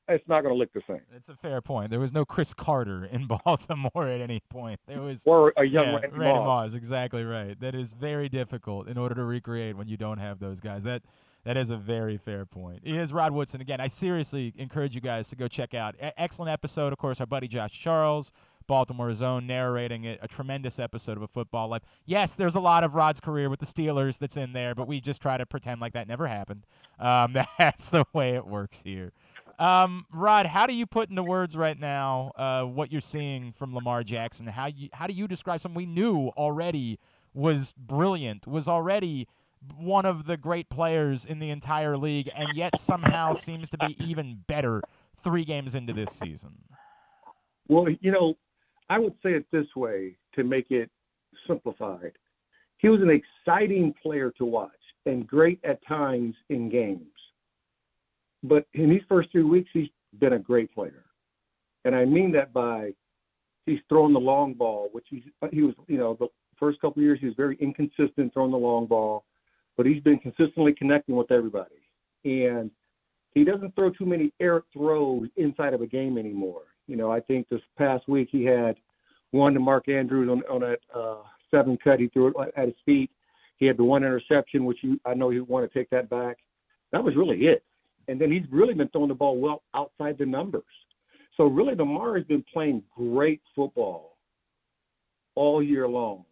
it's not going to look the same. It's a fair point. There was no Chris Carter in Baltimore at any point. There was or a young Randy Moss. Exactly right. That is very difficult in order to recreate when you don't have those guys. That is a very fair point. He is Rod Woodson. Again, I seriously encourage you guys to go check out. Excellent episode, of course, our buddy Josh Charles, Baltimore's own, narrating it. A tremendous episode of A Football Life. Yes, there's a lot of Rod's career with the Steelers that's in there, but we just try to pretend like that never happened. That's the way it works here. Rod, how do you put into words right now what you're seeing from Lamar Jackson? How do you describe something we knew already was brilliant, was already one of the great players in the entire league, and yet somehow seems to be even better 3 games into this season? Well, I would say it this way to make it simplified. He was an exciting player to watch and great at times in games. But in these first 3 weeks, he's been a great player. And I mean that by he's throwing the long ball, which he was, the first couple of years, he was very inconsistent throwing the long ball, but he's been consistently connecting with everybody. And he doesn't throw too many air throws inside of a game anymore. I think this past week he had one to Mark Andrews on that 7 cut. He threw it at his feet. He had the one interception, which I know he wanted to take that back. That was really it. And then he's really been throwing the ball well outside the numbers. So really Lamar has been playing great football all year long.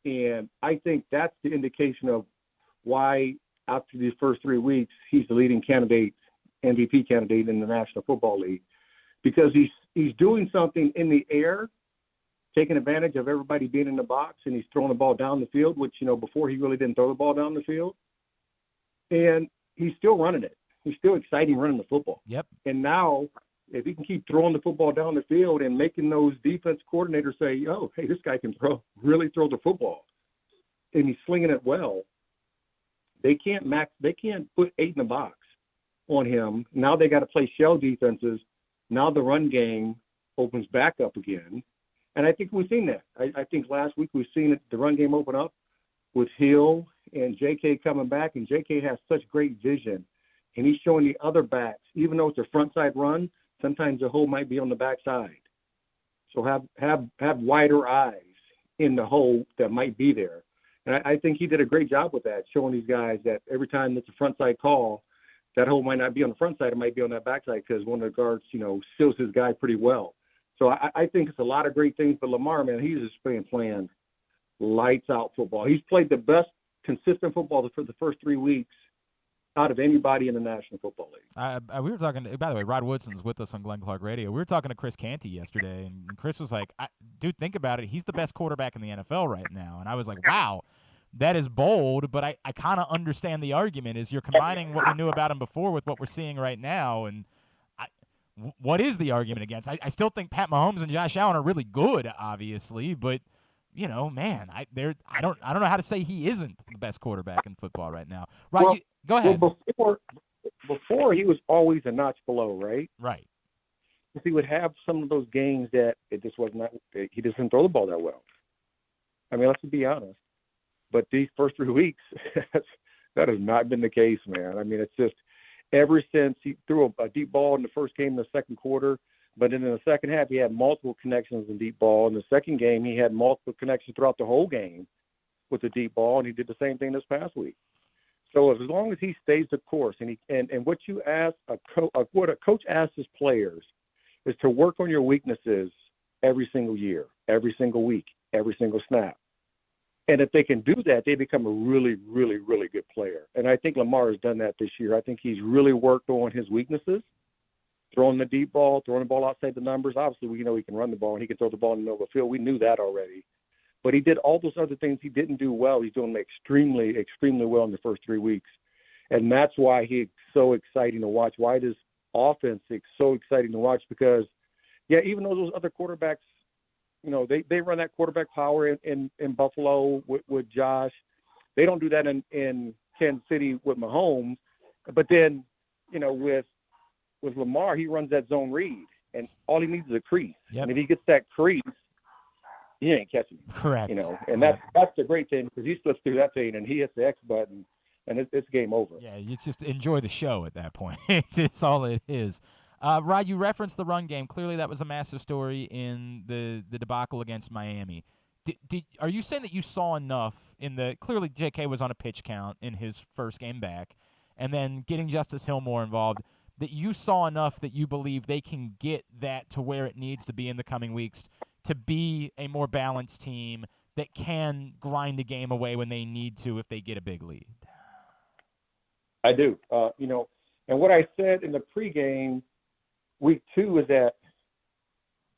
And I think that's the indication of why after these first 3 weeks, he's the leading candidate, MVP candidate in the National Football League, because he's doing something in the air, taking advantage of everybody being in the box, and he's throwing the ball down the field, which, before he really didn't throw the ball down the field. And he's still running it. He's still exciting running the football. Yep. And now, if he can keep throwing the football down the field and making those defense coordinators say, oh, hey, this guy can really throw the football, and he's slinging it well, they can't put 8 in the box on him. Now they got to play shell defenses. Now the run game opens back up again. And I think we've seen that. I think last week we've seen the run game open up with Hill and J.K. coming back, and J.K. has such great vision. And he's showing the other backs, even though it's a front side run, sometimes the hole might be on the back side. So have wider eyes in the hole that might be there. And I think he did a great job with that, showing these guys that every time it's a front side call, that hole might not be on the front side, it might be on that back side, because one of the guards, seals his guy pretty well. So I think it's a lot of great things. But Lamar, man, he's just playing lights out football. He's played the best consistent football for the first 3 weeks out of anybody in the National Football League. We were talking, by the way, Rod Woodson's with us on Glenn Clark Radio. We were talking to Chris Canty yesterday, and Chris was like, dude, think about it. He's the best quarterback in the NFL right now. And I was like, wow, that is bold, but I kind of understand the argument is you're combining what we knew about him before with what we're seeing right now. And what is the argument against? I still think Pat Mahomes and Josh Allen are really good, obviously, but man, I don't know how to say he isn't the best quarterback in football right now. Right? Well, go ahead. Well, before he was always a notch below, right? Right. He would have some of those games that it just was not. He just didn't throw the ball that well. I mean, let's be honest. But these first 3 weeks, that has not been the case, man. I mean, it's just ever since he threw a deep ball in the first game in the second quarter, but then in the second half, he had multiple connections in deep ball. In the second game, he had multiple connections throughout the whole game. with the deep ball, and he did the same thing this past week. So as long as he stays the course, and what you ask what a coach asks his players is to work on your weaknesses every single year, every single week, every single snap. And if they can do that, they become a really, really, really good player. And I think Lamar has done that this year. I think he's really worked on his weaknesses, throwing the deep ball, throwing the ball outside the numbers. Obviously, we know he can run the ball and he can throw the ball in the middle of the field. We knew that already. But he did all those other things he didn't do well. He's doing extremely, extremely well in the first 3 weeks. And that's why he's so exciting to watch, why this offense is so exciting to watch, because, yeah, even though those other quarterbacks, you know, they run that quarterback power in Buffalo with Josh. They don't do that in Kansas City with Mahomes. But then, you know, with Lamar, he runs that zone read, and all he needs is a crease. Yep. And if he gets that crease, he ain't catching him. Correct. You know, and that's the great thing, because he slips through that thing and he hits the X button, and it's game over. Yeah, it's just enjoy the show at that point. It's all it is. Rod, you referenced the run game. Clearly that was a massive story in the debacle against Miami. Are you saying that you saw enough clearly J.K. was on a pitch count in his first game back, and then getting Justice Hill more involved, that you saw enough that you believe they can get that to where it needs to be in the coming weeks to be a more balanced team that can grind a game away when they need to if they get a big lead? I do. You know, and what I said in the pregame week 2 is that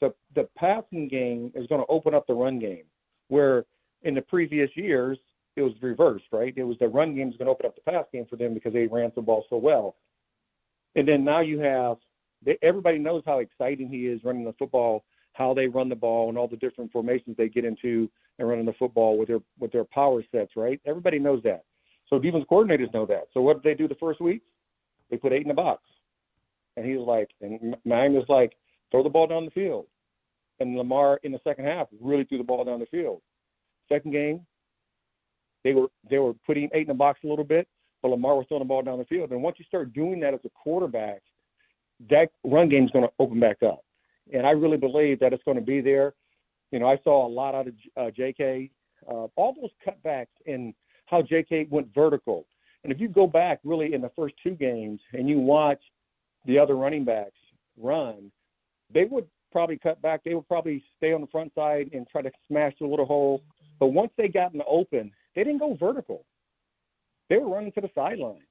the passing game is going to open up the run game, where in the previous years it was reversed, right? It was the run game is going to open up the pass game for them because they ran the ball so well. And then now you have everybody knows how exciting he is running the football, how they run the ball, and all the different formations they get into and running the football with their power sets, right? Everybody knows that. So defense coordinators know that. So what did they do the first week? They put 8 in the box. And he was like, and Miami was like, throw the ball down the field. And Lamar in the second half really threw the ball down the field. Second game, they were putting 8 in the box a little bit, but Lamar was throwing the ball down the field. And once you start doing that as a quarterback, that run game is going to open back up. And I really believe that it's going to be there. You know, I saw a lot out of J.K. All those cutbacks and how J.K. went vertical. And if you go back really in the first 2 games and you watch the other running backs run, they would probably cut back. They would probably stay on the front side and try to smash the little hole. But once they got in the open, they didn't go vertical. They were running to the sideline.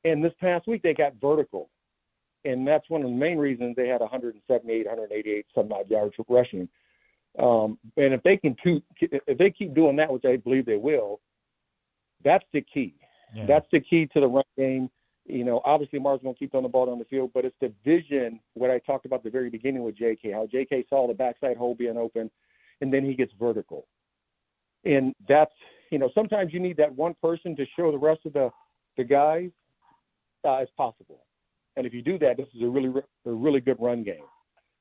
And this past week, they got vertical. And that's one of the main reasons they had 178, 188 some odd yards rushing. And if they keep doing that, which I believe they will, that's the key. Yeah. That's the key to the run game. You know, obviously Lamar's going to keep throwing the ball down the field, but it's the vision, what I talked about at the very beginning with J.K., how J.K. saw the backside hole being open, and then he gets vertical. And that's, you know, sometimes you need that one person to show the rest of the guys it's possible. And if you do that, this is a really good run game.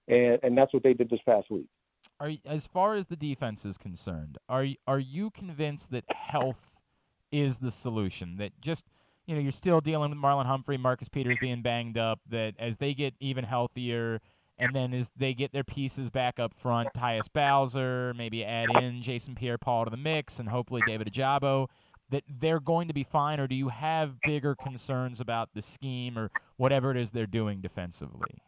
And that's what they did this past week. As far as the defense is concerned, are you convinced that health is the solution? That just, you know, you're still dealing with Marlon Humphrey, Marcus Peters being banged up, that as they get even healthier and then as they get their pieces back up front, Tyus Bowser, maybe add in Jason Pierre-Paul to the mix and hopefully David Ajabo, that they're going to be fine? Or do you have bigger concerns about the scheme or whatever it is they're doing defensively?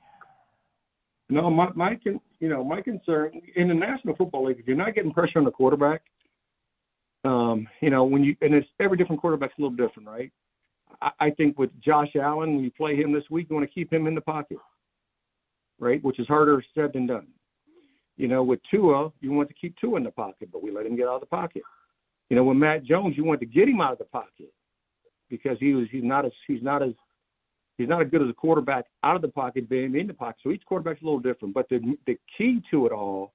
No, my concern in the National Football League, if you're not getting pressure on the quarterback, you know, and it's every different quarterback's a little different, right? I think with Josh Allen, when you play him this week, you want to keep him in the pocket, right? Which is harder said than done. You know, with Tua, you want to keep Tua in the pocket, but we let him get out of the pocket. You know, with Matt Jones, you want to get him out of the pocket because he's not as good as a quarterback out of the pocket being in the pocket. So each quarterback's a little different. But the key to it all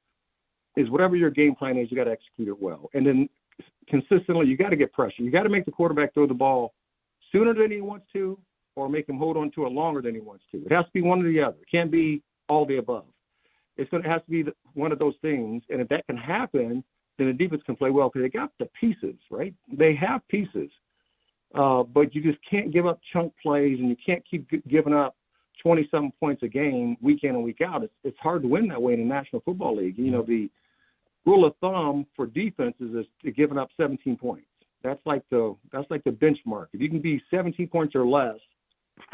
is whatever your game plan is, you got to execute it well. And then consistently, you got to get pressure. You got to make the quarterback throw the ball sooner than he wants to, or make him hold on to it longer than he wants to. It has to be one or the other. It can't be all the above. It has to be one of those things. And if that can happen, then the defense can play well because they got the pieces, right? They have pieces. But you just can't give up chunk plays, and you can't keep giving up 20-something points a game week in and week out. It's hard to win that way in the National Football League. You know, rule of thumb for defenses is to giving up 17 points. That's like the benchmark. If you can be 17 points or less,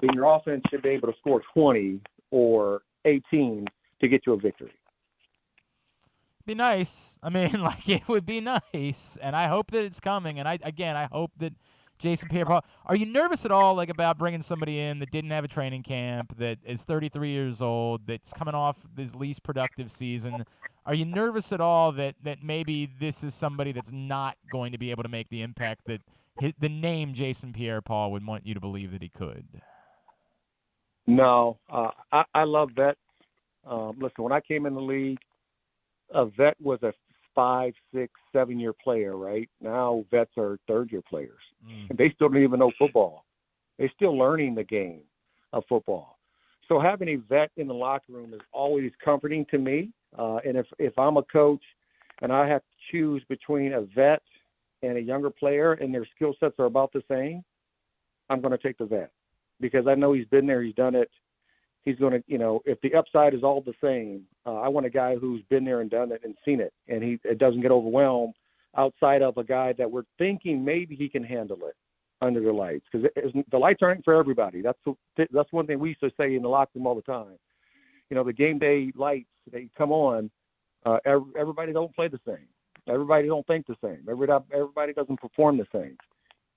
then your offense should be able to score 20 or 18 to get you a victory. Be nice. I mean, like, it would be nice, and I hope that it's coming. And I hope that Jason Pierre-Paul. Are you nervous at all, like, about bringing somebody in that didn't have a training camp, that is 33 years old, that's coming off his least productive season? Are you nervous at all that maybe this is somebody that's not going to be able to make the impact that the name Jason Pierre-Paul would want you to believe that he could? No, I love vets. Listen, when I came in the league, a vet was a 5, 6, 7-year player, right? Now vets are third-year players. And they still don't even know football. They're still learning the game of football. So having a vet in the locker room is always comforting to me. And if I'm a coach and I have to choose between a vet and a younger player and their skill sets are about the same, I'm going to take the vet because I know he's been there, he's done it. He's going to, if the upside is all the same, I want a guy who's been there and done it and seen it, and it doesn't get overwhelmed outside of a guy that we're thinking maybe he can handle it under the lights, because the lights aren't for everybody. That's one thing we used to say in the locker room all the time. The game day lights, they come on, everybody don't play the same. Everybody don't think the same. Everybody doesn't perform the same.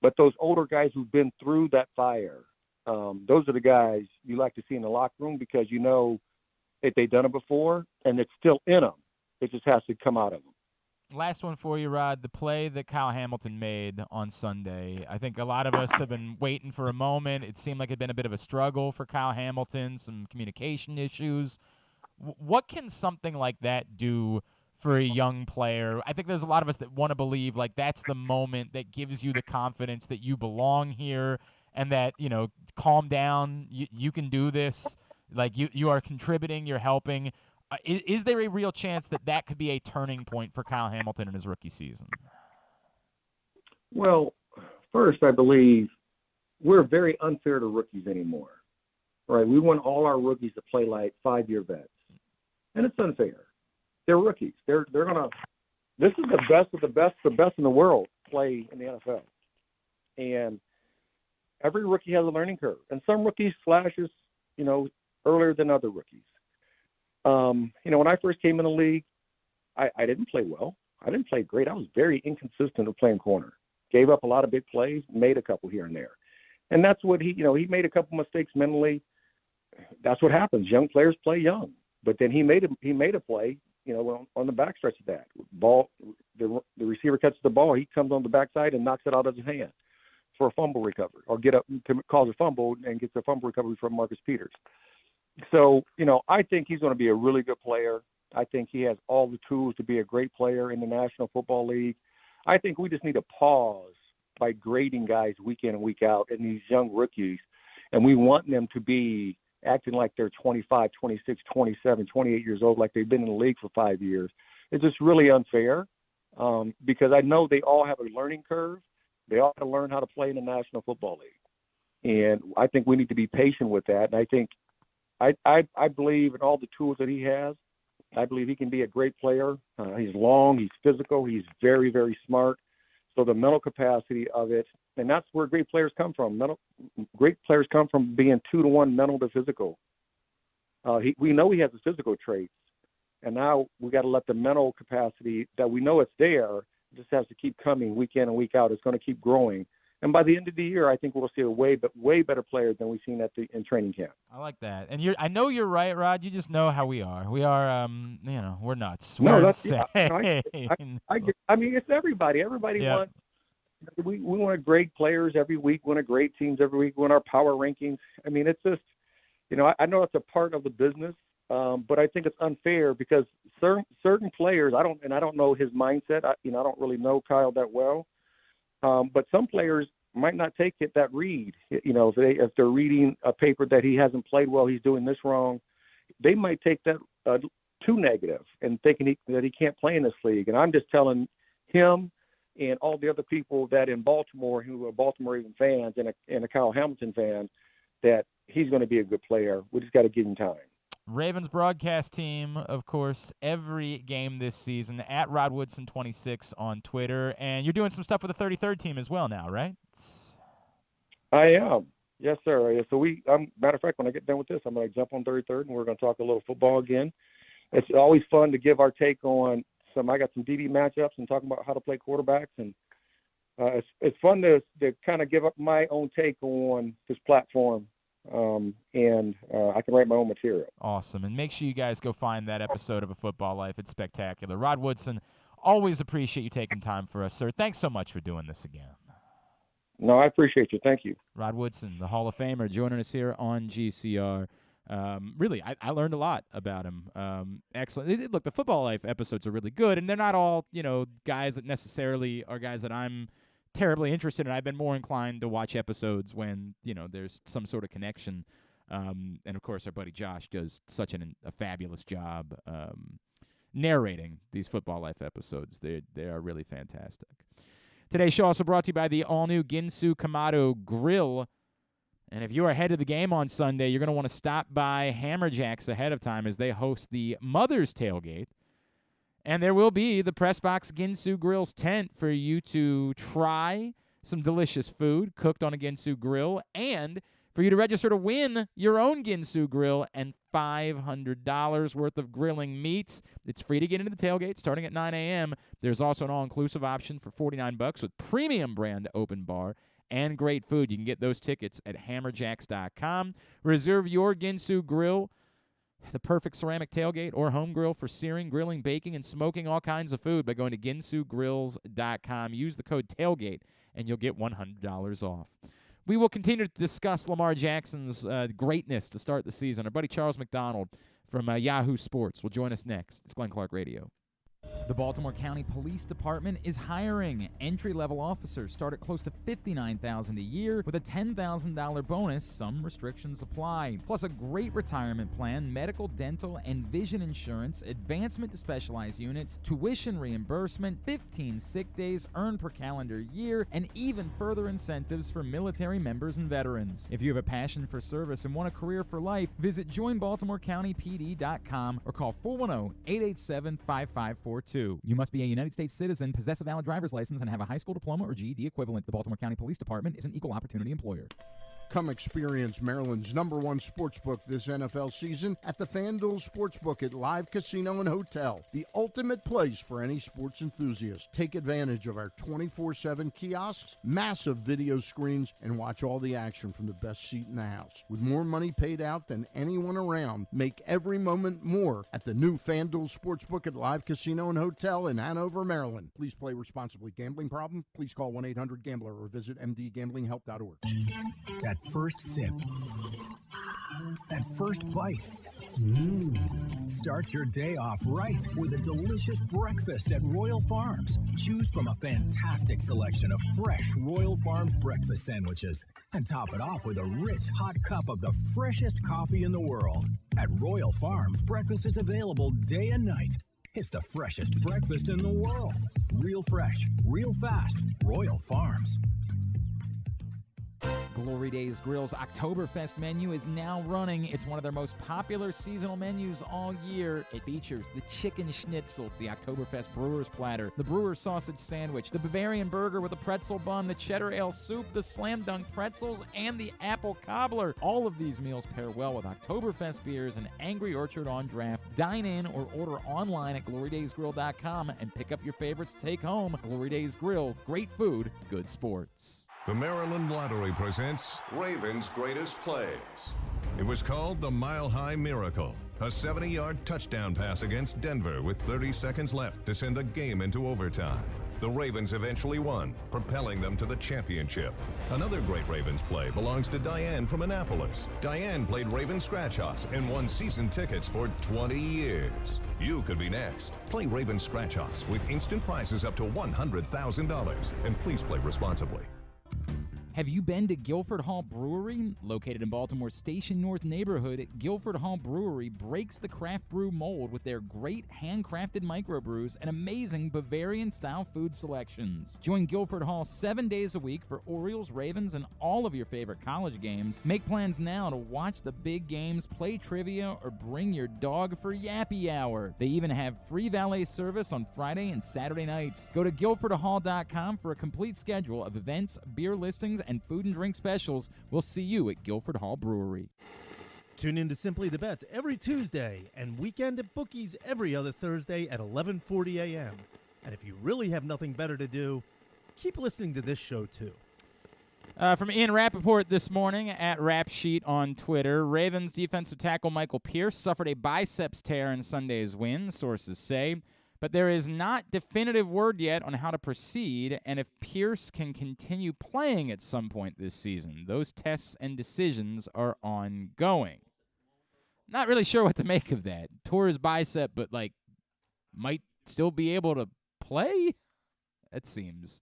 But those older guys who've been through that fire, those are the guys you like to see in the locker room because if they've done it before and it's still in them. It just has to come out of them. Last one for you, Rod. The play that Kyle Hamilton made on Sunday. I think a lot of us have been waiting for a moment. It seemed like it had been a bit of a struggle for Kyle Hamilton, some communication issues. What can something like that do for a young player? I think there's a lot of us that want to believe like that's the moment that gives you the confidence that you belong here and that, calm down, you can do this. Like you are contributing, you're helping. Is there a real chance that could be a turning point for Kyle Hamilton in his rookie season? Well, first, I believe we're very unfair to rookies anymore. Right? We want all our rookies to play like 5-year vets. And it's unfair. They're rookies. They're gonna. This is the best of the best in the world play in the NFL, and every rookie has a learning curve. And some rookies flashes, earlier than other rookies. When I first came in the league, I didn't play well. I didn't play great. I was very inconsistent with playing corner. Gave up a lot of big plays, made a couple here and there, and that's what he made a couple mistakes mentally. That's what happens. Young players play young. But then he made a play, on the backstretch of that ball. The receiver catches the ball, he comes on the backside and knocks it out of his hand for a fumble recovery, or get up to cause a fumble and gets a fumble recovery from Marcus Peters. So I think he's going to be a really good player. I think he has all the tools to be a great player in the National Football League. I think we just need to pause by grading guys week in and week out and these young rookies, and we want them to be acting like they're 25, 26, 27, 28 years old, like they've been in the league for 5 years. It's just really unfair because I know they all have a learning curve. They all have to learn how to play in the National Football League. And I think we need to be patient with that. And I think I believe in all the tools that he has. I believe he can be a great player. He's long, he's physical, he's very, very smart. So the mental capacity of it, and that's where great players come from. Great players come from being 2-to-1 mental to physical. We know he has the physical traits, and now we got to let the mental capacity that we know it's there. It just has to keep coming week in and week out. It's going to keep growing. And by the end of the year, I think we'll see a way better player than we've seen in training camp. I like that. And I know you're right, Rod. You just know how we are. We are, we're nuts. No, we're that's insane. I mean, it's everybody. Everybody wants. We want great players every week. We want great teams every week. We want our power rankings. I mean, it's just, I know it's a part of the business, but I think it's unfair because certain players, I don't know his mindset. I don't really know Kyle that well. But some players might not take that read. If they're reading a paper that he hasn't played well, he's doing this wrong, they might take that too negative and thinking that he can't play in this league. And I'm just telling him and all the other people that in Baltimore who are Baltimore even fans and a Kyle Hamilton fan that he's going to be a good player. We just got to give him time. Ravens broadcast team, of course, every game this season at Rod Woodson 26 on Twitter. And you're doing some stuff with the 33rd team as well now, right? I am. Yes, sir. Yeah, so matter of fact, when I get done with this, I'm going to jump on 33rd and we're going to talk a little football again. It's always fun to give our take on I got some DB matchups and talking about how to play quarterbacks. And it's fun to kind of give up my own take on this platform. And I can write my own material. Awesome. And make sure you guys go find that episode of A Football Life. It's spectacular. Rod Woodson, always appreciate you taking time for us, sir. Thanks so much for doing this again. No, I appreciate you. Thank you. Rod Woodson, the Hall of Famer, joining us here on GCR. Really, I learned a lot about him. Excellent. Look, the Football Life episodes are really good, and they're not all, guys that necessarily are guys that I'm terribly interested in. I've been more inclined to watch episodes when there's some sort of connection, and of course our buddy Josh does such a fabulous job narrating these Football Life episodes. They are really fantastic. Today's show also brought to you by the all-new Ginsu Kamado Grill. And if you are ahead of the game on Sunday, you're going to want to stop by Hammer Jacks ahead of time as they host the Mother's Tailgate. And there will be the Pressbox Ginsu Grill's tent for you to try some delicious food cooked on a Ginsu grill, and for you to register to win your own Ginsu grill and $500 worth of grilling meats. It's free to get into the tailgate starting at 9 a.m. There's also an all-inclusive option for $49 with premium brand open bar and great food. You can get those tickets at hammerjacks.com. Reserve your Ginsu grill, the perfect ceramic tailgate or home grill for searing, grilling, baking, and smoking all kinds of food by going to ginsugrills.com. Use the code TAILGATE, and you'll get $100 off. We will continue to discuss Lamar Jackson's greatness to start the season. Our buddy Charles McDonald from Yahoo Sports will join us next. It's Glenn Clark Radio. The Baltimore County Police Department is hiring. Entry-level officers start at close to $59,000 a year with a $10,000 bonus. Some restrictions apply. Plus a great retirement plan, medical, dental, and vision insurance, advancement to specialized units, tuition reimbursement, 15 sick days earned per calendar year, and even further incentives for military members and veterans. If you have a passion for service and want a career for life, visit joinbaltimorecountypd.com or call 410-887-5542. You must be a United States citizen, possess a valid driver's license, and have a high school diploma or GED equivalent. The Baltimore County Police Department is an equal opportunity employer. Come experience Maryland's #1 sportsbook this NFL season at the FanDuel Sportsbook at Live Casino and Hotel, the ultimate place for any sports enthusiast. Take advantage of our 24/7 kiosks, massive video screens, and watch all the action from the best seat in the house. With more money paid out than anyone around, make every moment more at the new FanDuel Sportsbook at Live Casino and Hotel in Hanover, Maryland. Please play responsibly. Gambling problem? Please call 1-800-GAMBLER or visit mdgamblinghelp.org. That first sip, that first bite. Start your day off right with a delicious breakfast at Royal Farms. Choose from a fantastic selection of fresh Royal Farms breakfast sandwiches and top it off with a rich hot cup of the freshest coffee in the world. At Royal Farms, breakfast is available day and night. It's the freshest breakfast in the world. Real fresh, real fast. Royal Farms. Glory Days Grill's Oktoberfest menu is now running. It's one of their most popular seasonal menus all year. It features the chicken schnitzel, the Oktoberfest brewer's platter, the brewer's sausage sandwich, the Bavarian burger with a pretzel bun, the cheddar ale soup, the slam dunk pretzels, and the apple cobbler. All of these meals pair well with Oktoberfest beers and Angry Orchard on draft. Dine in or order online at glorydaysgrill.com and pick up your favorites to take home. Glory Days Grill, great food, good sports. The Maryland Lottery presents Ravens' Greatest Plays. It was called the Mile High Miracle, a 70-yard touchdown pass against Denver with 30 seconds left to send the game into overtime. The Ravens eventually won, propelling them to the championship. Another great Ravens play belongs to Diane from Annapolis. Diane played Ravens Scratch-Offs and won season tickets for 20 years. You could be next. Play Ravens Scratch-Offs with instant prizes up to $100,000. And please play responsibly. Have you been to Guilford Hall Brewery? Located in Baltimore's Station North neighborhood, Guilford Hall Brewery breaks the craft brew mold with their great handcrafted microbrews and amazing Bavarian-style food selections. Join Guilford Hall 7 days a week for Orioles, Ravens, and all of your favorite college games. Make plans now to watch the big games, play trivia, or bring your dog for Yappy Hour. They even have free valet service on Friday and Saturday nights. Go to guilfordhall.com for a complete schedule of events, beer listings, and food and drink specials. We'll see you at Guilford Hall Brewery. Tune in to Simply the Bets every Tuesday and Weekend at Bookies every other Thursday at 11:40 a.m. And if you really have nothing better to do, keep listening to this show too. From Ian Rappaport this morning at Rap Sheet on Twitter, Ravens defensive tackle Michael Pierce suffered a biceps tear in Sunday's win, sources say. But there is not definitive word yet on how to proceed and if Pierce can continue playing at some point this season. Those tests and decisions are ongoing. Not really sure what to make of that. Tore his bicep, but, might still be able to play? That seems...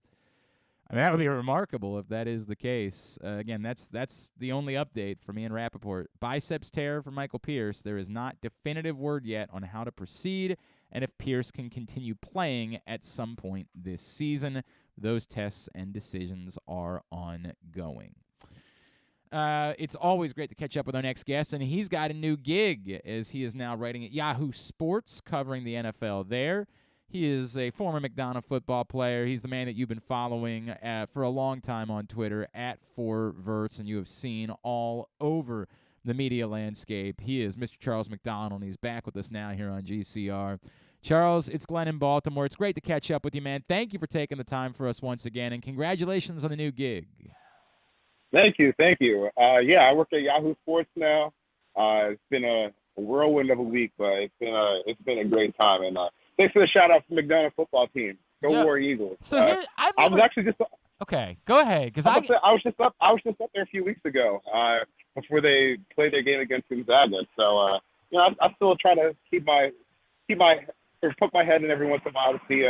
that would be remarkable if that is the case. Again, that's the only update from Ian Rappaport. Biceps tear for Michael Pierce. There is not definitive word yet on how to proceed and if Pierce can continue playing at some point this season. Those tests and decisions are ongoing. It's always great to catch up with our next guest, and he's got a new gig as he is now writing at Yahoo Sports, covering the NFL there. He is a former McDonogh football player. He's the man that you've been following for a long time on Twitter, at @4verts, and you have seen all over the media landscape. He is Mr. Charles McDonald, and he's back with us now here on GCR. Charles, it's Glenn in Baltimore. It's great to catch up with you, man. Thank you for taking the time for us once again, and congratulations on the new gig. Thank you. I work at Yahoo Sports now. It's been a whirlwind of a week, but it's been a great time, and thanks for the shout out from the McDonogh football team. Go War Eagles. So here, I was actually just okay. Go ahead, because I was just up there a few weeks ago before they played their game against Gonzaga. So I still try to poke my head in every once in a while to see.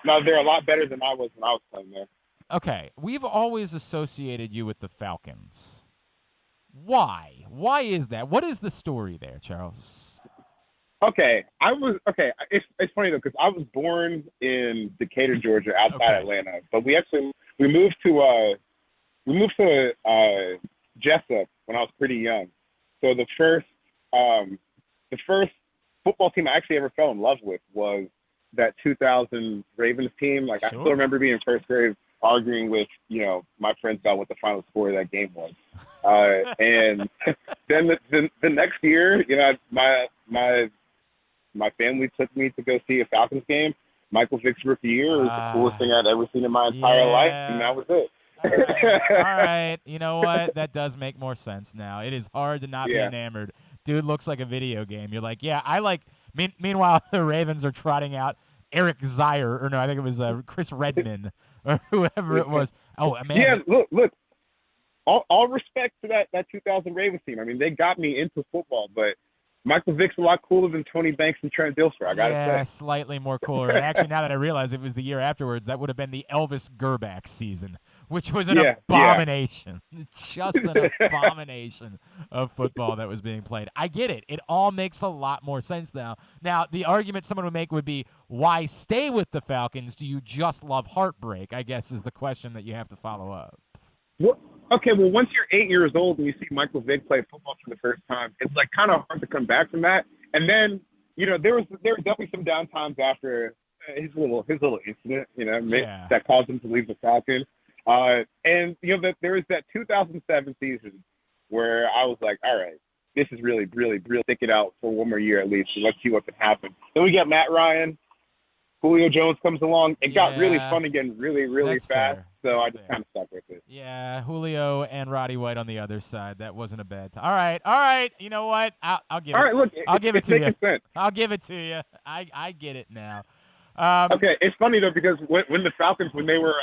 Now they're a lot better than I was when I was playing there. Okay, we've always associated you with the Falcons. Why? Why is that? What is the story there, Charles? Okay, It's funny though because I was born in Decatur, Georgia, outside Atlanta, but we moved to Jessup when I was pretty young. So the first football team I actually ever fell in love with was that 2000 Ravens team. Sure. I still remember being in first grade arguing with my friends about what the final score of that game was, and then the next year, my family took me to go see a Falcons game. Michael Vick's rookie year was the coolest thing I'd ever seen in my entire life, and that was it. All right. You know what? That does make more sense now. It is hard to not be enamored. Dude looks like a video game. You're like, yeah, I like. Meanwhile, the Ravens are trotting out Eric Zier, or no, I think it was Chris Redman or whoever it was. Oh, man. Yeah, look. All respect to that 2000 Ravens team. I mean, they got me into football, but Michael Vick's a lot cooler than Tony Banks and Trent Dilfer, I got to say. Yeah, slightly more cooler. And actually, now that I realize it was the year afterwards, that would have been the Elvis Gerback season, which was an abomination. Just an abomination of football that was being played. I get it. It all makes a lot more sense now. Now, the argument someone would make would be, why stay with the Falcons? Do you just love heartbreak, I guess, is the question that you have to follow up. Well, once you're 8 years old and you see Michael Vick play football for the first time, it's kind of hard to come back from that. And then, there was definitely some down times after his little incident, that caused him to leave the Falcons. And there was that 2007 season where I was like, all right, this is really, really, really stick it out for one more year at least. So let's see what can happen. Then we get Matt Ryan. Julio Jones comes along. It got really fun again really, really fast. Fair. So I just kind of stuck with it. Yeah, Julio and Roddy White on the other side. That wasn't a bad time. All right. You know what? I'll give it. All right, look. I'll give it to you. Sense. I'll give it to you. I get it now. Okay, it's funny though because when the Falcons when they were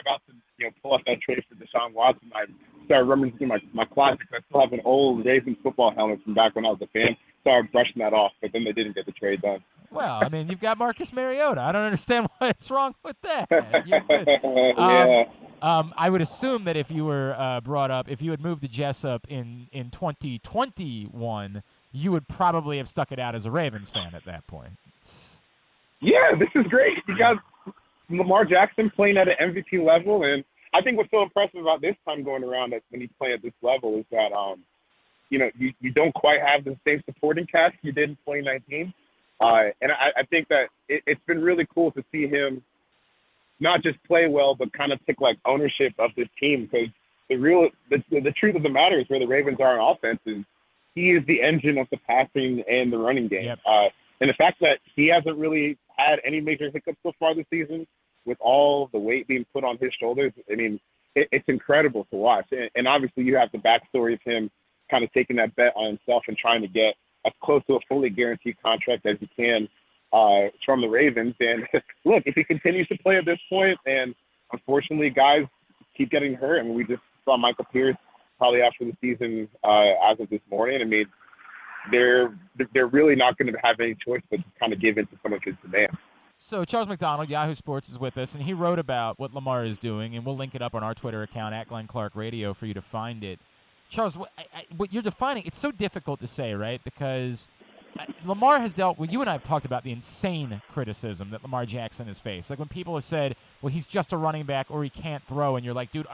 about to pull off that trade for Deshaun Watson, I started reminiscing my classics. I still have an old Ravens football helmet from back when I was a fan. Started brushing that off, but then they didn't get the trade done. Well, I mean, you've got Marcus Mariota. I don't understand what's wrong with that. You're good. I would assume that if you were brought up, if you had moved to Jessup in 2021, you would probably have stuck it out as a Ravens fan at that point. Yeah, this is great. You got Lamar Jackson playing at an MVP level, and I think what's so impressive about this time going around that when he's playing at this level is that, you don't quite have the same supporting cast you did in 2019. And I think that it's been really cool to see him not just play well, but kind of take ownership of this team, because the truth of the matter is where the Ravens are on offense is he is the engine of the passing and the running game. Yep. And the fact that he hasn't really had any major hiccups so far this season with all the weight being put on his shoulders, I mean, it's incredible to watch. And obviously you have the backstory of him kind of taking that bet on himself and trying to get as close to a fully guaranteed contract as he can from the Ravens. And look, if he continues to play at this point, and unfortunately guys keep getting hurt, I mean, we just saw Michael Pierce probably after the season as of this morning. I mean, they're really not going to have any choice but to kind of give in to some of his demands. So Charles McDonald, Yahoo Sports, is with us, and he wrote about what Lamar is doing, and we'll link it up on our Twitter account, @GlennClarkRadio, for you to find it. Charles, what you're defining, it's so difficult to say, right? Because Lamar has dealt with, you and I have talked about the insane criticism that Lamar Jackson has faced. Like when people have said, well, he's just a running back or he can't throw, and you're like, dude,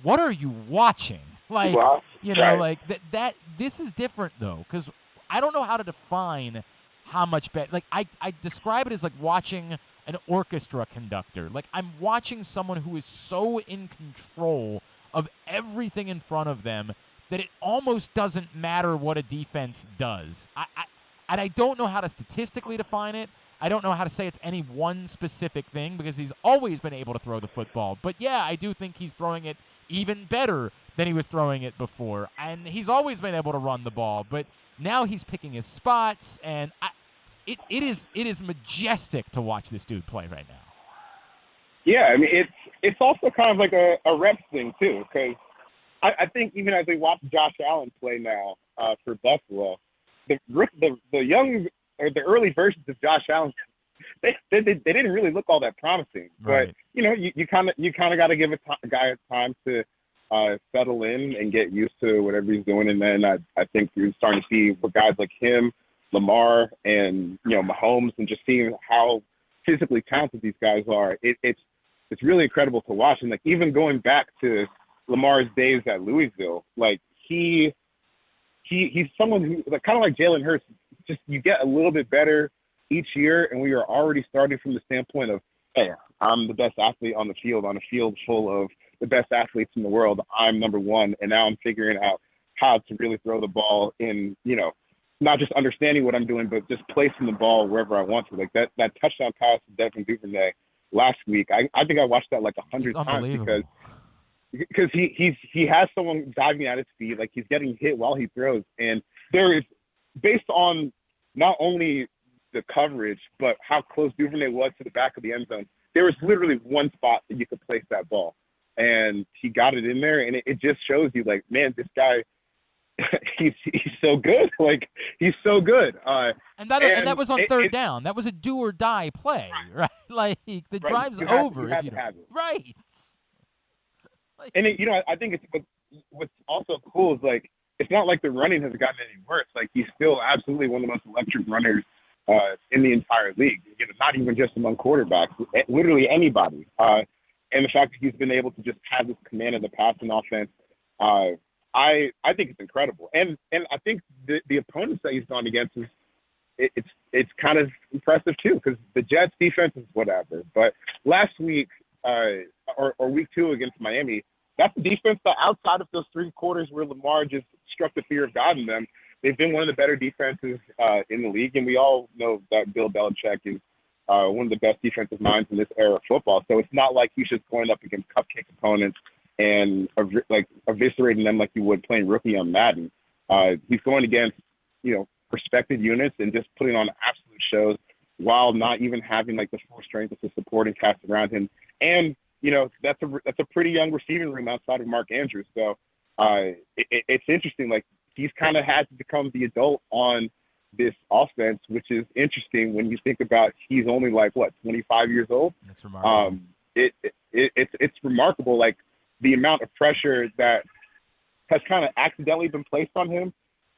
what are you watching? Like, like that this is different, though, because I don't know how to define how much better. Like, I describe it as like watching an orchestra conductor. Like, I'm watching someone who is so in control of everything in front of them that it almost doesn't matter what a defense does. And I don't know how to statistically define it. I don't know how to say it's any one specific thing because he's always been able to throw the football. But, yeah, I do think he's throwing it even better than he was throwing it before. And he's always been able to run the ball. But now he's picking his spots, and it is majestic to watch this dude play right now. Yeah, I mean, it's also kind of like a reps thing, too, because I think even as we watch Josh Allen play now for Buffalo, the young or the early versions of Josh Allen, they didn't really look all that promising. Right. But you kind of got to give a guy time to settle in and get used to whatever he's doing, and then I think you're starting to see what guys like him, Lamar, and Mahomes, and just seeing how physically talented these guys are. It's really incredible to watch, and like even going back to Lamar's days at Louisville, like he's someone who, like, kind of like Jalen Hurts, just you get a little bit better each year, and we are already starting from the standpoint of, hey, I'm the best athlete on a field full of the best athletes in the world. I'm number one, and now I'm figuring out how to really throw the ball in, not just understanding what I'm doing, but just placing the ball wherever I want to. Like that touchdown pass to Devin Duvernay last week, I think I watched that like 100 times because he has someone diving at his feet, like he's getting hit while he throws, and there is, based on not only the coverage but how close Duvernay was to the back of the end zone, there was literally one spot that you could place that ball, and he got it in there, and it just shows you, like, man, this guy, he's so good. Like, he's so good. And that was on third down. That was a do or die play, right? Like the drive's over. Have it. Right. Like, and I think it's what's also cool is, like, it's not like the running has gotten any worse. Like, he's still absolutely one of the most electric runners in the entire league. Not even just among quarterbacks, literally anybody. And the fact that he's been able to just have this command of the passing offense, I think it's incredible. And I think the opponents that he's gone against it's kind of impressive too, because the Jets defense is whatever. But last week or week 2 against Miami, that's a defense that outside of those 3 quarters where Lamar just struck the fear of God in them, they've been one of the better defenses in the league. And we all know that Bill Belichick is one of the best defensive minds in this era of football. So it's not like he's just going up against cupcake opponents and eviscerating them like you would playing rookie on Madden. He's going against, respected units and just putting on absolute shows while not even having like the full strength of the supporting cast around him. And, that's a pretty young receiving room outside of Mark Andrews. So it's interesting. Like, he's kind of had to become the adult on this offense, which is interesting when you think about he's only like 25 years old. That's remarkable. it's remarkable, like the amount of pressure that has kind of accidentally been placed on him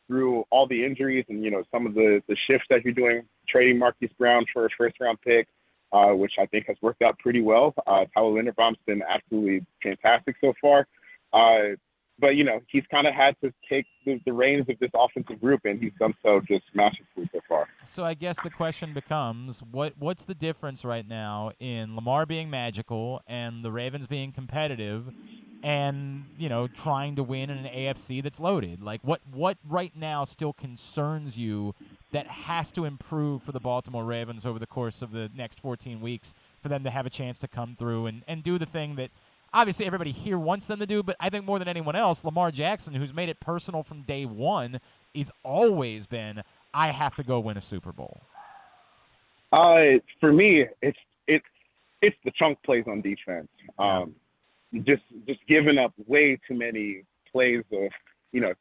through all the injuries and, some of the shifts that you're doing, trading Marquise Brown for a first-round pick, which I think has worked out pretty well. Tyler Linderbaum's been absolutely fantastic so far. But, he's kind of had to take the reins of this offensive group, and he's done so just masterfully so far. So I guess the question becomes, what's the difference right now in Lamar being magical and the Ravens being competitive and, trying to win in an AFC that's loaded? Like, what right now still concerns you that has to improve for the Baltimore Ravens over the course of the next 14 weeks for them to have a chance to come through and do the thing that obviously everybody here wants them to do, but I think more than anyone else, Lamar Jackson, who's made it personal from day one, is always been, I have to go win a Super Bowl. For me, it's the chunk plays on defense. Just giving up way too many plays of, you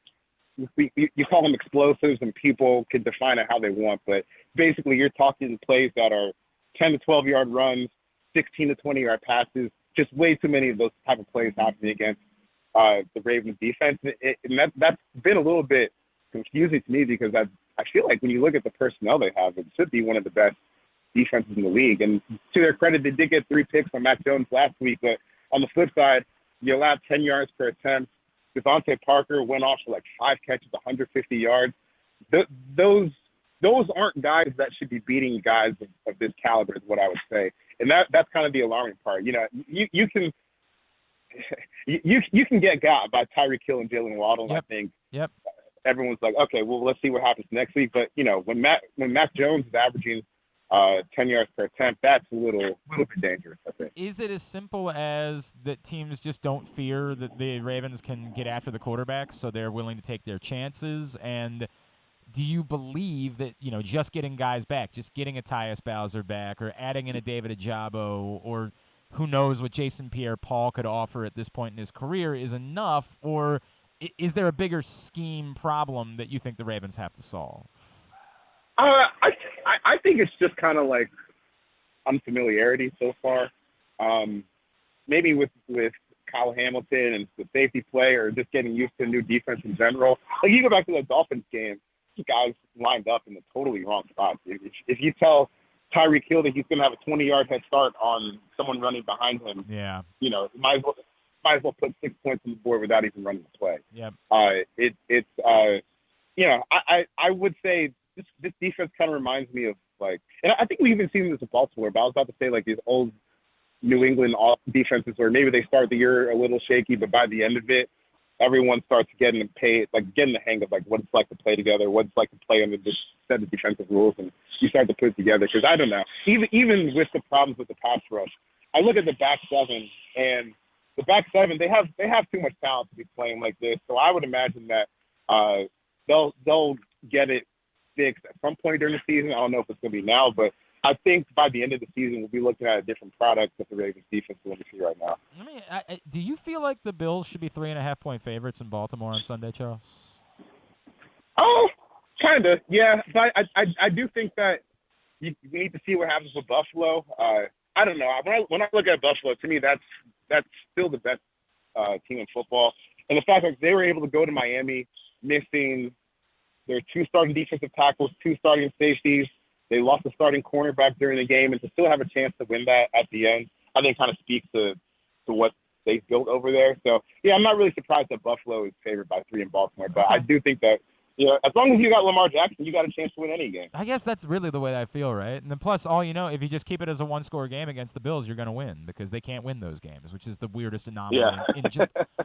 call them explosives, and people can define it how they want, but basically you're talking plays that are 10 to 12-yard runs, 16 to 20-yard passes, just way too many of those type of plays happening against the Ravens defense. And that's been a little bit confusing to me because I feel like when you look at the personnel they have, it should be one of the best defenses in the league. And to their credit, they did get 3 picks on Mac Jones last week, but on the flip side, you allowed 10 yards per attempt. Devontae Parker went off for like 5 catches, 150 yards. Those aren't guys that should be beating guys of this caliber, is what I would say. And that's kind of the alarming part. You can get got by Tyreek Hill and Jalen Waddle. Yep. I think everyone's like, okay, well, let's see what happens next week. But when Mac Jones is averaging 10 yards per attempt, that's a little bit dangerous, I think. Is it as simple as that teams just don't fear that the Ravens can get after the quarterback, so they're willing to take their chances? And do you believe that, just getting guys back, just getting a Tyus Bowser back or adding in a David Ojabo or who knows what Jason Pierre-Paul could offer at this point in his career is enough? Or is there a bigger scheme problem that you think the Ravens have to solve? I think it's just kind of like unfamiliarity so far. Maybe with Kyle Hamilton and the safety play, or just getting used to a new defense in general. Like, you go back to the Dolphins game, guys lined up in the totally wrong spot. If you tell Tyreek Hill that he's going to have a 20-yard head start on someone running behind him, might as well put 6 points on the board without even running the play. I would say this defense kind of reminds me of, like, and I think we even seen this in Baltimore, but I was about to say, like, these old New England defenses where maybe they start the year a little shaky, but by the end of it, everyone starts getting the hang of, like, what it's like to play together, what it's like to play under this set of defensive rules, and you start to put it together. Because I don't know, even with the problems with the pass rush, I look at the back seven, and the back seven, they have too much talent to be playing like this. So I would imagine that they'll get it fixed at some point during the season. I don't know if it's going to be now, but I think by the end of the season, we'll be looking at a different product that the Ravens defense will see right now. Do you feel like the Bills should be 3.5-point favorites in Baltimore on Sunday, Charles? Oh, kind of, yeah. But I do think that you need to see what happens with Buffalo. I don't know. When I look at Buffalo, to me, that's still the best team in football. And the fact that they were able to go to Miami missing their 2 starting defensive tackles, 2 starting safeties, they lost a starting cornerback during the game, and to still have a chance to win that at the end, I think kind of speaks to what they've built over there. So, yeah, I'm not really surprised that Buffalo is favored by 3 in Baltimore, but I do think that, as long as you got Lamar Jackson, you got a chance to win any game. I guess that's really the way I feel, right? And then plus, if you just keep it as a 1-score game against the Bills, you're going to win because they can't win those games, which is the weirdest anomaly. Yeah.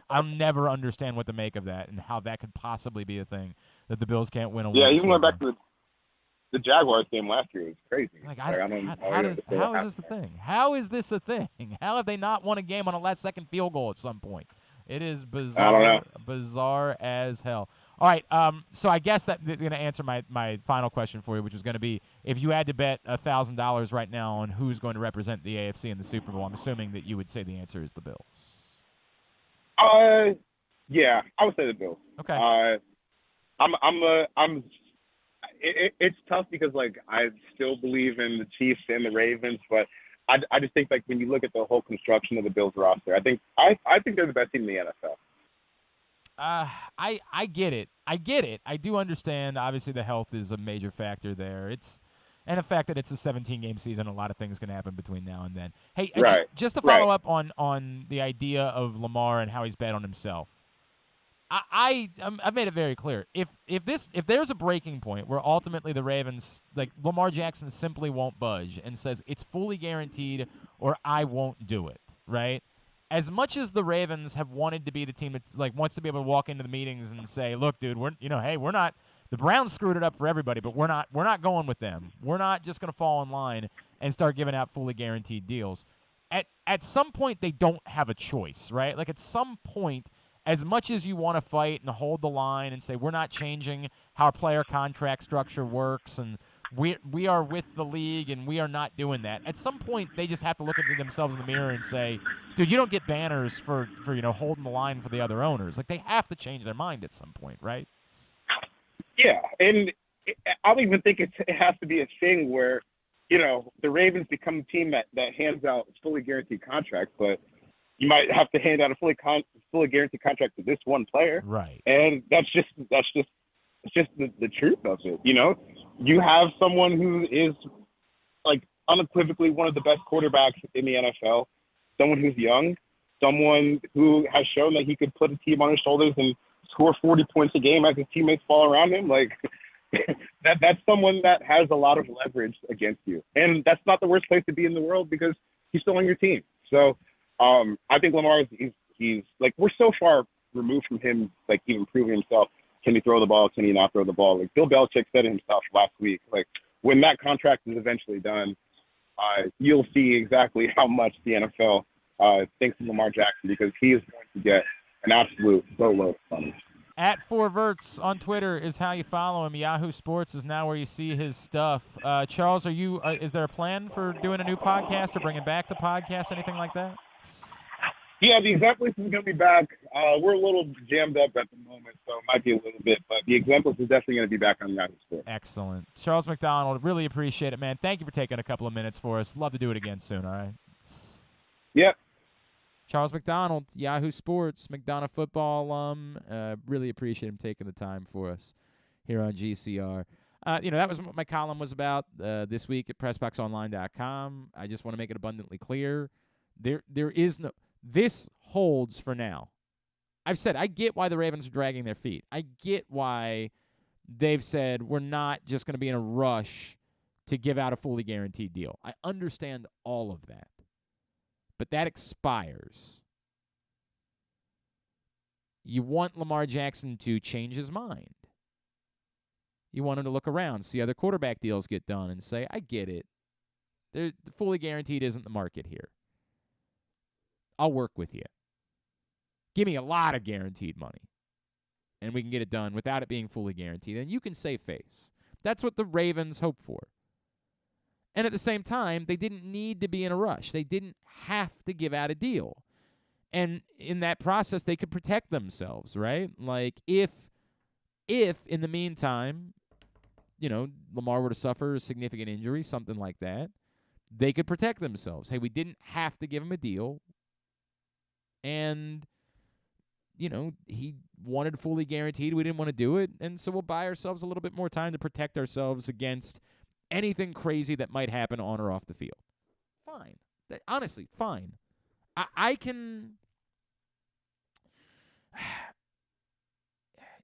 I'll never understand what to make of that and how that could possibly be a thing, that the Bills can't win a Yeah, even went back to the Jaguars game last year. It was crazy. How is this a thing? How is this a thing? How have they not won a game on a last-second field goal at some point? It is bizarre as hell. All right, so I guess that's going to answer my final question for you, which was going to be, if you had to bet $1,000 right now on who's going to represent the AFC in the Super Bowl, I'm assuming that you would say the answer is the Bills. Yeah, I would say the Bills. Okay. It's tough because, like, I still believe in the Chiefs and the Ravens, but I just think, like, when you look at the whole construction of the Bills roster, I think they're the best team in the NFL. I get it. I do understand. Obviously, the health is a major factor there. And the fact that it's a 17-game season, a lot of things can happen between now and then. Hey, just to follow up on the idea of Lamar and how he's bet on himself, I've made it very clear. If there's a breaking point where ultimately the Ravens, like Lamar Jackson, simply won't budge and says it's fully guaranteed or I won't do it, right? As much as the Ravens have wanted to be the team that's like wants to be able to walk into the meetings and say, look, dude, we're not. The Browns screwed it up for everybody, but we're not going with them. We're not just going to fall in line and start giving out fully guaranteed deals. At some point, they don't have a choice, right? Like at some point, as much as you want to fight and hold the line and say we're not changing how our player contract structure works and we are with the league and we are not doing that. At some point, they just have to look at themselves in the mirror and say, dude, you don't get banners for holding the line for the other owners. Like they have to change their mind at some point, right? Yeah, and I don't even think it has to be a thing where, the Ravens become a team that hands out fully guaranteed contracts, but you might have to hand out a fully guaranteed contract to this one player. Right. And that's just the truth of it. You have someone who is like unequivocally one of the best quarterbacks in the NFL, someone who's young, someone who has shown that he could put a team on his shoulders and score 40 points a game as his teammates fall around him. Like that's someone that has a lot of leverage against you. And that's not the worst place to be in the world because he's still on your team. So I think Lamar he's like, we're so far removed from him, like even proving himself. Can he throw the ball? Can he not throw the ball? Like Bill Belichick said it himself last week, like when that contract is eventually done, you'll see exactly how much the NFL thinks of Lamar Jackson because he is going to get an absolute boatload of money. At 4Verts on Twitter is how you follow him. Yahoo Sports is now where you see his stuff. Charles, is there a plan for doing a new podcast or bringing back the podcast, anything like that? Yeah, the Exemplars is going to be back. We're a little jammed up at the moment, so it might be a little bit, but the Exemplars is definitely going to be back on Yahoo Sports. Excellent. Charles McDonald, really appreciate it, man. Thank you for taking a couple of minutes for us. Love to do it again soon, all right? Yep. Charles McDonald, Yahoo Sports, McDonogh football alum. Really appreciate him taking the time for us here on GCR. That was what my column was about this week at PressBoxOnline.com. I just want to make it abundantly clear. There is no – this holds for now. I've said I get why the Ravens are dragging their feet. I get why they've said we're not just going to be in a rush to give out a fully guaranteed deal. I understand all of that. But that expires. You want Lamar Jackson to change his mind. You want him to look around, see other quarterback deals get done, and say, I get it. The fully guaranteed isn't the market here. I'll work with you. Give me a lot of guaranteed money, and we can get it done without it being fully guaranteed. And you can save face. That's what the Ravens hope for. And at the same time, they didn't need to be in a rush. They didn't have to give out a deal. And in that process, they could protect themselves, right? Like if in the meantime, Lamar were to suffer a significant injury, something like that, they could protect themselves. Hey, we didn't have to give him a deal. And, he wanted fully guaranteed. We didn't want to do it. And so we'll buy ourselves a little bit more time to protect ourselves against anything crazy that might happen on or off the field. Fine. Honestly, fine. I can,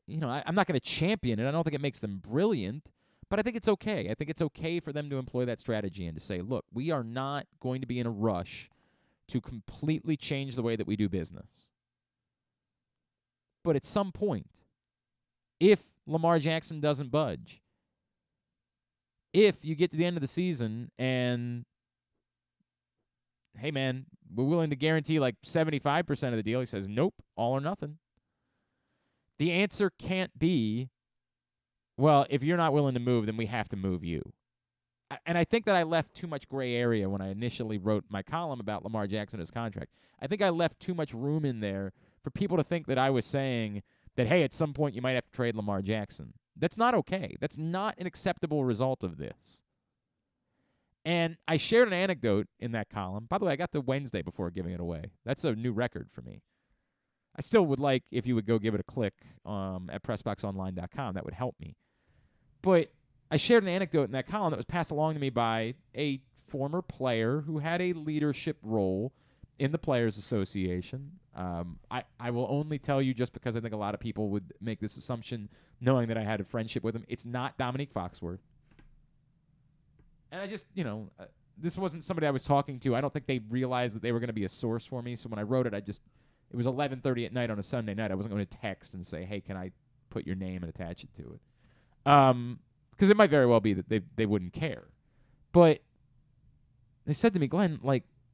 I'm not going to champion it. I don't think it makes them brilliant, but I think it's okay. I think it's okay for them to employ that strategy and to say, look, we are not going to be in a rush to completely change the way that we do business. But at some point, if Lamar Jackson doesn't budge, if you get to the end of the season and, hey, man, we're willing to guarantee like 75% of the deal, he says, nope, all or nothing. The answer can't be, well, if you're not willing to move, then we have to move you. And I think that I left too much gray area when I initially wrote my column about Lamar Jackson and his contract. I think I left too much room in there for people to think that I was saying that, hey, at some point you might have to trade Lamar Jackson. That's not okay. That's not an acceptable result of this. And I shared an anecdote in that column. By the way, I got the Wednesday before giving it away. That's a new record for me. I still would like if you would go give it a click at PressBoxOnline.com. That would help me. But I shared an anecdote in that column that was passed along to me by a former player who had a leadership role in the Players Association. I will only tell you just because I think a lot of people would make this assumption knowing that I had a friendship with him. It's not Dominique Foxworth. And I just, this wasn't somebody I was talking to. I don't think they realized that they were going to be a source for me. So when I wrote it, it was 11:30 at night on a Sunday night. I wasn't going to text and say, hey, can I put your name and attach it to it? Because it might very well be that they wouldn't care. But they said to me, Glenn,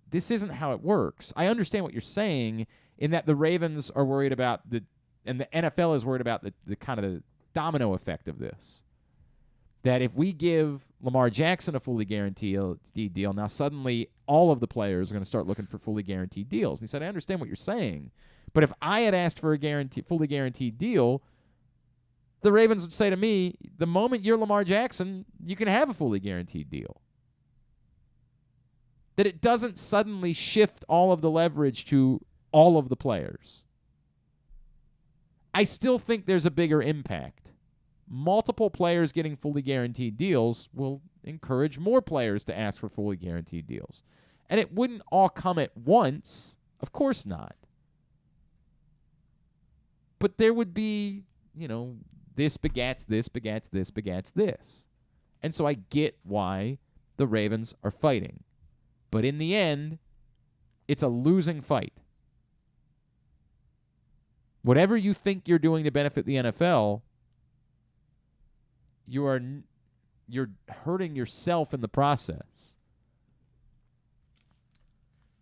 this isn't how it works. I understand what you're saying in that the Ravens are worried about and the NFL is worried about the kind of the domino effect of this. That if we give Lamar Jackson a fully guaranteed deal, now suddenly all of the players are going to start looking for fully guaranteed deals. And he said, I understand what you're saying, but if I had asked for a fully guaranteed deal, the Ravens would say to me, the moment you're Lamar Jackson, you can have a fully guaranteed deal. That it doesn't suddenly shift all of the leverage to all of the players. I still think there's a bigger impact. Multiple players getting fully guaranteed deals will encourage more players to ask for fully guaranteed deals. And it wouldn't all come at once. Of course not. But there would be, this begats this, begats this, begats this. And so I get why the Ravens are fighting. But in the end, it's a losing fight. Whatever you think you're doing to benefit the NFL, you're hurting yourself in the process.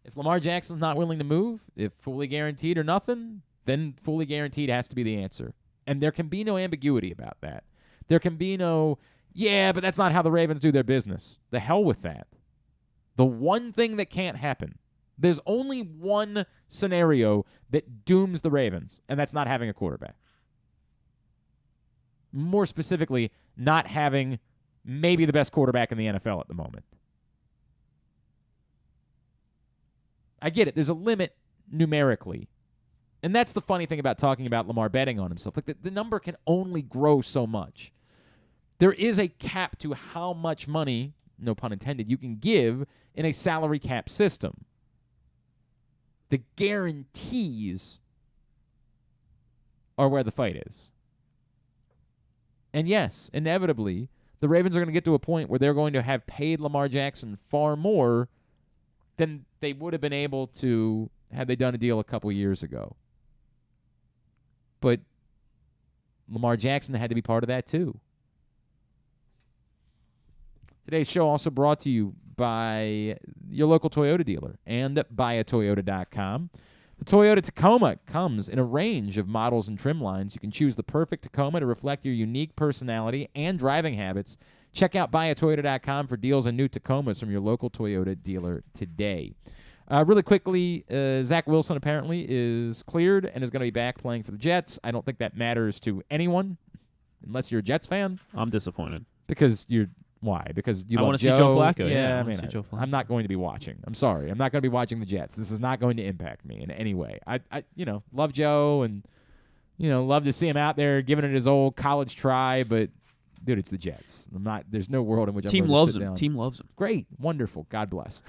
If Lamar Jackson's not willing to move, if fully guaranteed or nothing, then fully guaranteed has to be the answer. And there can be no ambiguity about that. There can be no, but that's not how the Ravens do their business. The hell with that. The one thing that can't happen, there's only one scenario that dooms the Ravens, and that's not having a quarterback. More specifically, not having maybe the best quarterback in the NFL at the moment. I get it. There's a limit numerically. And that's the funny thing about talking about Lamar betting on himself. The number can only grow so much. There is a cap to how much money, no pun intended, you can give in a salary cap system. The guarantees are where the fight is. And yes, inevitably, the Ravens are going to get to a point where they're going to have paid Lamar Jackson far more than they would have been able to had they done a deal a couple years ago. But Lamar Jackson had to be part of that too. Today's show also brought to you by your local Toyota dealer and buyatoyota.com. The Toyota Tacoma comes in a range of models and trim lines. You can choose the perfect Tacoma to reflect your unique personality and driving habits. Check out buyatoyota.com for deals on new Tacomas from your local Toyota dealer today. Really quickly, Zach Wilson apparently is cleared and is going to be back playing for the Jets. I don't think that matters to anyone unless you're a Jets fan. I'm disappointed. Because you're... Why? Because you I want to see Joe Flacco. Yeah, I want to see Joe Flacco. I'm not going to be watching. I'm sorry. I'm not going to be watching the Jets. This is not going to impact me in any way. I love Joe and, love to see him out there giving it his old college try, but, dude, it's the Jets. There's no world in which Team I'm going to sit loves him. down. Team loves him. Great. Wonderful. God bless.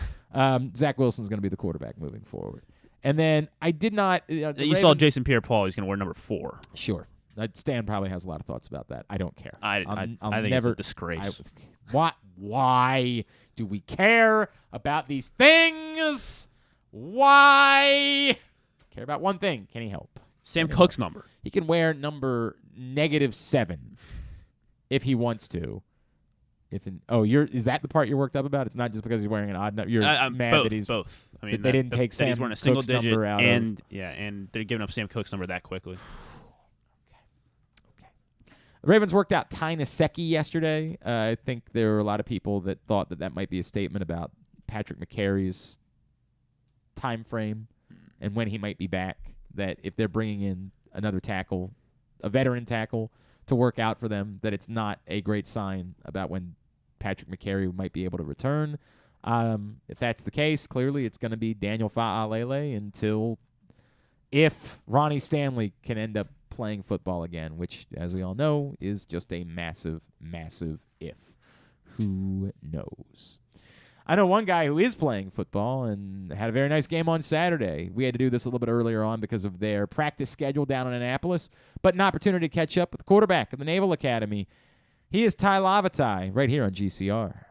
Zach Wilson's going to be the quarterback moving forward. And then I did not... you saw Jason Pierre-Paul. He's going to wear number 4. Sure. Stan probably has a lot of thoughts about that. I don't care. I think it's a disgrace. Why do we care about these things? Why? Care about one thing. Can he help? Sam Cook's number. He can wear number -7 if he wants to. Is that the part you're worked up about? It's not just because he's wearing an odd number. You're mad both, that he's both. I mean, they didn't take Sam he's wearing a single Cook's digit number out and they're giving up Sam Cook's number that quickly. The Ravens worked out Tai Lavatai yesterday. I think there were a lot of people that thought that might be a statement about Patrick McCarry's time frame and when he might be back, that if they're bringing in another tackle, a veteran tackle, to work out for them, that it's not a great sign about when Patrick McCary might be able to return. If that's the case, clearly it's going to be Daniel Fa'alele if Ronnie Stanley can end up playing football again, which, as we all know, is just a massive, massive if. Who knows? I know one guy who is playing football and had a very nice game on Saturday. We had to do this a little bit earlier on because of their practice schedule down in Annapolis, but an opportunity to catch up with the quarterback of the Naval Academy. He is Tai Lavatai right here on GCR.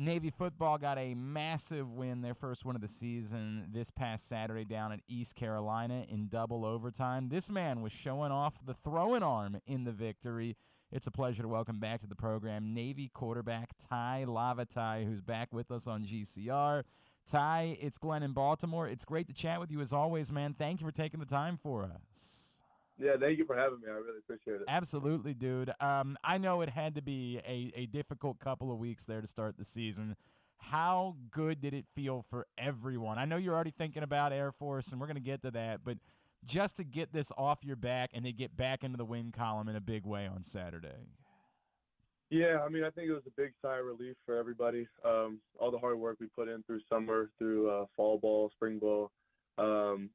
Navy football got a massive win, their first win of the season, this past Saturday down at East Carolina in double overtime. This man was showing off the throwing arm in the victory. It's a pleasure to welcome back to the program Navy quarterback Tai Lavatai, who's back with us on GCR. Tai, it's Glenn in Baltimore. It's great to chat with you as always, man. Thank you for taking the time for us. Yeah, thank you for having me. I really appreciate it. Absolutely, dude. I know it had to be a difficult couple of weeks there to start the season. How good did it feel for everyone? I know you're already thinking about Air Force, and we're going to get to that, but just to get this off your back and to get back into the win column in a big way on Saturday. Yeah, I mean, I think it was a big sigh of relief for everybody. All the hard work we put in through summer, through fall ball, spring ball.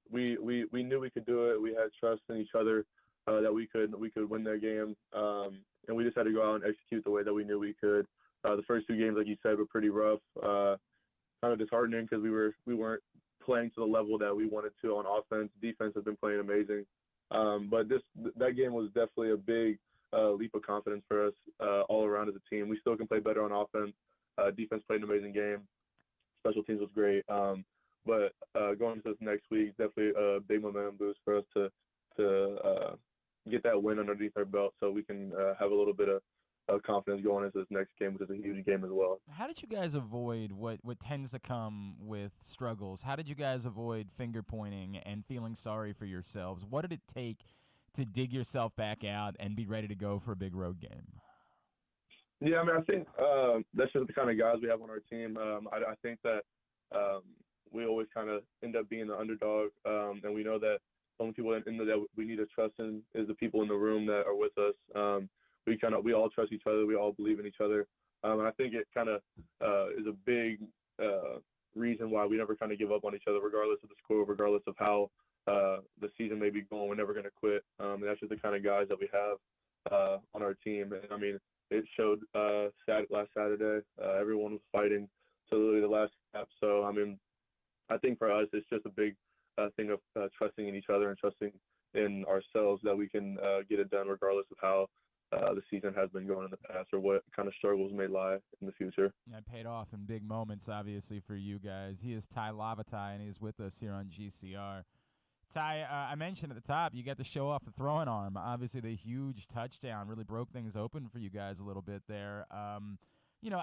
We knew we could do it. We had trust in each other that we could win their game, and we just had to go out and execute the way that we knew we could. The first two games, like you said, were pretty rough, kind of disheartening because we weren't playing to the level that we wanted to on offense. Defense has been playing amazing, but that game was definitely a big leap of confidence for us all around as a team. We still can play better on offense. Defense played an amazing game. Special teams was great. But going into this next week, definitely a big momentum boost for us to get that win underneath our belt so we can have a little bit of confidence going into this next game, which is a huge game as well. How did you guys avoid what tends to come with struggles? How did you guys avoid finger pointing and feeling sorry for yourselves? What did it take to dig yourself back out and be ready to go for a big road game? Yeah, I mean, I think that's just the kind of guys we have on our team. I think that we always kind of end up being the underdog, and we know that the only people that we need to trust in is the people in the room that are with us. We all trust each other. We all believe in each other, and I think it kind of is a big reason why we never kind of give up on each other, regardless of the score, regardless of how the season may be going. We're never going to quit, and that's just the kind of guys that we have on our team. And I mean, it showed last Saturday. Everyone was fighting to literally the last step. So I mean, I think for us, it's just a big thing of trusting in each other and trusting in ourselves that we can get it done regardless of how the season has been going in the past or what kind of struggles may lie in the future. Yeah, it paid off in big moments, obviously, for you guys. He is Tai Lavatai, and he's with us here on GCR. Tai, I mentioned at the top, you got to show off the throwing arm. Obviously, the huge touchdown really broke things open for you guys a little bit there. You know,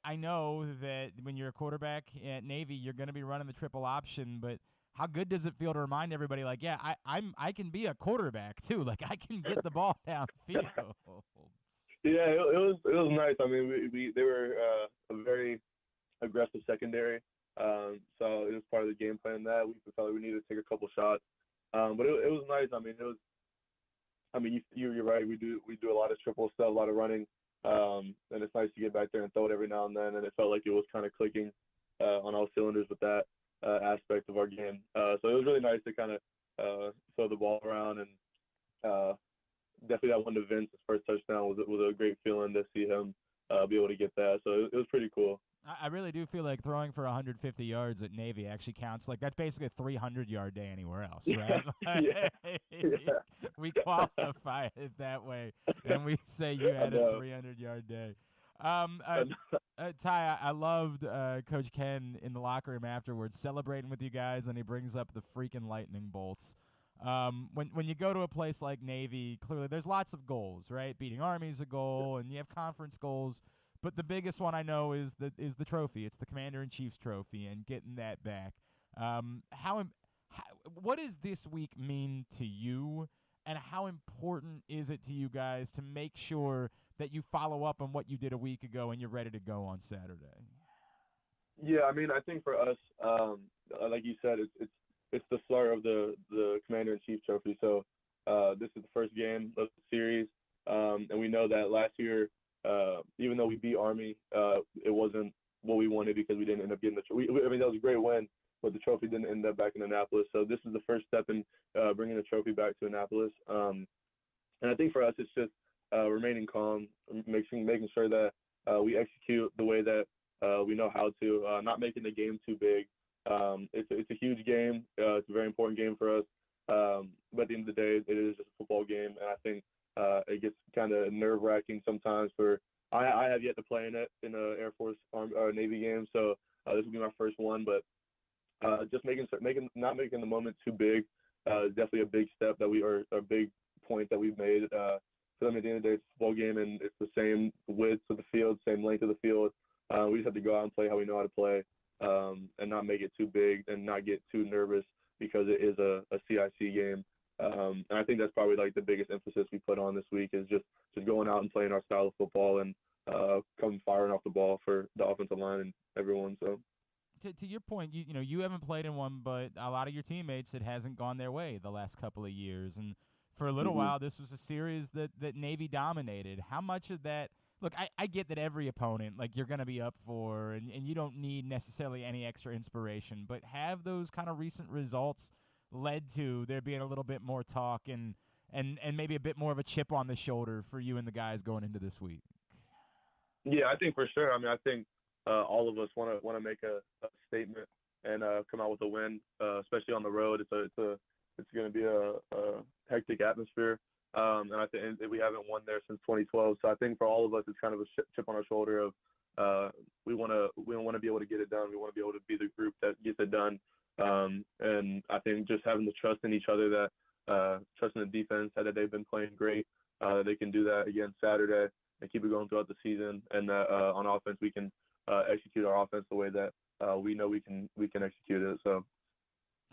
I know that when you're a quarterback at Navy, you're going to be running the triple option, but how good does it feel to remind everybody, like, yeah, I can be a quarterback too. Like, I can get the ball downfield. Yeah, it was nice. I mean, they were a very aggressive secondary, so it was part of the game plan that we felt like we needed to take a couple shots. But it was nice. I mean, you're right. We do a lot of triple stuff, a lot of running. And it's nice to get back there and throw it every now and then, and it felt like it was kind of clicking on all cylinders with that aspect of our game. So it was really nice to kind of throw the ball around, and definitely that one to Vince, his first touchdown, was a great feeling to see him be able to get that. So it was pretty cool. I really do feel like throwing for 150 yards at Navy actually counts. Like, that's basically a 300-yard day anywhere else, right? Yeah. We qualify it that way, and we say you had a 300-yard day. Tai, I loved Coach Ken in the locker room afterwards celebrating with you guys, and he brings up the freaking lightning bolts. When you go to a place like Navy, clearly there's lots of goals, right? Beating Army's a goal, and you have conference goals. But the biggest one I know is the trophy. It's the Commander-in-Chief's trophy, and getting that back. What does this week mean to you, and how important is it to you guys to make sure that you follow up on what you did a week ago and you're ready to go on Saturday? Yeah, I mean, I think for us, like you said, it's the start of the Commander-in-Chief trophy. So this is the first game of the series, and we know that last year even though we beat Army, it wasn't what we wanted because we didn't end up getting the trophy. I mean, that was a great win, but the trophy didn't end up back in Annapolis. So this is the first step in bringing the trophy back to Annapolis. And I think for us, it's just remaining calm, making sure that we execute the way that we know how to, not making the game too big. It's a huge game. It's a very important game for us. But at the end of the day, it is just a football game, and I think it gets kind of nerve-wracking sometimes. I have yet to play in it in an Air Force or Navy game, so this will be my first one. But just not making the moment too big is definitely a big step a big point that we've made. For them, at the end of the day, it's a football game, and it's the same width of the field, same length of the field. We just have to go out and play how we know how to play, and not make it too big and not get too nervous because it is a CIC game. And I think that's probably like the biggest emphasis we put on this week is just going out and playing our style of football and coming firing off the ball for the offensive line and everyone. So. To your point, you haven't played in one, but a lot of your teammates, it hasn't gone their way the last couple of years. And for a little while, this was a series that Navy dominated. How much of that – look, I get that every opponent, like, you're going to be up for, and you don't need necessarily any extra inspiration, but have those kind of recent results led to there being a little bit more talk and maybe a bit more of a chip on the shoulder for you and the guys going into this week? Yeah, I think for sure. I mean, I think all of us want to make a statement and come out with a win, especially on the road. It's going to be a hectic atmosphere, and I think we haven't won there since 2012. So I think for all of us, it's kind of a chip on our shoulder of we want to be able to get it done. We want to be able to be the group that gets it done. And I think just having the trust in each other, that trust in the defense, that they've been playing great, they can do that again Saturday and keep it going throughout the season. And that on offense, we can execute our offense the way that we know we can execute it. So.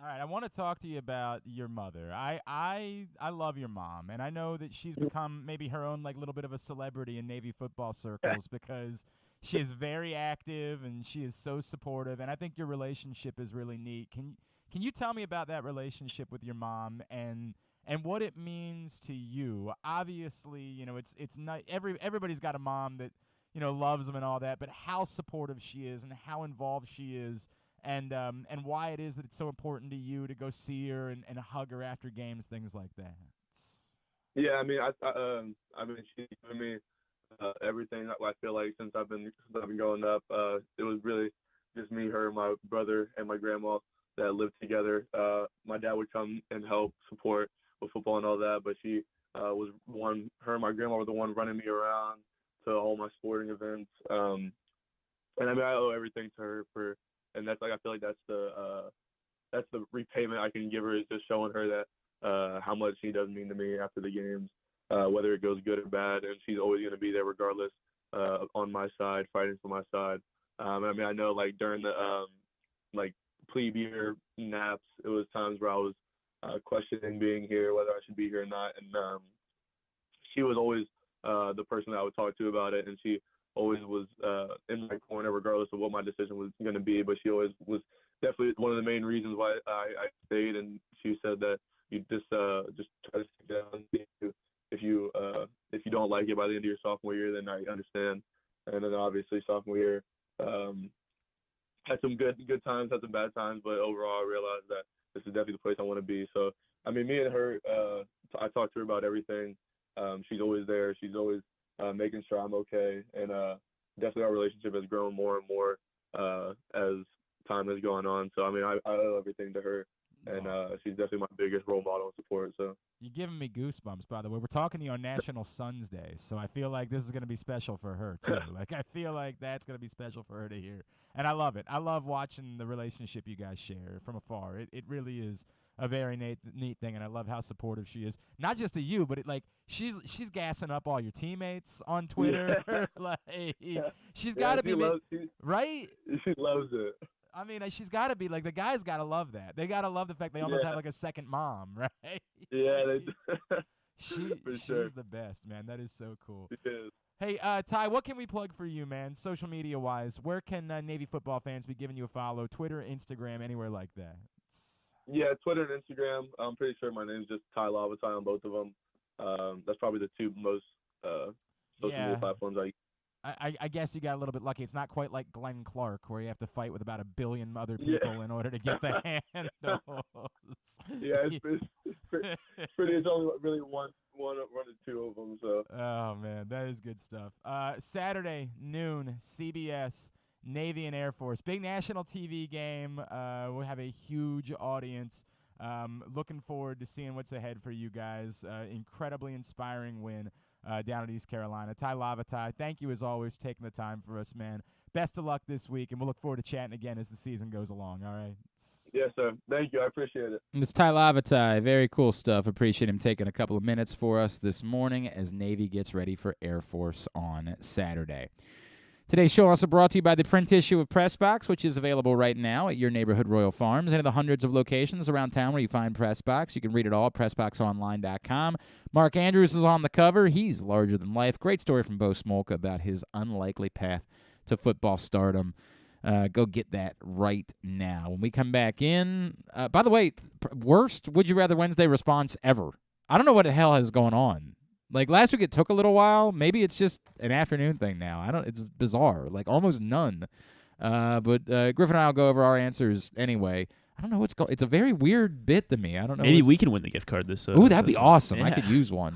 All right, I want to talk to you about your mother. I love your mom, and I know that she's become maybe her own like little bit of a celebrity in Navy football circles because she is very active and she is so supportive, and I think your relationship is really neat. Can you tell me about that relationship with your mom and what it means to you? Obviously, it's not everybody's got a mom that loves them and all that, but how supportive she is and how involved she is. And why it is that it's so important to you to go see her and hug her after games, things like that. Yeah, I mean, she's given me everything. I feel like since I've been growing up, it was really just me, her, my brother, and my grandma that lived together. My dad would come and help support with football and all that, but she was one. Her and my grandma were the one running me around to all my sporting events. And I mean, I owe everything to her for. And that's I feel like that's the repayment I can give her, is just showing her that how much she does mean to me after the games, whether it goes good or bad, and she's always going to be there regardless, on my side, fighting for my side. I mean, I know like during the plebe year naps, it was times where I was questioning being here, whether I should be here or not, and she was always the person that I would talk to about it, and she always was in my corner regardless of what my decision was going to be. But she always was definitely one of the main reasons why I stayed. And she said that you just try to stick down. If you don't like it by the end of your sophomore year, then I understand. And then obviously sophomore year had some good times, had some bad times, but overall I realized that this is definitely the place I want to be. So I mean, me and her, I talk to her about everything. She's always there. She's always making sure I'm okay, and definitely our relationship has grown more and more as time has gone on. So I mean, I owe everything to her, and awesome. She's definitely my biggest role model and support. So you're giving me goosebumps, by the way. We're talking to you on National Sons Day, so I feel like this is going to be special for her too. Like I feel like that's going to be special for her to hear, and I love it. I love watching the relationship you guys share from afar. It really is a very neat thing, and I love how supportive she is. Not just to you, but she's gassing up all your teammates on Twitter. Yeah. Like she's got to be right. She loves it. I mean, she's got to be like, the guys got to love that. They got to love the fact they almost have like a second mom, right? Yeah, they do. She's the best, man. That is so cool. She is. Hey, Tai, what can we plug for you, man? Social media wise, where can Navy football fans be giving you a follow? Twitter, Instagram, anywhere like that? Yeah, Twitter and Instagram. I'm pretty sure my name's just Tai Lavatai on both of them. That's probably the two most social media platforms I use. I guess you got a little bit lucky. It's not quite like Glenn Clark, where you have to fight with about 1 billion other people in order to get the handles. Yeah, it's pretty. It's only really one or two of them. So. Oh man, that is good stuff. Saturday noon, CBS, Navy and Air Force, big national TV game. We'll have a huge audience. Looking forward to seeing what's ahead for you guys. Incredibly inspiring win. Down at East Carolina. Tai Lavatai, thank you as always for taking the time for us, man. Best of luck this week, and we'll look forward to chatting again as the season goes along, all right? Yes, sir. Thank you. I appreciate it. It's Tai Lavatai. Very cool stuff. Appreciate him taking a couple of minutes for us this morning as Navy gets ready for Air Force on Saturday. Today's show also brought to you by the print issue of Pressbox, which is available right now at your neighborhood Royal Farms and in the hundreds of locations around town where you find Pressbox. You can read it all at PressBoxOnline.com. Mark Andrews is on the cover. He's larger than life. Great story from Bo Smolka about his unlikely path to football stardom. Go get that right now. When we come back in, by the way, worst Would You Rather Wednesday response ever. I don't know what the hell is going on. Like, last week it took a little while. Maybe it's just an afternoon thing now. It's bizarre. Like, almost none. But Griffin and I will go over our answers anyway. I don't know what's going. It's a very weird bit to me. I don't know. Maybe we can win the gift card this. Ooh, that'd be awesome. Yeah. I could use one.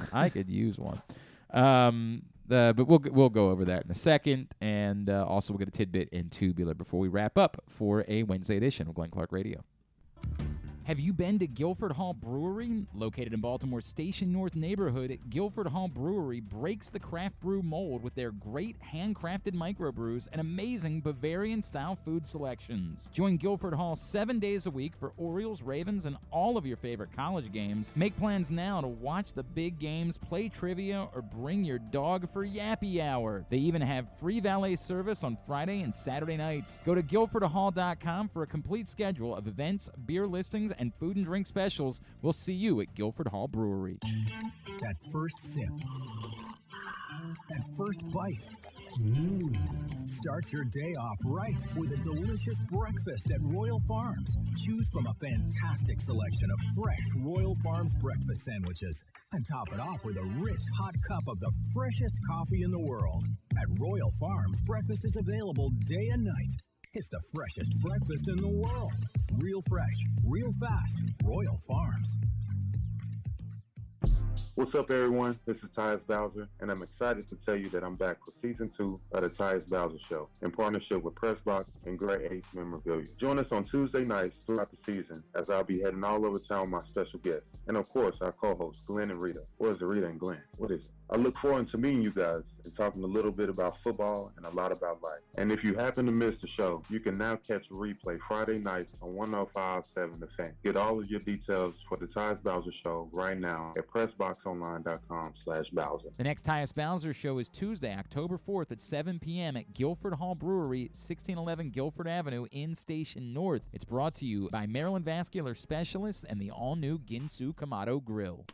But we'll go over that in a second, and also we'll get a tidbit in Tubular before we wrap up for a Wednesday edition of Glenn Clark Radio. Have you been to Guilford Hall Brewery? Located in Baltimore's Station North neighborhood, Guilford Hall Brewery breaks the craft brew mold with their great handcrafted microbrews and amazing Bavarian-style food selections. Join Guilford Hall 7 days a week for Orioles, Ravens, and all of your favorite college games. Make plans now to watch the big games, play trivia, or bring your dog for Yappy Hour. They even have free valet service on Friday and Saturday nights. Go to GuilfordHall.com for a complete schedule of events, beer listings, and food and drink specials. We'll see you at Guilford Hall Brewery. That first sip. That first bite. Start your day off right with a delicious breakfast at Royal Farms. Choose from a fantastic selection of fresh Royal Farms breakfast sandwiches and top it off with a rich hot cup of the freshest coffee in the world. At Royal Farms, breakfast is available day and night. It's the freshest breakfast in the world. Real fresh, real fast. Royal Farms. What's up, everyone? This is Tyus Bowser, and I'm excited to tell you that I'm back for Season 2 of the Tyus Bowser Show in partnership with Pressbox and Great H Memorabilia. Join us on Tuesday nights throughout the season as I'll be heading all over town with my special guests. And of course, our co-hosts, Glenn and Rita. Or is it Rita and Glenn? What is it? I look forward to meeting you guys and talking a little bit about football and a lot about life. And if you happen to miss the show, you can now catch a replay Friday nights on 105.7 The Fan. Get all of your details for the Tyus Bowser Show right now at PressBoxOnline.com/Bowser. The next Tyus Bowser Show is Tuesday, October 4th at 7 p.m. at Guilford Hall Brewery, 1611 Guilford Avenue in Station North. It's brought to you by Maryland Vascular Specialists and the all-new Ginsu Kamado Grill.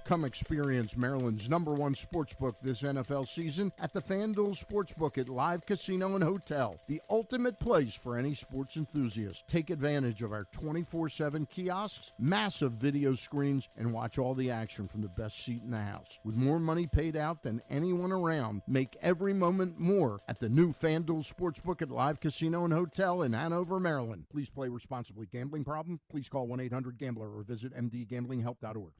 Come experience Maryland's #1 sportsbook this NFL season at the FanDuel Sportsbook at Live Casino and Hotel, the ultimate place for any sports enthusiast. Take advantage of our 24/7 kiosks, massive video screens, and watch all the action from the best seat in the house. With more money paid out than anyone around, make every moment more at the new FanDuel Sportsbook at Live Casino and Hotel in Hanover, Maryland. Please play responsibly. Gambling problem? Please call 1-800-GAMBLER or visit mdgamblinghelp.org.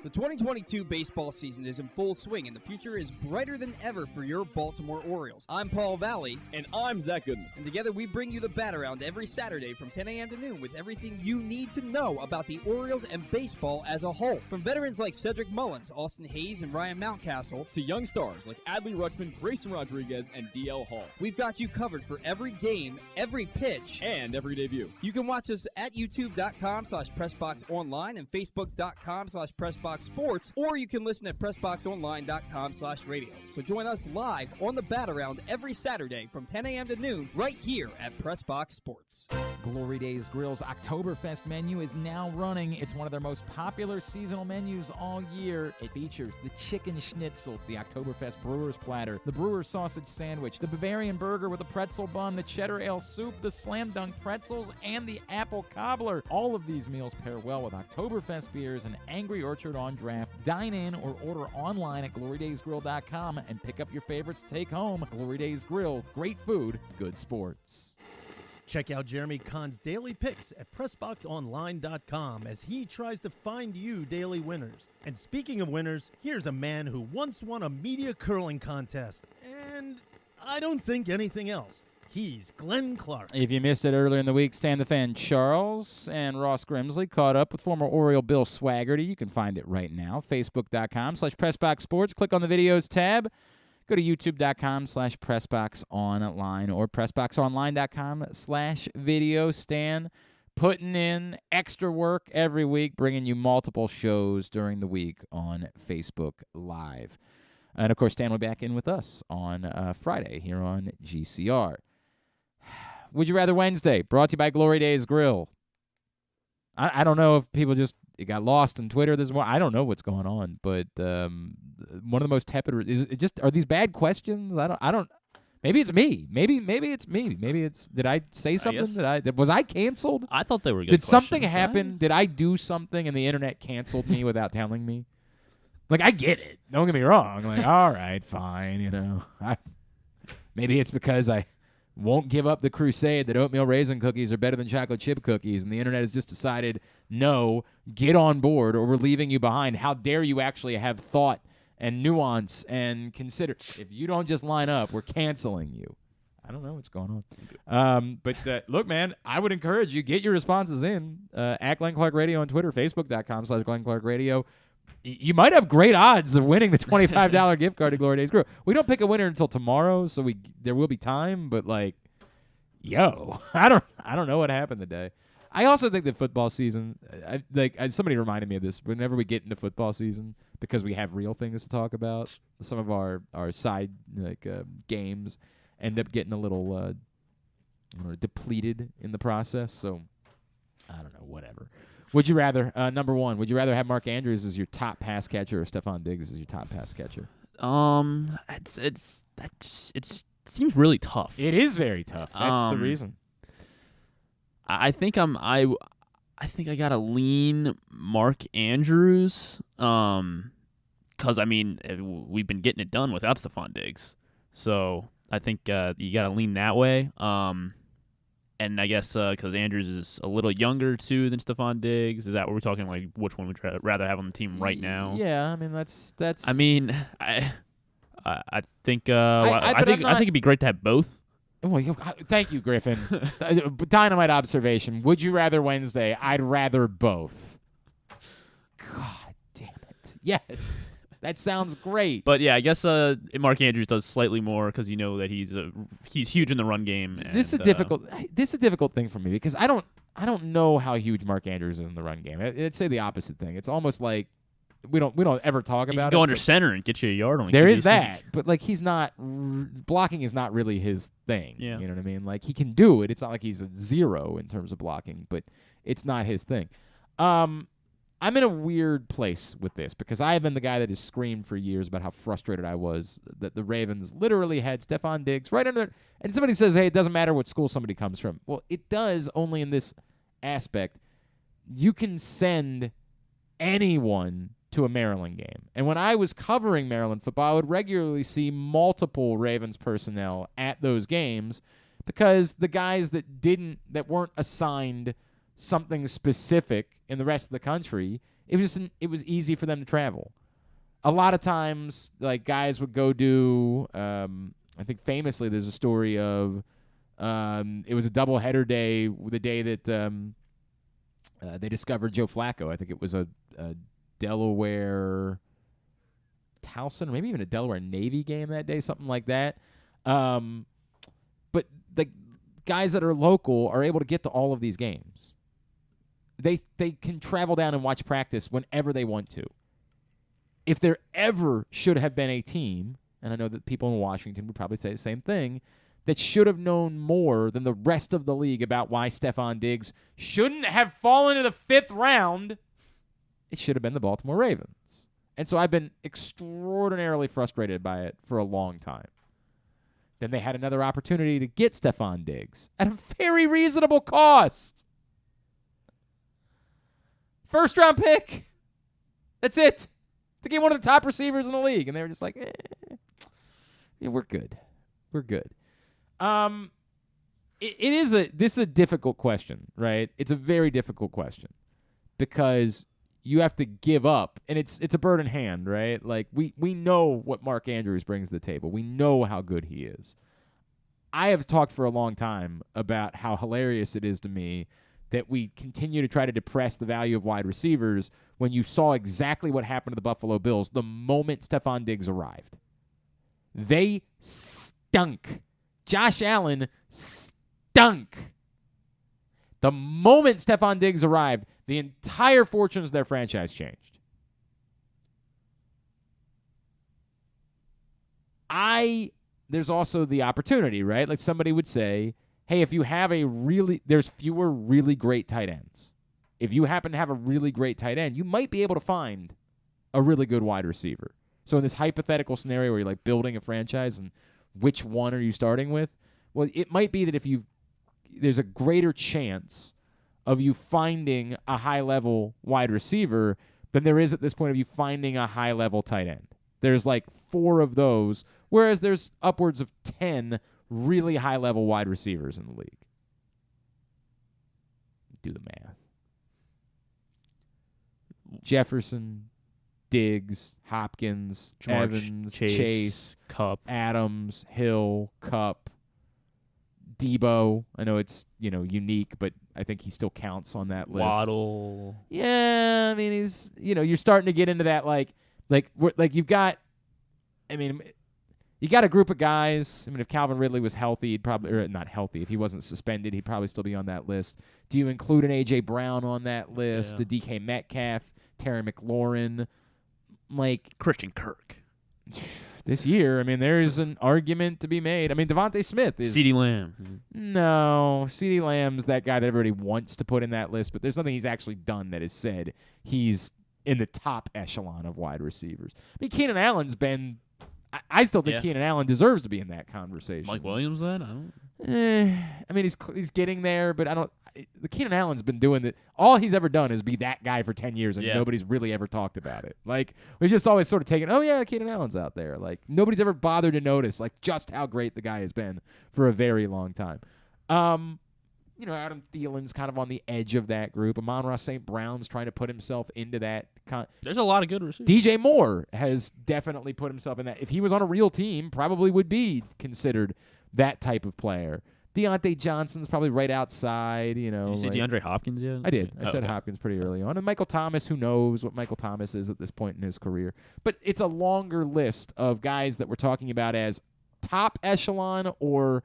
The 2022 baseball season is in full swing, and the future is brighter than ever for your Baltimore Orioles. I'm Paul Valley. And I'm Zach Goodman. And together we bring you the Bat Around every Saturday from 10 a.m. to noon with everything you need to know about the Orioles and baseball as a whole. From veterans like Cedric Mullins, Austin Hayes, and Ryan Mountcastle, to young stars like Adley Rutschman, Grayson Rodriguez, and DL Hall. We've got you covered for every game, every pitch, and every debut. You can watch us at youtube.com/PressBoxOnline and Facebook.com/PressBoxSports, or you can listen at PressBoxOnline.com/radio. So join us live on the Bat Around every Saturday from 10 a.m. to noon right here at PressBox Sports. Glory Days Grill's Oktoberfest menu is now running. It's one of their most popular seasonal menus all year. It features the chicken schnitzel, the Oktoberfest brewer's platter, the brewer's sausage sandwich, the Bavarian burger with a pretzel bun, the cheddar ale soup, the slam dunk pretzels, and the apple cobbler. All of these meals pair well with Oktoberfest beers and Angry Orchard on draft. Dine in or order online at glorydaysgrill.com and pick up your favorites to take home. Glory Days Grill, great food, good sports. Check out Jeremy Kahn's daily picks at PressBoxOnline.com as he tries to find you daily winners. And speaking of winners, here's a man who once won a media curling contest. And I don't think anything else. He's Glenn Clark. If you missed it earlier in the week, Stan the Fan Charles and Ross Grimsley caught up with former Oriole Bill Swaggerty. You can find it right now, Facebook.com/PressBoxSports. Click on the videos tab. Go to YouTube.com/PressBoxOnline or PressBoxOnline.com/video. Stan putting in extra work every week, bringing you multiple shows during the week on Facebook Live. And, of course, Stan will be back in with us on Friday here on GCR. Would You Rather Wednesday, brought to you by Glory Days Grill. I don't know if people just got lost on Twitter this morning. I don't know what's going on, but one of the most tepid is it just, are these bad questions? I don't. Maybe it's me. Maybe it's me. Maybe it's, did I say something? Was I canceled? I thought they were good. Did something happen? Did I do something and the internet canceled me without telling me? Like, I get it. Don't get me wrong. Like, all right, fine. You know, maybe it's because I won't give up the crusade that oatmeal raisin cookies are better than chocolate chip cookies, and the internet has just decided, no, get on board or we're leaving you behind. How dare you actually have thought and nuance and consider. If you don't just line up, we're canceling you. I don't know what's going on. But look, man, I would encourage you, get your responses in. At Glenn Clark Radio on Twitter, Facebook.com/Glenn Clark Radio. You might have great odds of winning the $25 gift card to Glory Days Grill. We don't pick a winner until tomorrow, so there will be time. But I don't know what happened today. I also think that football season, somebody reminded me of this. Whenever we get into football season, because we have real things to talk about, some of our side games end up getting a little depleted in the process. So I don't know, whatever. Would you rather, number one, would you rather have Mark Andrews as your top pass catcher or Stephon Diggs as your top pass catcher? It seems really tough. It is very tough. That's the reason. I think I gotta lean Mark Andrews, because we've been getting it done without Stephon Diggs, so I think you gotta lean that way. And I guess because Andrews is a little younger, too, than Stephon Diggs. Is that what we're talking, like, which one would rather have on the team right now? Yeah, I mean, that's. I mean, I think I think it'd be great to have both. Well, thank you, Griffin. Dynamite observation. Would you rather Wednesday? I'd rather both. God damn it. Yes. That sounds great. But yeah, I guess Mark Andrews does slightly more because you know that he's huge in the run game. And, this is a difficult thing for me because I don't know how huge Mark Andrews is in the run game. I'd say the opposite thing. It's almost like we don't ever talk about it. Go under center and get you a yard on. There is that, but he's not blocking is not really his thing. Yeah. You know what I mean? Like he can do it. It's not like he's a zero in terms of blocking, but it's not his thing. I'm in a weird place with this because I have been the guy that has screamed for years about how frustrated I was that the Ravens literally had Stephon Diggs right under. And somebody says, hey, it doesn't matter what school somebody comes from. Well, it does only in this aspect. You can send anyone to a Maryland game. And when I was covering Maryland football, I would regularly see multiple Ravens personnel at those games because the guys that weren't assigned something specific in the rest of the country, it was easy for them to travel. A lot of times, like guys would go do. I think famously, there's a story of it was a doubleheader day, the day that they discovered Joe Flacco. I think it was a Delaware Towson, or maybe even a Delaware Navy game that day, something like that. But the guys that are local are able to get to all of these games. They can travel down and watch practice whenever they want to. If there ever should have been a team, and I know that people in Washington would probably say the same thing, that should have known more than the rest of the league about why Stephon Diggs shouldn't have fallen to the 5th round, it should have been the Baltimore Ravens. And so I've been extraordinarily frustrated by it for a long time. Then they had another opportunity to get Stephon Diggs at a very reasonable cost. First-round pick. That's it. To get one of the top receivers in the league. And they were just like, yeah, we're good. We're good. This is a difficult question, right? It's a very difficult question because you have to give up, and it's a bird in hand, right? Like we know what Mark Andrews brings to the table. We know how good he is. I have talked for a long time about how hilarious it is to me that we continue to try to depress the value of wide receivers when you saw exactly what happened to the Buffalo Bills the moment Stephon Diggs arrived. They stunk. Josh Allen stunk. The moment Stephon Diggs arrived, the entire fortunes of their franchise changed. There's also the opportunity, right? Like somebody would say, hey, if you have there's fewer really great tight ends. If you happen to have a really great tight end, you might be able to find a really good wide receiver. So in this hypothetical scenario where you're like building a franchise and which one are you starting with? Well, it might be that there's a greater chance of you finding a high-level wide receiver than there is at this point of you finding a high-level tight end. There's like 4 of those, whereas there's upwards of 10 really high-level wide receivers in the league. Do the math. Jefferson, Diggs, Hopkins, George, Evans, Chase, Kupp, Adams, Hill, Kupp, Debo. I know it's, unique, but I think he still counts on that list. Waddle. Yeah, I mean, he's, you're starting to get into that, you've got, you got a group of guys. I mean, if Calvin Ridley was healthy, he'd probably, or not healthy, if he wasn't suspended, he'd probably still be on that list. Do you include an A.J. Brown on that list? Yeah. A DK Metcalf, Terry McLaurin, Christian Kirk. This year, there's an argument to be made. Devontae Smith is... CeeDee Lamb. No, CeeDee Lamb's that guy that everybody wants to put in that list, but there's nothing he's actually done that has said he's in the top echelon of wide receivers. Keenan Allen's been... I still think Keenan Allen deserves to be in that conversation. Mike Williams, then? I don't... he's getting there, but I don't... The Keenan Allen's been doing that. All he's ever done is be that guy for 10 years, and nobody's really ever talked about it. We've just always sort of taken, oh, yeah, Keenan Allen's out there. Nobody's ever bothered to notice, just how great the guy has been for a very long time. Adam Thielen's kind of on the edge of that group. Amon-Ra St. Brown's trying to put himself into that. There's a lot of good receivers. DJ Moore has definitely put himself in that. If he was on a real team, probably would be considered that type of player. Deontay Johnson's probably right outside, Did you say DeAndre Hopkins yet? I did. I said Hopkins pretty early on. And Michael Thomas, who knows what Michael Thomas is at this point in his career. But it's a longer list of guys that we're talking about as top echelon or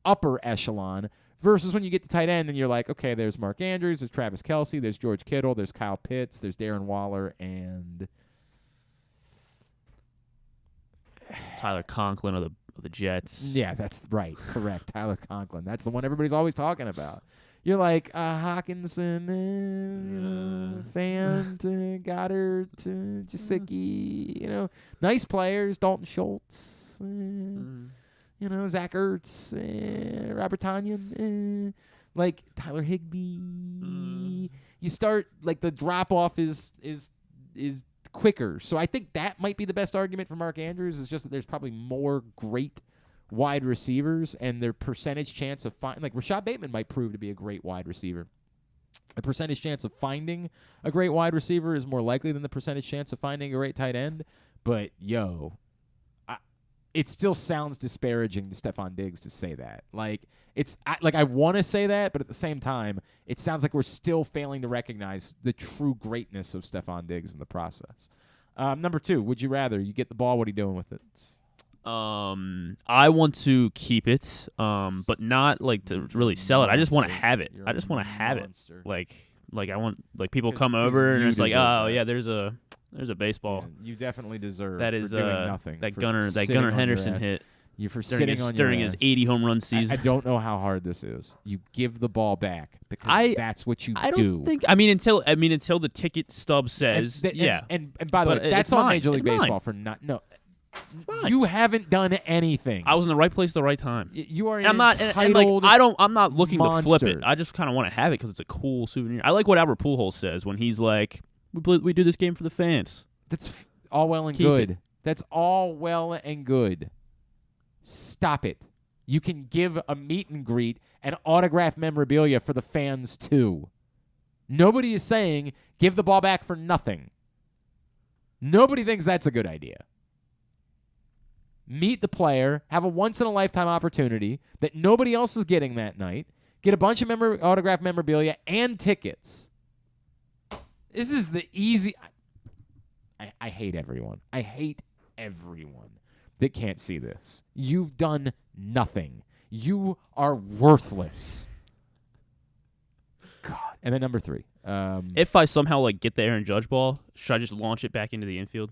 upper echelon versus when you get to tight end and you're like, okay, there's Mark Andrews, there's Travis Kelce, there's George Kittle, there's Kyle Pitts, there's Darren Waller, and... Tyler Conklin of the Jets. Yeah, that's right. Correct. Tyler Conklin. That's the one everybody's always talking about. You're like Hawkinson, Fant, Goddard, Gesicki, nice players. Dalton Schultz, Zach Ertz, Robert Tonyan, Tyler Higbee. You start the drop off is quicker. So I think that might be the best argument for Mark Andrews is just that there's probably more great wide receivers and their percentage chance of finding, Rashad Bateman might prove to be a great wide receiver. The percentage chance of finding a great wide receiver is more likely than the percentage chance of finding a great tight end. But, it still sounds disparaging to Stephon Diggs to say that. I want to say that, but at the same time, it sounds like we're still failing to recognize the true greatness of Stephon Diggs in the process. Number 2, would you rather? You get the ball, what are you doing with it? I want to keep it, but not to really sell it. I just want to have it. I just want to have it. I want people come over and it's oh yeah, there's a baseball. Yeah, you definitely deserve that is for doing nothing. That Gunnar Henderson hit. You for sitting on your during ass. his 80 home run season. I don't know how hard this is. You give the ball back because that's what you do. I don't think. I mean, until the ticket stub says, And by the way, that's on Major League Baseball for not. No, you haven't done anything. I was in the right place at the right time. You are. I'm not. I'm not looking to flip it. I just kind of want to have it because it's a cool souvenir. I like what Albert Pujols says when he's like, "We do this game for the fans." That's all well and good. That's all well and good. Stop it. You can give a meet and greet and autograph memorabilia for the fans too. Nobody is saying give the ball back for nothing. Nobody thinks that's a good idea. Meet the player, have a once-in-a-lifetime opportunity that nobody else is getting that night, get a bunch of autograph memorabilia and tickets. This is the easy... I hate everyone. I hate everyone that can't see this. You've done nothing. You are worthless. God. And then number 3. If I somehow get the Aaron Judge ball, should I just launch it back into the infield?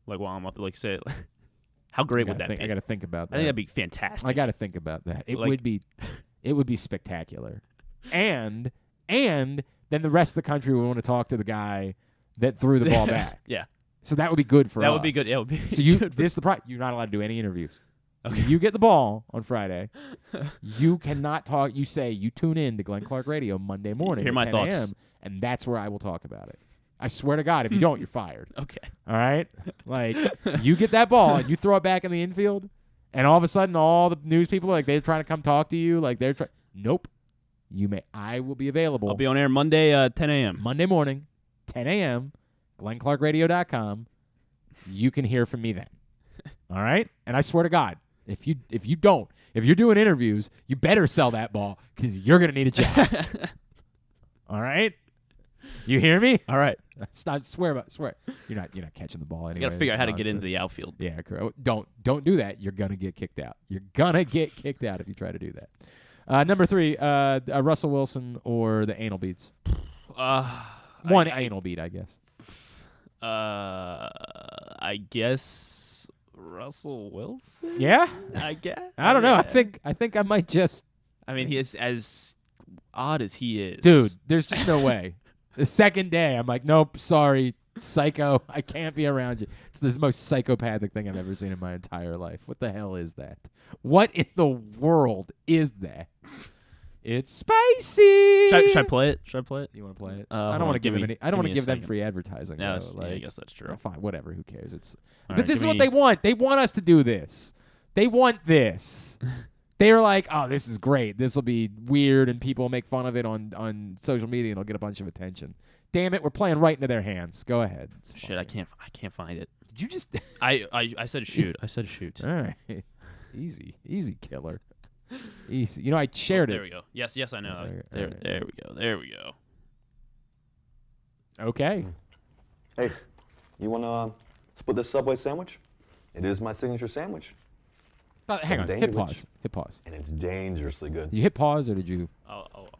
While I'm up, say it. How great would that be? I got to think about that. I think that'd be fantastic. I got to think about that. It would be spectacular. And then the rest of the country would want to talk to the guy that threw the ball back. Yeah. So that would be good for us. That would be good. Yeah, it would be. So this is the problem. You're not allowed to do any interviews. Okay. You get the ball on Friday. You cannot talk. You say you tune in to Glenn Clark Radio Monday morning. Hear my at 10 thoughts. a.m., and that's where I will talk about it. I swear to God, if you don't, you're fired. Okay. All right? You get that ball and you throw it back in the infield, and all of a sudden all the news people they're trying to come talk to you. Nope. I will be available. I'll be on air Monday 10 a.m. Monday morning, 10 a.m., GlennClarkRadio.com. You can hear from me then. All right? And I swear to God, if you're doing interviews, you better sell that ball because you're going to need a job. All right? You hear me? All right. Stop. Swear. You're not catching the ball anyway. You got to figure out how to get into the outfield. Yeah, correct. Don't do that. You're gonna get kicked out. You're gonna get kicked out if you try to do that. Number 3, Russell Wilson or the anal beads. Anal bead, I guess. I guess Russell Wilson. Yeah. I guess. I don't know. I think I might just. I mean, he is as odd as he is. Dude, there's just no way. The second day, I'm like, nope, sorry, psycho. I can't be around you. It's the most psychopathic thing I've ever seen in my entire life. What the hell is that? What in the world is that? It's spicy. Should I play it? You want to play it? I don't want to give them any. I don't want to give them free advertising. Yeah, though. I guess that's true. Fine, whatever. Who cares? But right, this is what they want. They want us to do this. They want this. They were like, "Oh, this is great. This will be weird, and people will make fun of it on social media, and it'll get a bunch of attention." Damn it, we're playing right into their hands. Go ahead. Shit, I can't find it. Did you just? I said shoot. I said shoot. All right, easy killer. Easy. I shared it. There we go. Yes, I know. There we go. Okay. Hey, you want to split this Subway sandwich? It is my signature sandwich. Hang on. Hit pause. And it's dangerously good. You hit pause or did you?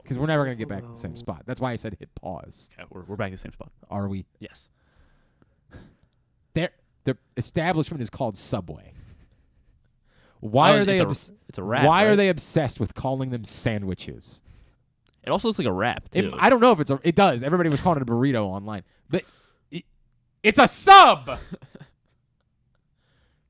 Because we're never going to get back to the same no. spot. That's why I said hit pause. Okay, we're back at the same spot. Are we? Yes. The establishment is called Subway. Why are they? It's a wrap. Why right? are they obsessed with calling them sandwiches? It also looks like a wrap too. I don't know if it does. Everybody was calling it a burrito online, but it's a sub.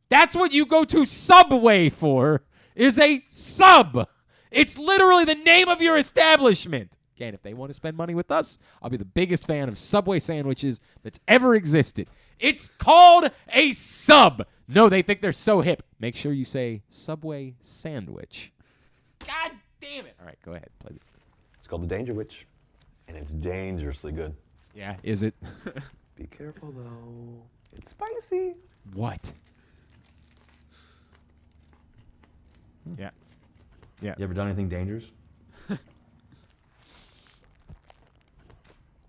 That's what you go to Subway for. Is a sub. It's literally the name of your establishment. Again, if they want to spend money with us, I'll be the biggest fan of Subway sandwiches that's ever existed. It's called a sub. No, they think they're so hip. Make sure you say Subway sandwich. God damn it. All right, go ahead. Play it. It's called the Danger Witch, and it's dangerously good. Yeah, is it? Be careful, though. It's spicy. What? Yeah. You ever done anything dangerous?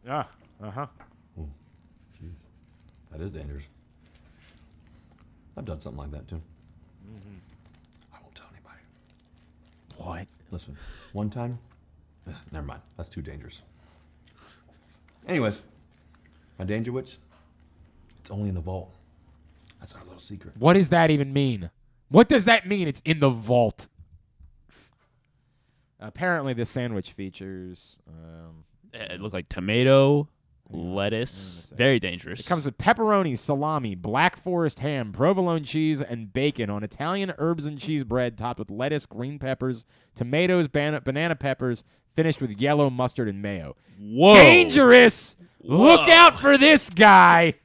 Yeah. Uh-huh. Jeez. That is dangerous. I've done something like that, too. Mm-hmm. I won't tell anybody. What? Listen, one time... never mind. That's too dangerous. Anyways, my Danger Witch, it's only in the vault. That's our little secret. What does that even mean? What does that mean? It's in the vault. Apparently, this sandwich features. It looked like tomato, lettuce. Very dangerous. It comes with pepperoni, salami, Black Forest ham, provolone cheese, and bacon on Italian herbs and cheese bread topped with lettuce, green peppers, tomatoes, banana peppers, finished with yellow mustard and mayo. Whoa. Dangerous! Whoa. Look out for this guy!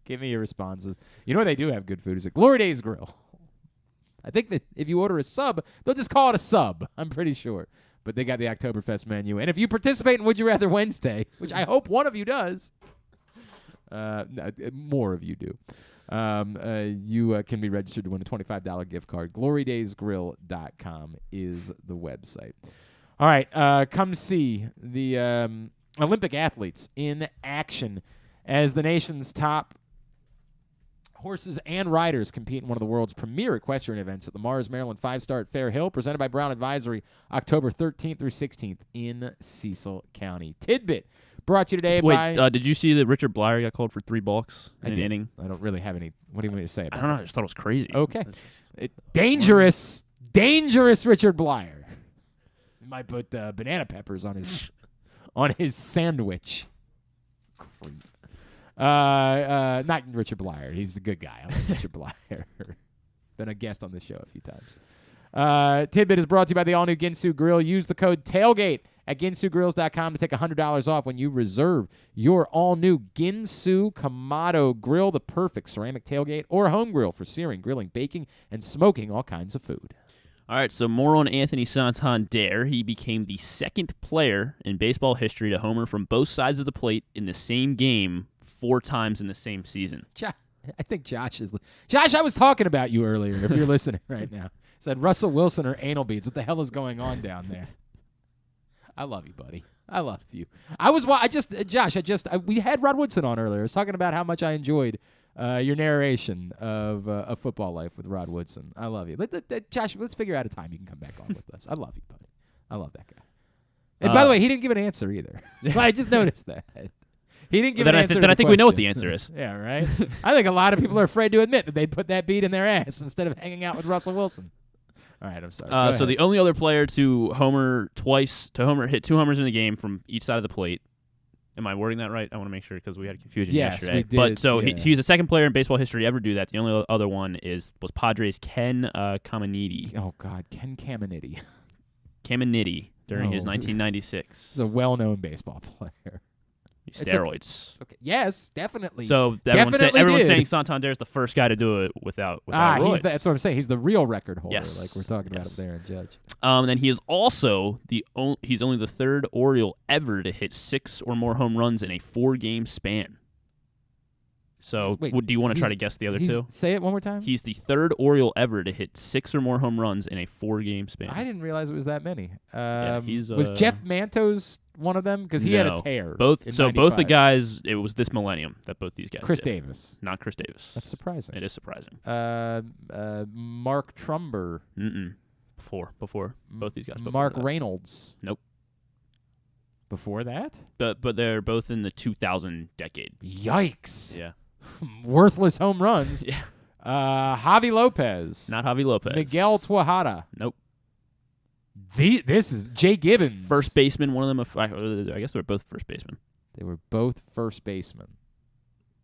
Give me your responses. You know where they do have good food is at Glory Days Grill. I think that if you order a sub, they'll just call it a sub. I'm pretty sure. But they got the Oktoberfest menu. And if you participate in Would You Rather Wednesday, which I hope one of you does, more of you do, you can be registered to win a $25 gift card. GloryDaysGrill.com is the website. All right, come see the Olympic athletes in action as the nation's top horses and riders compete in one of the world's premier equestrian events at the Mars, Maryland 5-Star at Fair Hill, presented by Brown Advisory, October 13th through 16th in Cecil County. Tidbit brought to you today by... Wait, did you see that Richard Blyer got called for 3 balks in an did. inning? I don't really have any... What do you want me to say about I don't know. I just thought it was crazy. Okay. Dangerous Richard Blyer. He might put banana peppers on his sandwich. Creep. Not Richard Blyer. He's a good guy. I like Richard Blyer. Been a guest on this show a few times. Tidbit is brought to you by the all-new Ginsu Grill. Use the code TAILGATE at ginsugrills.com to take $100 off when you reserve your all-new Ginsu Kamado Grill, the perfect ceramic tailgate or home grill for searing, grilling, baking, and smoking all kinds of food. All right, so more on Anthony Santander. He became the second player in baseball history to homer from both sides of the plate in the same game 4 times in the same season. I think Josh is... Josh, I was talking about you earlier, if you're listening right now. Said Russell Wilson or anal beads. What the hell is going on down there? I love you, buddy. I love you. We had Rod Woodson on earlier. I was talking about how much I enjoyed your narration of a football life with Rod Woodson. I love you. Josh, let's figure out a time you can come back on with us. I love you, buddy. I love that guy. And by the way, he didn't give an answer either. I just noticed that. He didn't give an answer. Then I think we know what the answer is. Yeah, right? I think a lot of people are afraid to admit that they'd put that beat in their ass instead of hanging out with Russell Wilson. All right, I'm sorry. So the only other player to hit 2 homers in the game from each side of the plate. Am I wording that right? I want to make sure because we had confusion yesterday. We did. But so he's the second player in baseball history to ever do that. The only other one was Padres' Ken Caminiti. Oh, God, Ken Caminiti. Caminiti during his 1996. He's a well-known baseball player. Steroids. Okay. Yes, definitely. So everyone's saying Santander's the first guy to do it without roids. That's what I'm saying. He's the real record holder, yes. like we're talking about up there in Judge. Then he is also he's only the third Oriole ever to hit 6 or more home runs in a 4-game span. So do you want to try to guess the other two? Say it one more time. He's the third Oriole ever to hit 6 or more home runs in a 4-game span. I didn't realize it was that many. Was Jeff Mantos one of them? Because he had a tear. Both the guys, it was this millennium that both these guys Chris did. Davis. Not Chris Davis. That's surprising. It is surprising. Mark Trumber. Before. Both these guys. Mark Reynolds. Nope. Before that? But they're both in the 2000 decade. Yikes. Yeah. Worthless home runs. Yeah. Javi Lopez. Not Javi Lopez. Miguel Tejada. Nope. This is Jay Gibbons. First baseman, one of them. I guess they were both first basemen. They were both first basemen.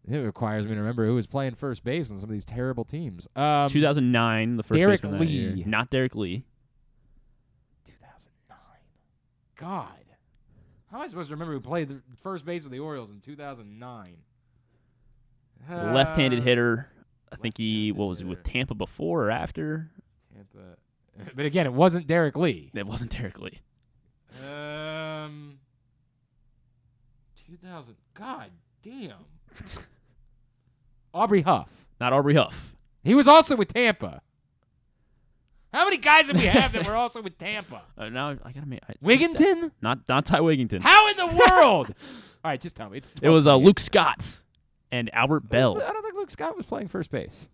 It requires me to remember who was playing first base on some of these terrible teams. 2009, the first Derek baseman Lee. that year. Not Derek Lee. 2009. God. How am I supposed to remember who played the first base with the Orioles in 2009? Left-handed hitter. I think he was with Tampa before or after? Tampa. But again, it wasn't Derek Lee. It wasn't Derek Lee. 2000. God damn. Aubrey Huff. Not Aubrey Huff. He was also with Tampa. How many guys did we have that were also with Tampa? Now I gotta make Wigginton? Not Ty Wigginton. How in the world? All right, just tell me. It was Luke Scott and Albert Bell. I don't think Luke Scott was playing first base.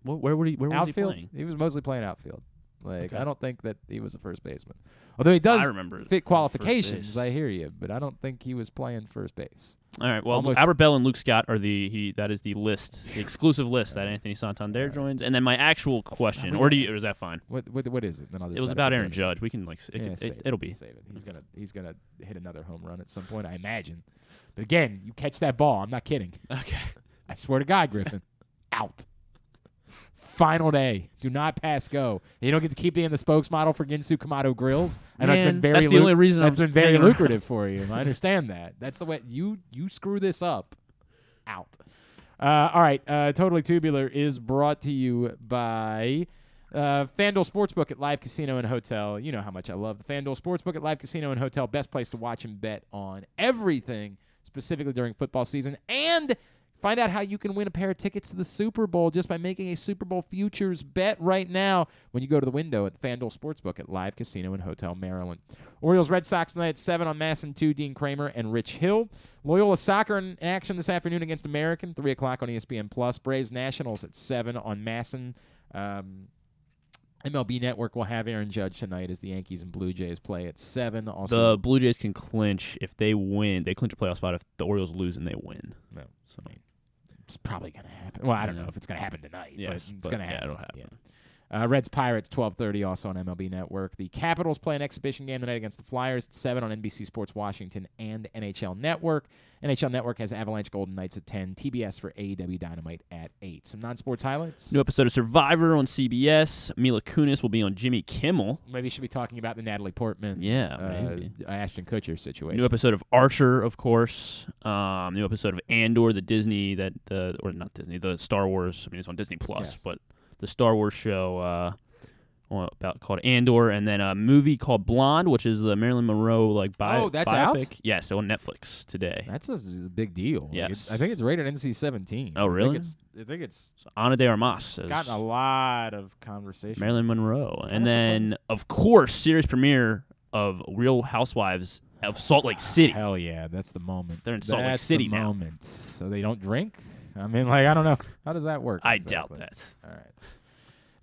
Where was he outfield? playing? He was mostly playing outfield. Like, Okay. I don't think that he was a first baseman. Although he does I remember fit first qualifications, base. I hear you, but I don't think he was playing first base. All right. Well, Almost- Albert Bell and Luke Scott are that is the list, the exclusive list that Anthony Santander joins. And then my actual question, or is that fine? What is it? Then I'll It was decide about if we're Aaron good. Judge. We can it'll be. Save it. He's gonna hit another home run at some point, I imagine. But again, you catch that ball. I'm not kidding. Okay. I swear to God, Griffin, out. Final day. Do not pass go. You don't get to keep being the spokesmodel for Ginsu Kamado Grills. I know it's been Man, very that's the only reason that's I'm been very hanging around. lucrative for you. I understand that. That's the way you screw this up. Out. All right. Totally Tubular is brought to you by FanDuel Sportsbook at Live Casino and Hotel. You know how much I love the FanDuel Sportsbook at Live Casino and Hotel. Best place to watch and bet on everything, specifically during football season. And find out how you can win a pair of tickets to the Super Bowl just by making a Super Bowl futures bet right now when you go to the window at the FanDuel Sportsbook at Live Casino and Hotel, Maryland. Orioles Red Sox tonight at 7 on Masson 2, Dean Kramer and Rich Hill. Loyola Soccer in action this afternoon against American, 3 o'clock on ESPN+. Braves Nationals at 7 on Masson. MLB Network will have Aaron Judge tonight as the Yankees and Blue Jays play at 7. Also, The Blue Jays can clinch if they win. They clinch a playoff spot if the Orioles lose and they win. No, so I mean, it's probably going to happen. Well, I don't know if it's going to happen tonight, Yes, but it's but going to yeah, happen. it'll happen. Yeah. Reds Pirates 12:30 also on MLB Network. The Capitals play an exhibition game tonight against the Flyers at 7 on NBC Sports Washington and NHL Network. NHL Network has Avalanche Golden Knights at 10. TBS for AEW Dynamite at 8. Some non-sports highlights. New episode of Survivor on CBS. Mila Kunis will be on Jimmy Kimmel. Maybe you should be talking about the Natalie Portman, maybe. Ashton Kutcher situation. New episode of Archer, of course. New episode of Andor, the Disney or not Disney, the Star Wars. I mean, it's on Disney Plus, Yes. but the Star Wars show called Andor, and then a movie called Blonde, which is the Marilyn Monroe that's biopic. out? Yeah, so on Netflix today. That's a big deal. Yes. I think it's rated NC-17. Oh, really? I think it's Ana de Armas. gotten a lot of conversation. Marilyn Monroe. And then, of course, series premiere of Real Housewives of Salt Lake City. Hell yeah, that's the moment. They're in Salt Lake That's City the now. moment. So they don't drink? I mean, I don't know. How does that work? I exactly? doubt that. All right.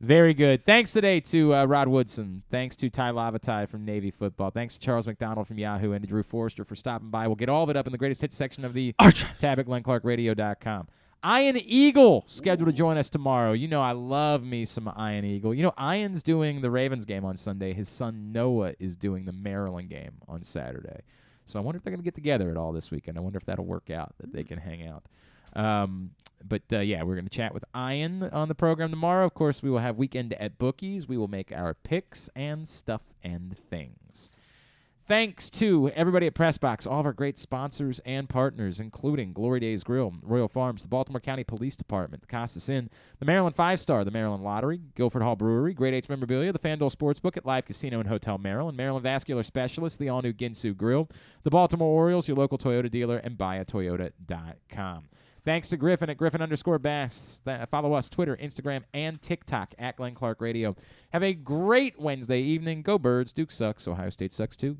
Very good. Thanks today to Rod Woodson. Thanks to Tai Lavatai from Navy Football. Thanks to Charles McDonald from Yahoo and to Drew Forrester for stopping by. We'll get all of it up in the greatest hits section of the tab at GlennClarkRadio.com. Ian Eagle scheduled to join us tomorrow. You know I love me some Ian Eagle. You know Ian's doing the Ravens game on Sunday. His son Noah is doing the Maryland game on Saturday. So I wonder if they're going to get together at all this weekend. I wonder if that'll work out, that they can hang out. But we're going to chat with Ian on the program tomorrow. Of course, we will have Weekend at Bookies. We will make our picks and stuff and things. Thanks to everybody at PressBox, all of our great sponsors and partners, including Glory Days Grill, Royal Farms, the Baltimore County Police Department, the Costas Inn, the Maryland 5-Star, the Maryland Lottery, Guilford Hall Brewery, Grade 8's Memorabilia, the FanDuel Sportsbook at Live Casino and Hotel Maryland, Maryland Vascular Specialist, the all-new Ginsu Grill, the Baltimore Orioles, your local Toyota dealer, and buyatoyota.com. Thanks to Griffin at Griffin_Bass. Follow us Twitter, Instagram, and TikTok at Glenn Clark Radio. Have a great Wednesday evening. Go Birds. Duke sucks. Ohio State sucks too.